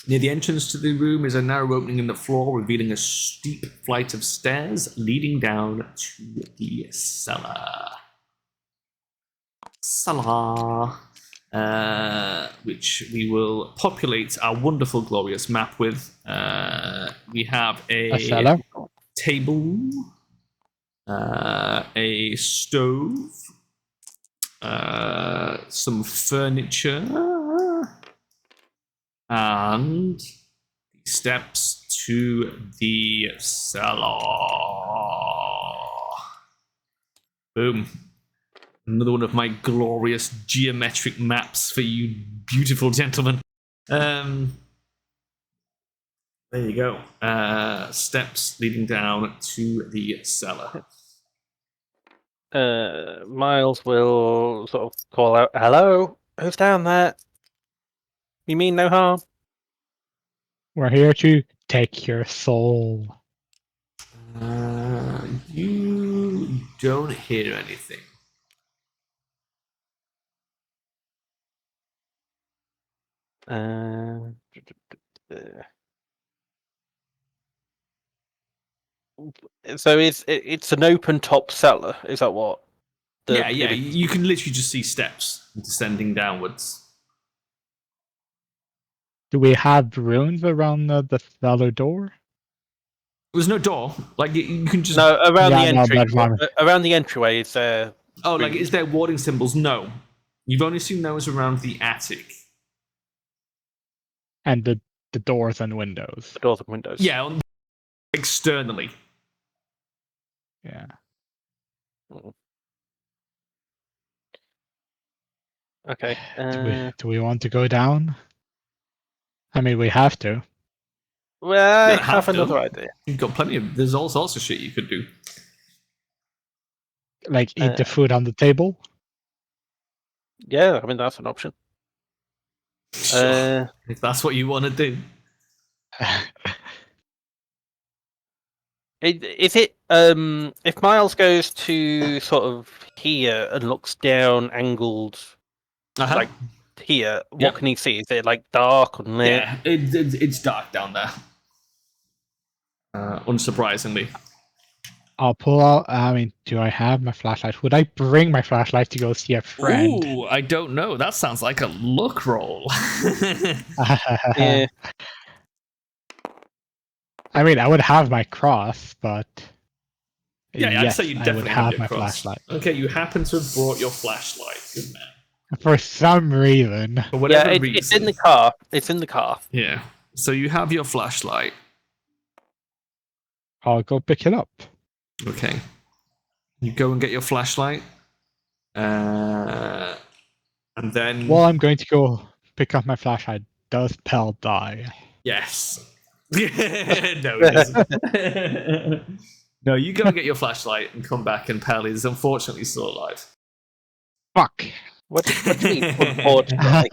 Near the entrance to the room is a narrow opening in the floor, revealing a steep flight of stairs leading down to the cellar. Which we will populate our wonderful, glorious map with. We have A cellar? table, a stove, some furniture, and steps to the cellar. Boom. Another one of my glorious geometric maps for you beautiful gentlemen. There you go. Steps leading down to the cellar. Miles will sort of call out, "Hello, who's down there? You mean no harm?" We're here to take your soul. You don't hear anything. So it's an open top cellar. Is that what? Yeah. You can literally just see steps descending downwards. Do we have runes around the cellar door? There's no door. Like you can just around the Yeah, no, entry. but- Around the entryway is there. Oh, like is there warding symbols? No. You've only seen those around the attic. And the doors and windows. The doors and windows. Yeah, externally. Yeah. Okay. Do we want to go down? I mean, we have to. Well, I You don't have have to. another idea. You've got plenty of. There's all sorts of shit you could do. Like, eat the food on the table? Yeah, I mean that's an option. Sure. If that's what you want to do. Is it if Miles goes to sort of here and looks down, angled like here, what Yep. can he see? Is it like dark or lit? Yeah, it's dark down there. Unsurprisingly. I'll pull out. I mean, do I have my flashlight? Would I bring my flashlight to go see a friend? Ooh, I don't know. That sounds like a luck roll. Yeah. I mean, I would have my cross, but Yeah, I'd yes, say you I definitely would have have your my cross. flashlight. Okay, you happen to have brought your flashlight. Good man. For some reason, For whatever Yeah, reason. it's in the car. It's in the car. Yeah. So you have your flashlight. I'll go pick it up. Okay. You go and get your flashlight. And then. While I'm going to go pick up my flashlight, does Pell die? Yes. No, it doesn't. No, you go and get your flashlight and come back, and Pell is unfortunately still alive. Fuck. What do you mean? Unfortunately?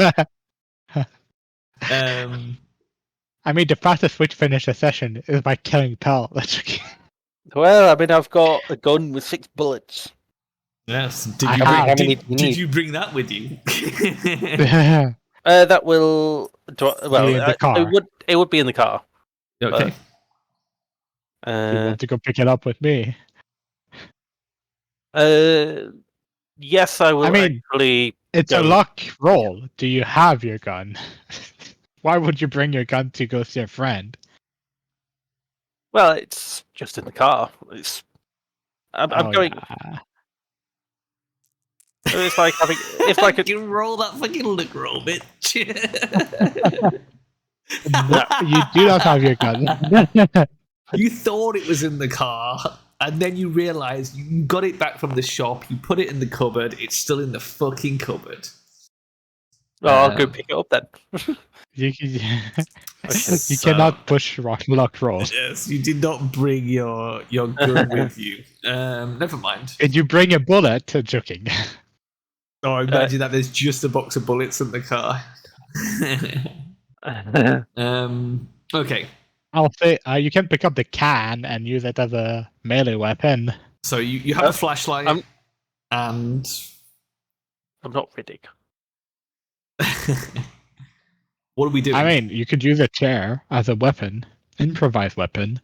I mean, the fastest way to finish a session is by killing Pell. Well, I mean, I've got a gun with 6 bullets. Yes. How many do you Did need? you bring that with you? That will. Be in the car. It would be in the car. Okay. You want to go pick it up with me? Yes, I will. I mean, actually. It's a go. luck roll. Do you have your gun? Why would you bring your gun to go see a friend? Well, it's just in the car. I'm going. Yeah. It's like having. It's like a. You roll that fucking luck roll, bitch. No, you do not have your gun. You thought it was in the car, and then you realised you got it back from the shop, you put it in the cupboard, it's still in the fucking cupboard. I'll go pick it up then. you So- cannot push luck rolls. Yes, you did not bring your gun with you. Never mind. Did you bring a bullet? Joking. Oh, imagine that there's just a box of bullets in the car. Okay. I'll say you can pick up the can and use it as a melee weapon. So you have a flashlight, and I'm not Riddick. what are we doing? I mean, you could use a chair as a weapon, improvised weapon.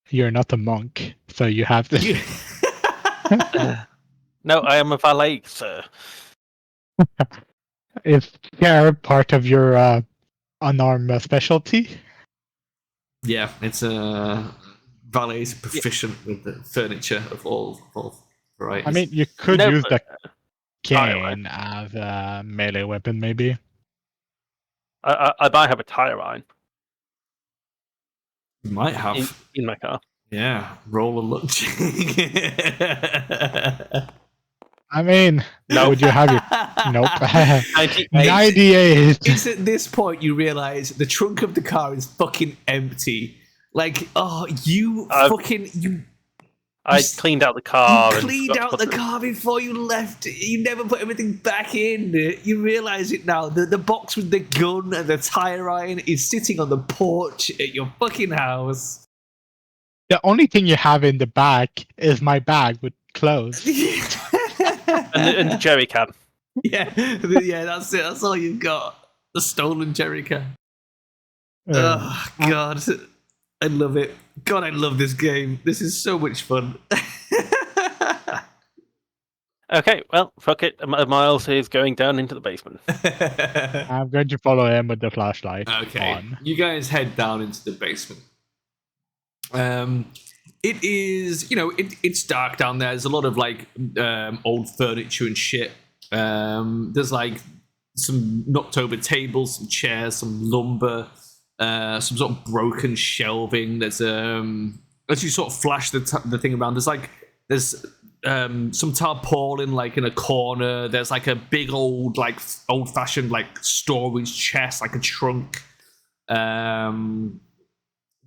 You're not a monk, so you have to. No, I am a valet, sir. Is chair part of your unarmed specialty? Yeah, it's valets proficient with the furniture of all varieties. I mean, you could No, use the Anyway. cane as a melee weapon, maybe. I might have a tire iron you might have. in my car. Yeah, roll a luck check. I mean, No. would you have your nope? 98. 98. It's at this point you realise the trunk of the car is fucking empty. Like, oh, I cleaned out the car. You and cleaned forgot to out put the car before you left. You never put everything back in. You realise it now. The box with the gun and the tire iron is sitting on the porch at your fucking house. The only thing you have in the back is my bag with clothes. and the jerry can. Yeah, that's it. That's all you've got. The stolen jerry can. Oh, God. I love it. God, I love this game. This is so much fun. Okay, well, fuck it. Miles is going down into the basement. I'm going to follow him with the flashlight. Okay, on. you guys head down into the basement. It is, it's dark down there. There's a lot of like old furniture and shit. There's like some knocked over tables, some chairs, some lumber, some sort of broken shelving. There's as you sort of flash the thing around. There's some tarpaulin like in a corner. There's like a big old like old fashioned like storage chest, like a trunk.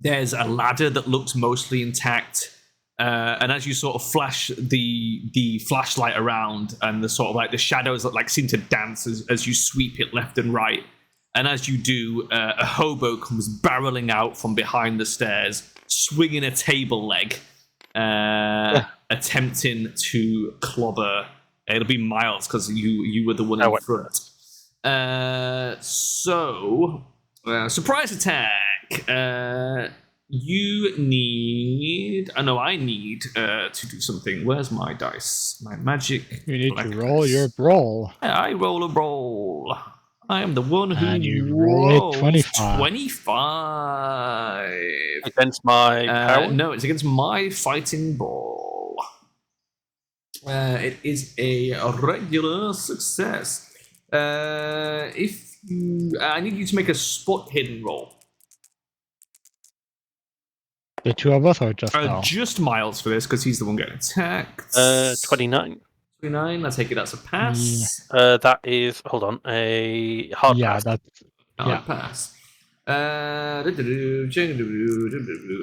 There's a ladder that looks mostly intact. And as you sort of flash the flashlight around, and the sort of like the shadows that like seem to dance as you sweep it left and right. And as you do, a hobo comes barreling out from behind the stairs, swinging a table leg, attempting to clobber. It'll be Miles because you were the one in front. Surprise attack. You need. I need to do something. Where's my dice? My magic. You need black to roll dice. your roll. I roll a roll. I am the one who And you rolled rolls 25. 25. Against my power? No, it's against my fighting ball. It is a regular success. If you, I need you to make a spot hidden roll. The two of us or just Al? Just Miles for this because he's the one getting attacked. 29. 29. I take it that's a pass. That is, hold on, a hard pass. Hard pass.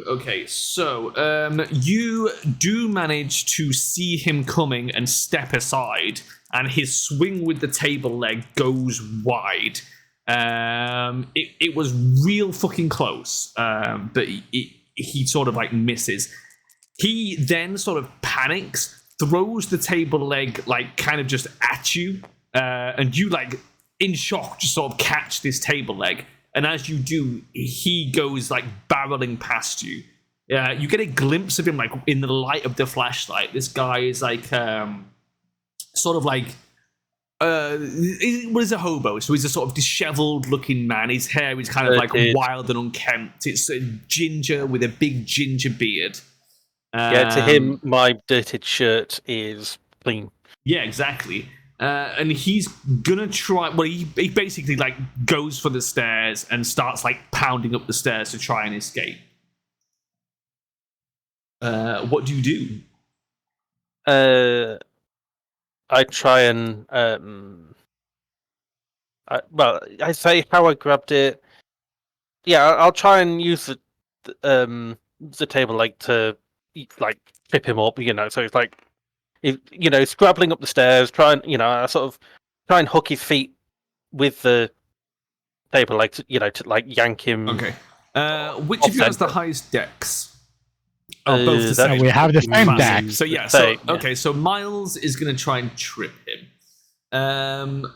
Okay, so you do manage to see him coming and step aside, and his swing with the table leg goes wide. It was real fucking close, but he sort of like misses. He then sort of panics, throws the table leg like kind of just at you, and you like in shock just sort of catch this table leg. And as you do, he goes like barreling past you. You get a glimpse of him like in the light of the flashlight. This guy is like sort of like what is a hobo? So he's a sort of disheveled looking man. His hair is kind of like wild and unkempt. It's a ginger with a big ginger beard. To him, my dirted shirt is clean. Yeah, exactly. And he's gonna try. Well, he basically like goes for the stairs and starts like pounding up the stairs to try and escape. What do you do? I try and I say how I grabbed it. Yeah, I'll try and use the table leg to like trip him up. So it's like. Scrabbling up the stairs, I sort of try and hook his feet with the table leg, to like yank him. Okay. Which of you has the highest dex? Both the same. We have the same dex. So yeah. So Miles is going to try and trip him.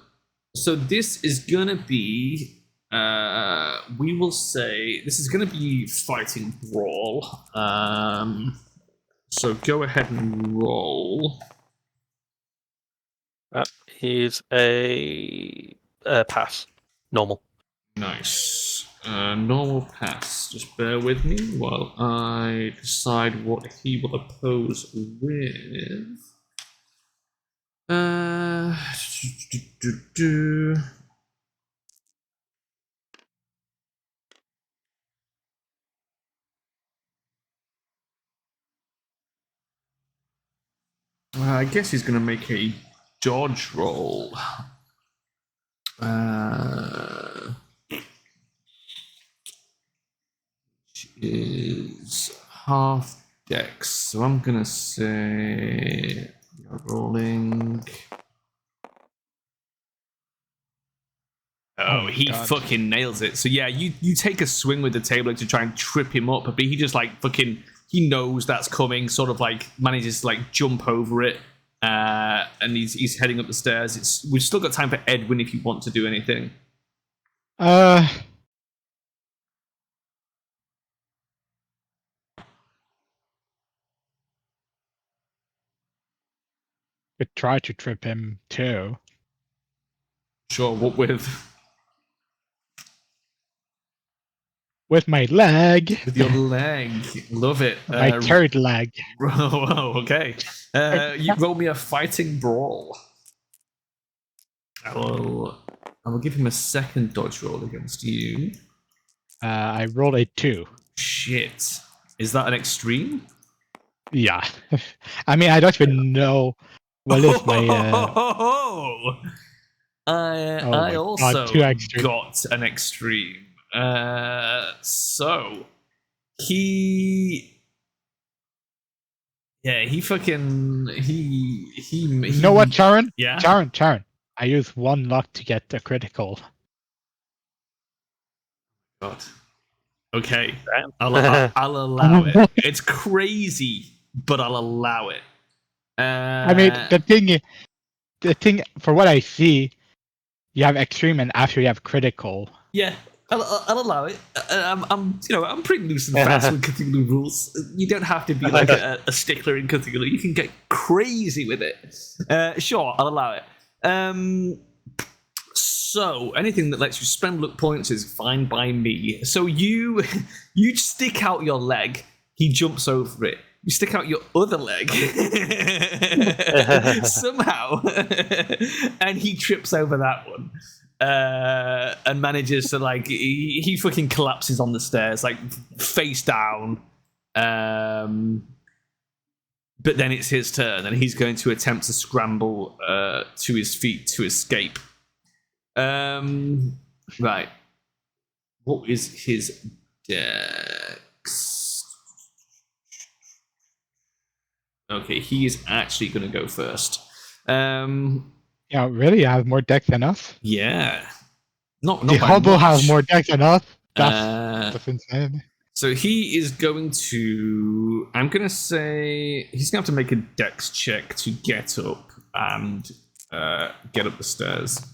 So this is going to be. We will say this is going to be fighting brawl. So go ahead and roll. That is a pass. Normal. Nice. Normal pass. Just bear with me while I decide what he will oppose with. I guess he's going to make a dodge roll. Which is half dex. So I'm going to say rolling. Oh, he fucking nails it. So yeah, you take a swing with the table to try and trip him up, but he just like fucking... He knows that's coming, sort of like manages to like jump over it, and he's heading up the stairs. We've still got time for Edwin if you want to do anything. We try to trip him too. Sure, what with? With my leg. With your leg. Love it. My third leg. Whoa, okay. You roll me a fighting brawl. I will give him a second dodge roll against you. I rolled a 2. Shit. Is that an extreme? Yeah. I mean, I don't even know what is my... I also got an extreme. So he fucking you know what, Charon? Yeah, Charon. I use 1 luck to get a critical. God. Okay, I'll allow it. It's crazy, but I'll allow it. I mean, the thing for what I see, you have extreme, and after you have critical. Yeah. I'll allow it. I'm pretty loose and fast with Cthulhu rules. You don't have to be like a stickler in Cthulhu. You can get crazy with it. Sure, I'll allow it. So anything that lets you spend luck points is fine by me. So you stick out your leg. He jumps over it. You stick out your other leg somehow, and he trips over that one. And manages to he fucking collapses on the stairs face down. But then it's his turn, and he's going to attempt to scramble to his feet to escape. Right. What is his dex? Okay, he is actually going to go first. Yeah, really? You have more deck than us? Yeah. Not The by hobo much. has more deck than us? That's insane. So he is going to... I'm going to say... He's going to have to make a dex check to get up and get up the stairs.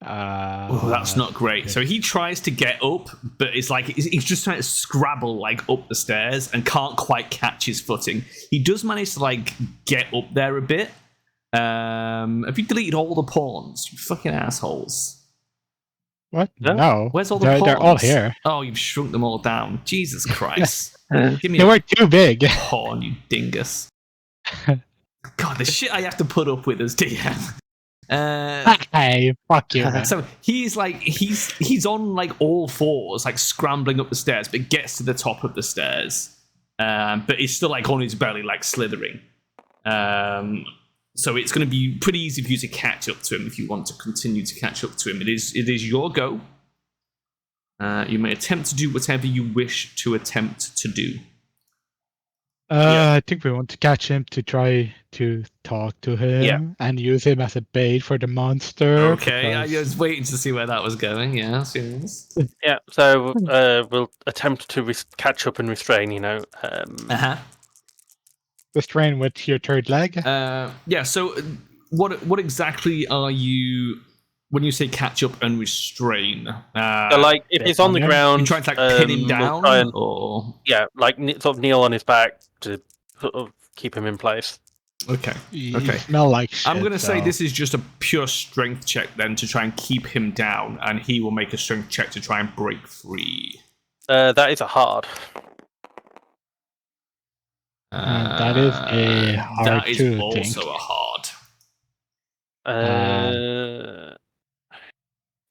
Oh, that's not great. So he tries to get up, but it's he's just trying to scrabble up the stairs and can't quite catch his footing. He does manage to get up there a bit. Have you deleted all the pawns? You fucking assholes. What? No. Where's all the pawns? They're all here. Oh, you've shrunk them all down. Jesus Christ. Give me They were too big. pawn, you dingus. God, the shit I have to put up with as DM. Hey, fuck you, man. So he's he's on all fours, scrambling up the stairs, but gets to the top of the stairs. But he's still on his belly, slithering. So it's going to be pretty easy for you to catch up to him if you want to continue to catch up to him. It is your go. You may attempt to do whatever you wish to attempt to do. I think we want to catch him to try to talk to him and use him as a bait for the monster. Okay, I was waiting to see where that was going. Yeah, serious. Yeah, so we'll attempt to catch up and restrain, Restrain with your third leg? Yeah, so what exactly are you... When you say catch up and restrain... So, if he's on the ground... You trying to pin him down? Or... Yeah, sort of kneel on his back to sort of keep him in place. Okay. You smell like shit. I'm going to say this is just a pure strength check then to try and keep him down, and he will make a strength check to try and break free. That is a hard. That is a hard That is too, also a hard.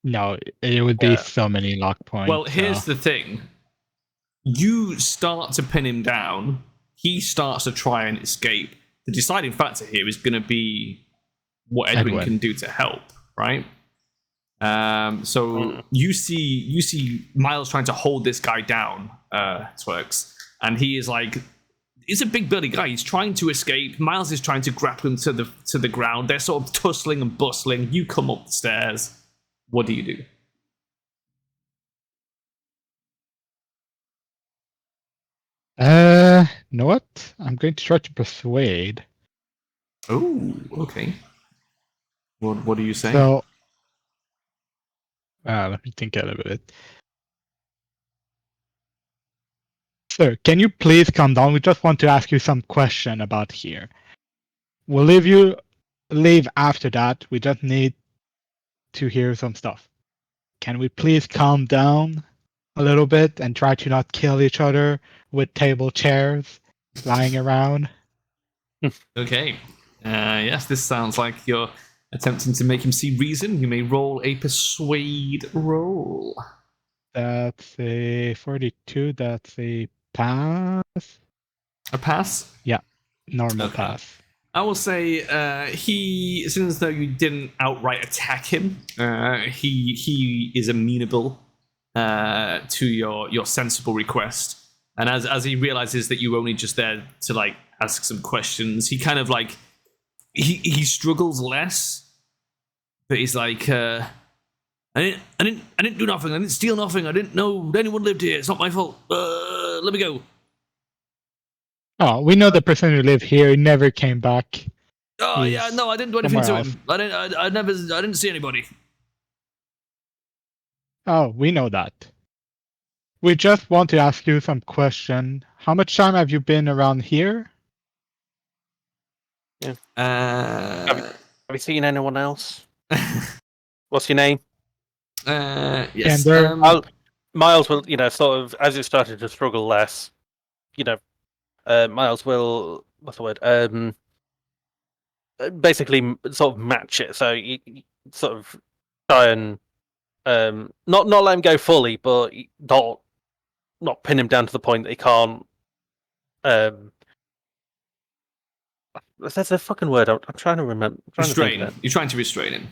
No, it would be so many lock points. Well, here's the thing. You start to pin him down. He starts to try and escape. The deciding factor here is going to be what Edwin can do to help, right? So you see Miles trying to hold this guy down, Twerks, and he is he's a big burly guy. He's trying to escape. Miles is trying to grapple him to the ground. They're sort of tussling and bustling. You come up the stairs. What do you do? You know what? I'm going to try to persuade. Oh, okay. What do you say? So, let me think a little bit. Sir, can you please calm down? We just want to ask you some question about here. We'll leave after that. We just need to hear some stuff. Can we please calm down a little bit and try to not kill each other with table chairs lying around? Okay. Yes, this sounds like you're attempting to make him see reason. You may roll a persuade roll. That's a 42. That's a pass. A pass? Yeah, normal Okay. pass. I will say he, since though you didn't outright attack him, he is amenable to your sensible request. And as he realizes that you're only just there to ask some questions, he kind of he struggles less, but he's I didn't do nothing. I didn't steal nothing. I didn't know anyone lived here. It's not my fault. Let me go. Oh, we know the person who lived here never came back. Oh He's yeah, no, I didn't do anything to somewhere him. I didn't see anybody. Oh, we know that. We just want to ask you some question. How much time have you been around here? Have Have you seen anyone else? What's your name? Yes. And there- Miles will, sort of as it started to struggle less, Miles will, what's the word? Basically sort of match it. So you sort of try and not let him go fully, but not pin him down to the point that he can't. That's a fucking word. I'm trying to remember. I'm trying to think Restrain. of it. You're trying to restrain him.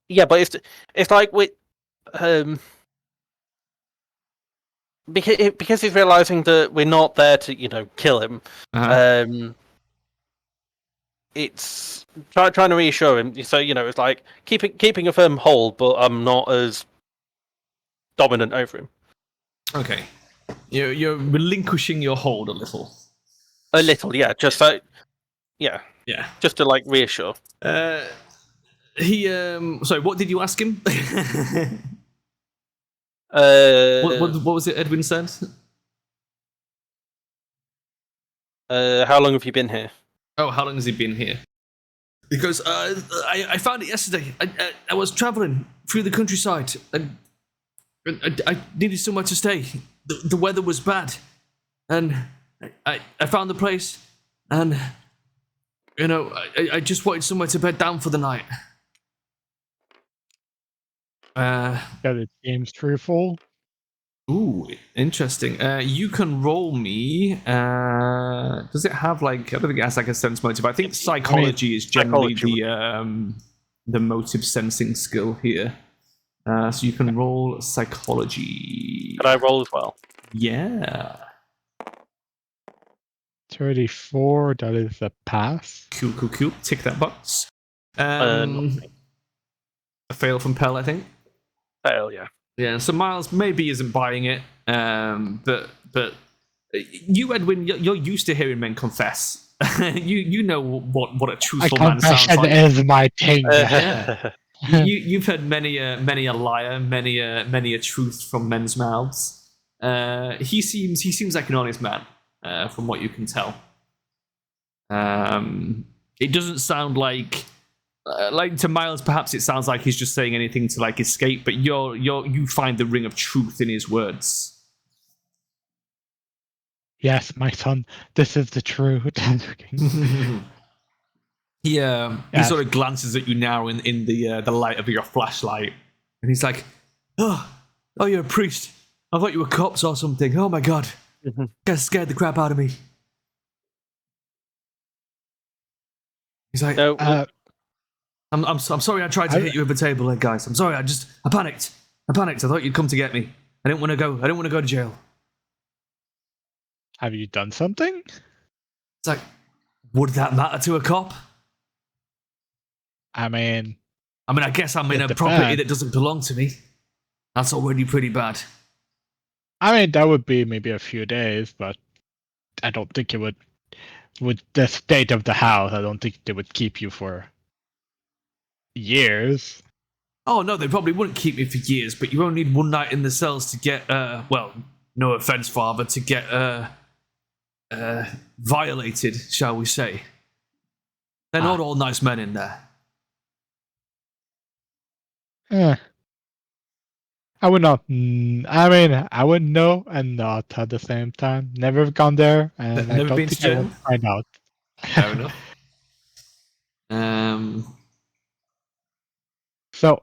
Yeah, but it's like with because he's realizing that we're not there to kill him. Uh-huh. It's trying to reassure him. So it's like keeping a firm hold, but I'm not as dominant over him. Okay. You're relinquishing your hold a little. A little, yeah. Just so, yeah. Yeah. Just to like reassure. Sorry, what did you ask him? What was it Edwin said? How long have you been here? Oh, how long has he been here? Because I found it yesterday. I was traveling through the countryside and I needed somewhere to stay. The weather was bad, and I found the place, and I just wanted somewhere to bed down for the night. that it seems truthful. Ooh, interesting. You can roll me. Does it have like? I don't think it has like a sense motive. I think psychology is generally the motive sensing skill here. So you can roll psychology. Could I roll as well? Yeah. 34, that is a pass. Cool. Tick that box. Not A fail from Pell, I think. fail, yeah. Yeah. So Miles maybe isn't buying it. But you, Edwin, you're used to hearing men confess. you know what a truthful man sounds Confession like. is my thing. You've heard many a liar, many a truth from men's mouths. He seems like an honest man, from what you can tell. It doesn't sound like to Miles. Perhaps it sounds like he's just saying anything to like escape, but you find the ring of truth in his words. Yes, my son, this is the truth. He Yes. sort of glances at you now in the light of your flashlight, and he's like, "Oh, you're a priest. I thought you were cops or something. Oh my god, that scared the crap out of me." He's like, No, I'm sorry I tried to hit you with a table, guys. I'm sorry. I panicked. I thought you'd come to get me. I didn't want to go to jail. Have you done something? It's like, would that matter to a cop? I mean, I guess I'm in It a property depends. that doesn't belong to me. That's already pretty bad. that would be maybe a few days, but I don't think it would. With the state of the house, I don't think they would keep you for years. Oh no, they probably wouldn't keep me for years, but you only need one night in the cells to get, well, no offense, Father, to get, violated, shall we say. They're not all nice men in there. I would not. I would know and not at the same time. Never gone there, and I Never don't been to think I will jail? find out. Fair enough. So,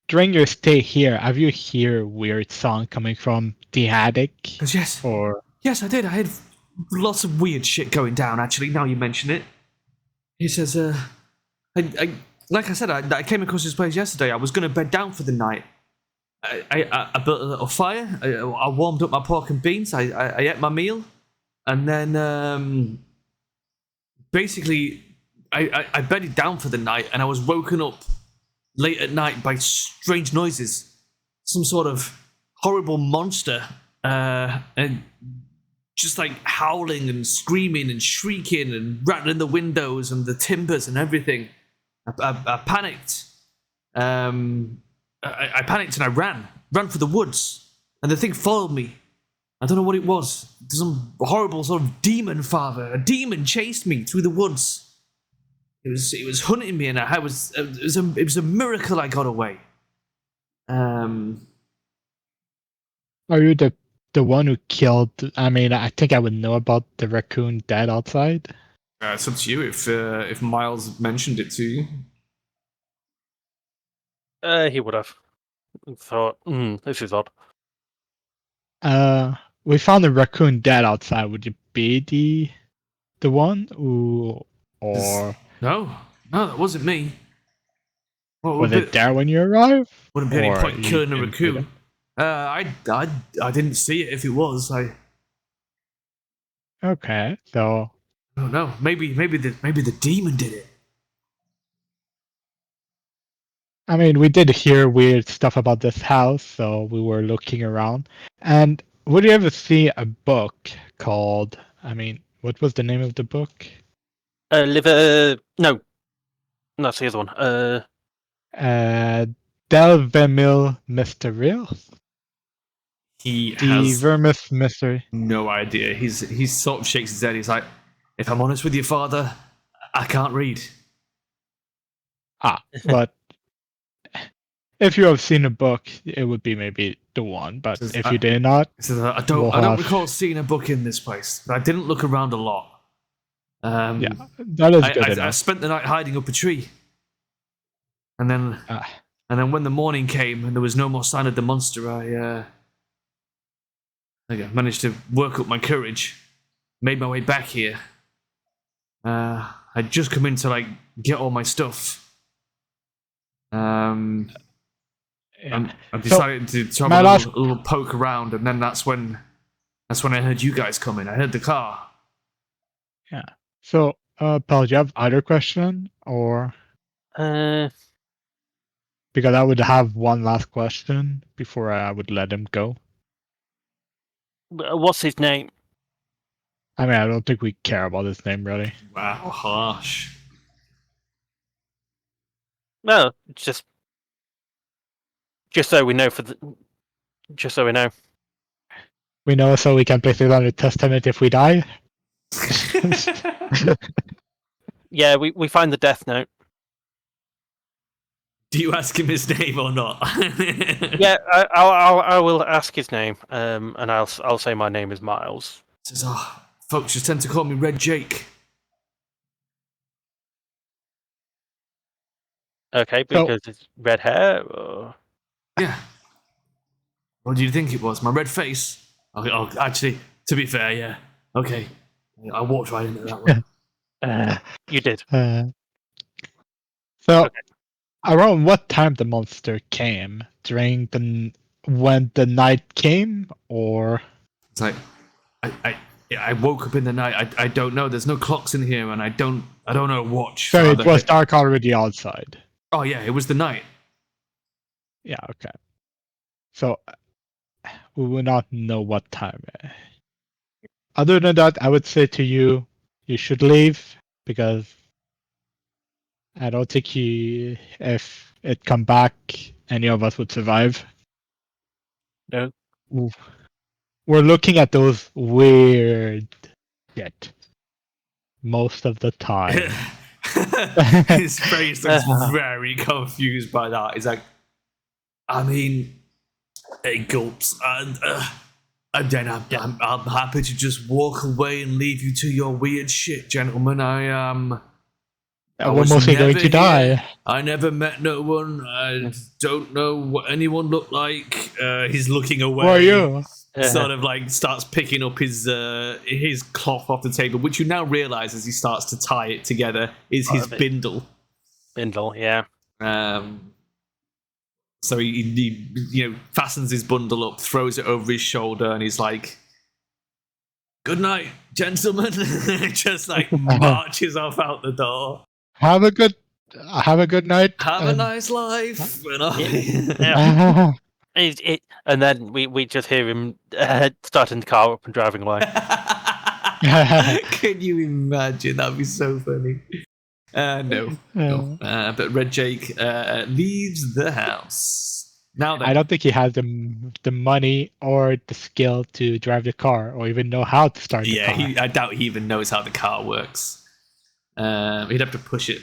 during your stay here, have you hear weird sound coming from the attic? 'Cause yes, Or I did. I had lots of weird shit going down, actually, now you mention it. He says, like I said, I came across this place yesterday. I was going to bed down for the night. I built a little fire. I warmed up my pork and beans. I ate my meal. And then, basically, I bedded down for the night, and I was woken up late at night by strange noises. Some sort of horrible monster, and just like howling and screaming and shrieking and rattling the windows and the timbers and everything. I panicked. I panicked and I ran for the woods, and the thing followed me. I don't know what it was. Some horrible sort of demon father. A demon chased me through the woods. It was hunting me, and it was a miracle I got away. Are you the one who killed? I mean, I think I would know about the raccoon dead outside. It's up to you if Miles mentioned it to you. He would have thought, this is odd. We found a raccoon dead outside. Would you be the one who, or No, that wasn't me. Well, was it there when you arrived? Wouldn't be any Or point you killing a didn't see raccoon. I didn't see it. If it was, Okay, so I don't know. Maybe the demon did it. I mean, we did hear weird stuff about this house, so we were looking around. And would you ever see a book called? I mean, what was the name of the book? No, that's the other one. Del Vermil Mysterious? He The has Vermis Mystery. no idea. He sort of shakes his head. He's like, if I'm honest with you, Father, I can't read. But if you have seen a book, it would be maybe the one. But Says, if you did not, He says, I we'll don't have- recall seeing a book in this place. I didn't look around a lot. yeah, that is good I enough. spent the night hiding up a tree, and then when the morning came and there was no more sign of the monster, I managed to work up my courage, made my way back here. I'd just come in to like get all my stuff. I decided to have a little poke around, and then that's when I heard you guys coming. I heard the car. Yeah. So, Paul, do you have other question, or because I would have one last question before I would let him go. What's his name? I mean, I don't think we care about his name really. Wow, harsh. No, just so we know just so we know. We know, so we can place it on the testament if we die. Yeah, we find the death note. Do you ask him his name or not? Yeah, I will ask his name, and I'll say my name is Miles. Says, folks just tend to call me Red Jake. Okay, because it's red hair. Or... Yeah. What do you think it was? My red face? Oh, actually, to be fair, yeah. Okay. I walked right into that one. You did. Around what time the monster came? During when the night came, or? It's like, I woke up in the night. I don't know. There's no clocks in here, and I don't know what. So it was dark already outside. Oh yeah, it was the night. Yeah. Okay. So we will not know what time. Other than that, I would say to you, you should leave because I don't think if it come back, any of us would survive. No. We're looking at those weird shit most of the time. His face looks very confused by that. He's like, I mean, it gulps, and then I'm happy to just walk away and leave you to your weird shit, gentlemen. We're was mostly never going to die. here. I never met no one. I don't know what anyone looked like. He's looking away. Who are you? Sort of like starts picking up his cloth off the table, which you now realise as he starts to tie it together is his bindle. Bindle, yeah. So he fastens his bundle up, throws it over his shoulder, and he's like, "Good night, gentlemen." Just like marches off out the door. Have a good night. Have a nice life. Yeah. And then we just hear him starting the car up and driving away. Can you imagine? That'd be so funny. No. But Red Jake leaves the house. Now then, I don't think he has the money or the skill to drive the car or even know how to start the car. I doubt he even knows how the car works. He'd have to push it.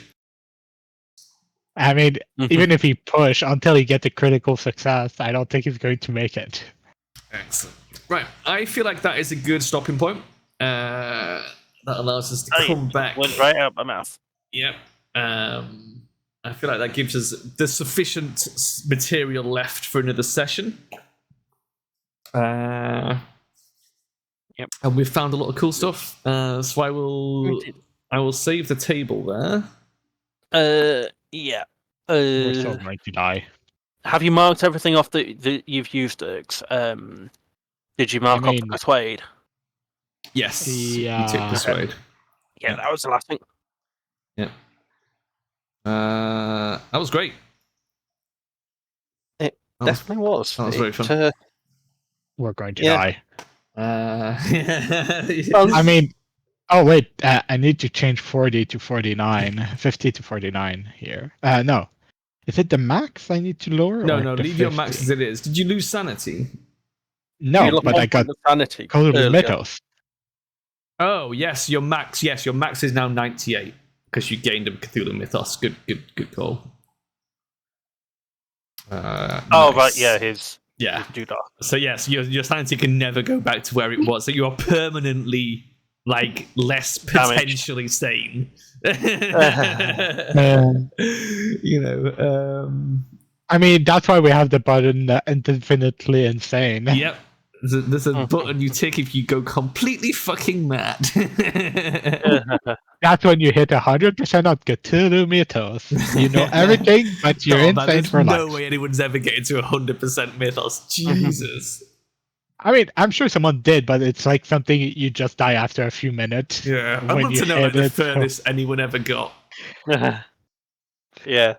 I mean, even if he push until he gets a critical success, I don't think he's going to make it. Excellent. Right, I feel like that is a good stopping point. That allows us to come back. Went right out my mouth. Yep. I feel like that gives us the sufficient material left for another session. Yep. And we've found a lot of cool stuff. So I will save the table there. Yeah. We're still going to die. Have you marked everything off that you've used, Dirks? Did you mark off the persuade? Yes. Yeah. You took persuade. Yeah, that was the last thing. Yeah. That was great. It definitely was. That was very fun. We're going to die. I mean, oh wait, I need to change 40 to 49, 50 to 49 here. No. Is it the max I need to lower? No, or leave 50? your max as it is. Did you lose sanity? No, but I got sanity. Cthulhu Mythos. Oh, yes, your max is now 98 because you gained a Cthulhu Mythos. Good call. Oh, nice. right, yeah, his doodah. So yes, your sanity can never go back to where it was. So you are permanently less potentially sane. I mean, that's why we have the button infinitely insane. Yep. There's a button you tick if you go completely fucking mad. That's when you hit 100% on Cthulhu Mythos. You know everything, but you're insane for life. No way anyone's ever getting to 100% Mythos. Jesus. I mean, I'm sure someone did, but it's like something you just die after a few minutes. Yeah, I'd love to know the furthest anyone ever got. Yeah.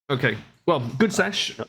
Okay. Well, good sesh.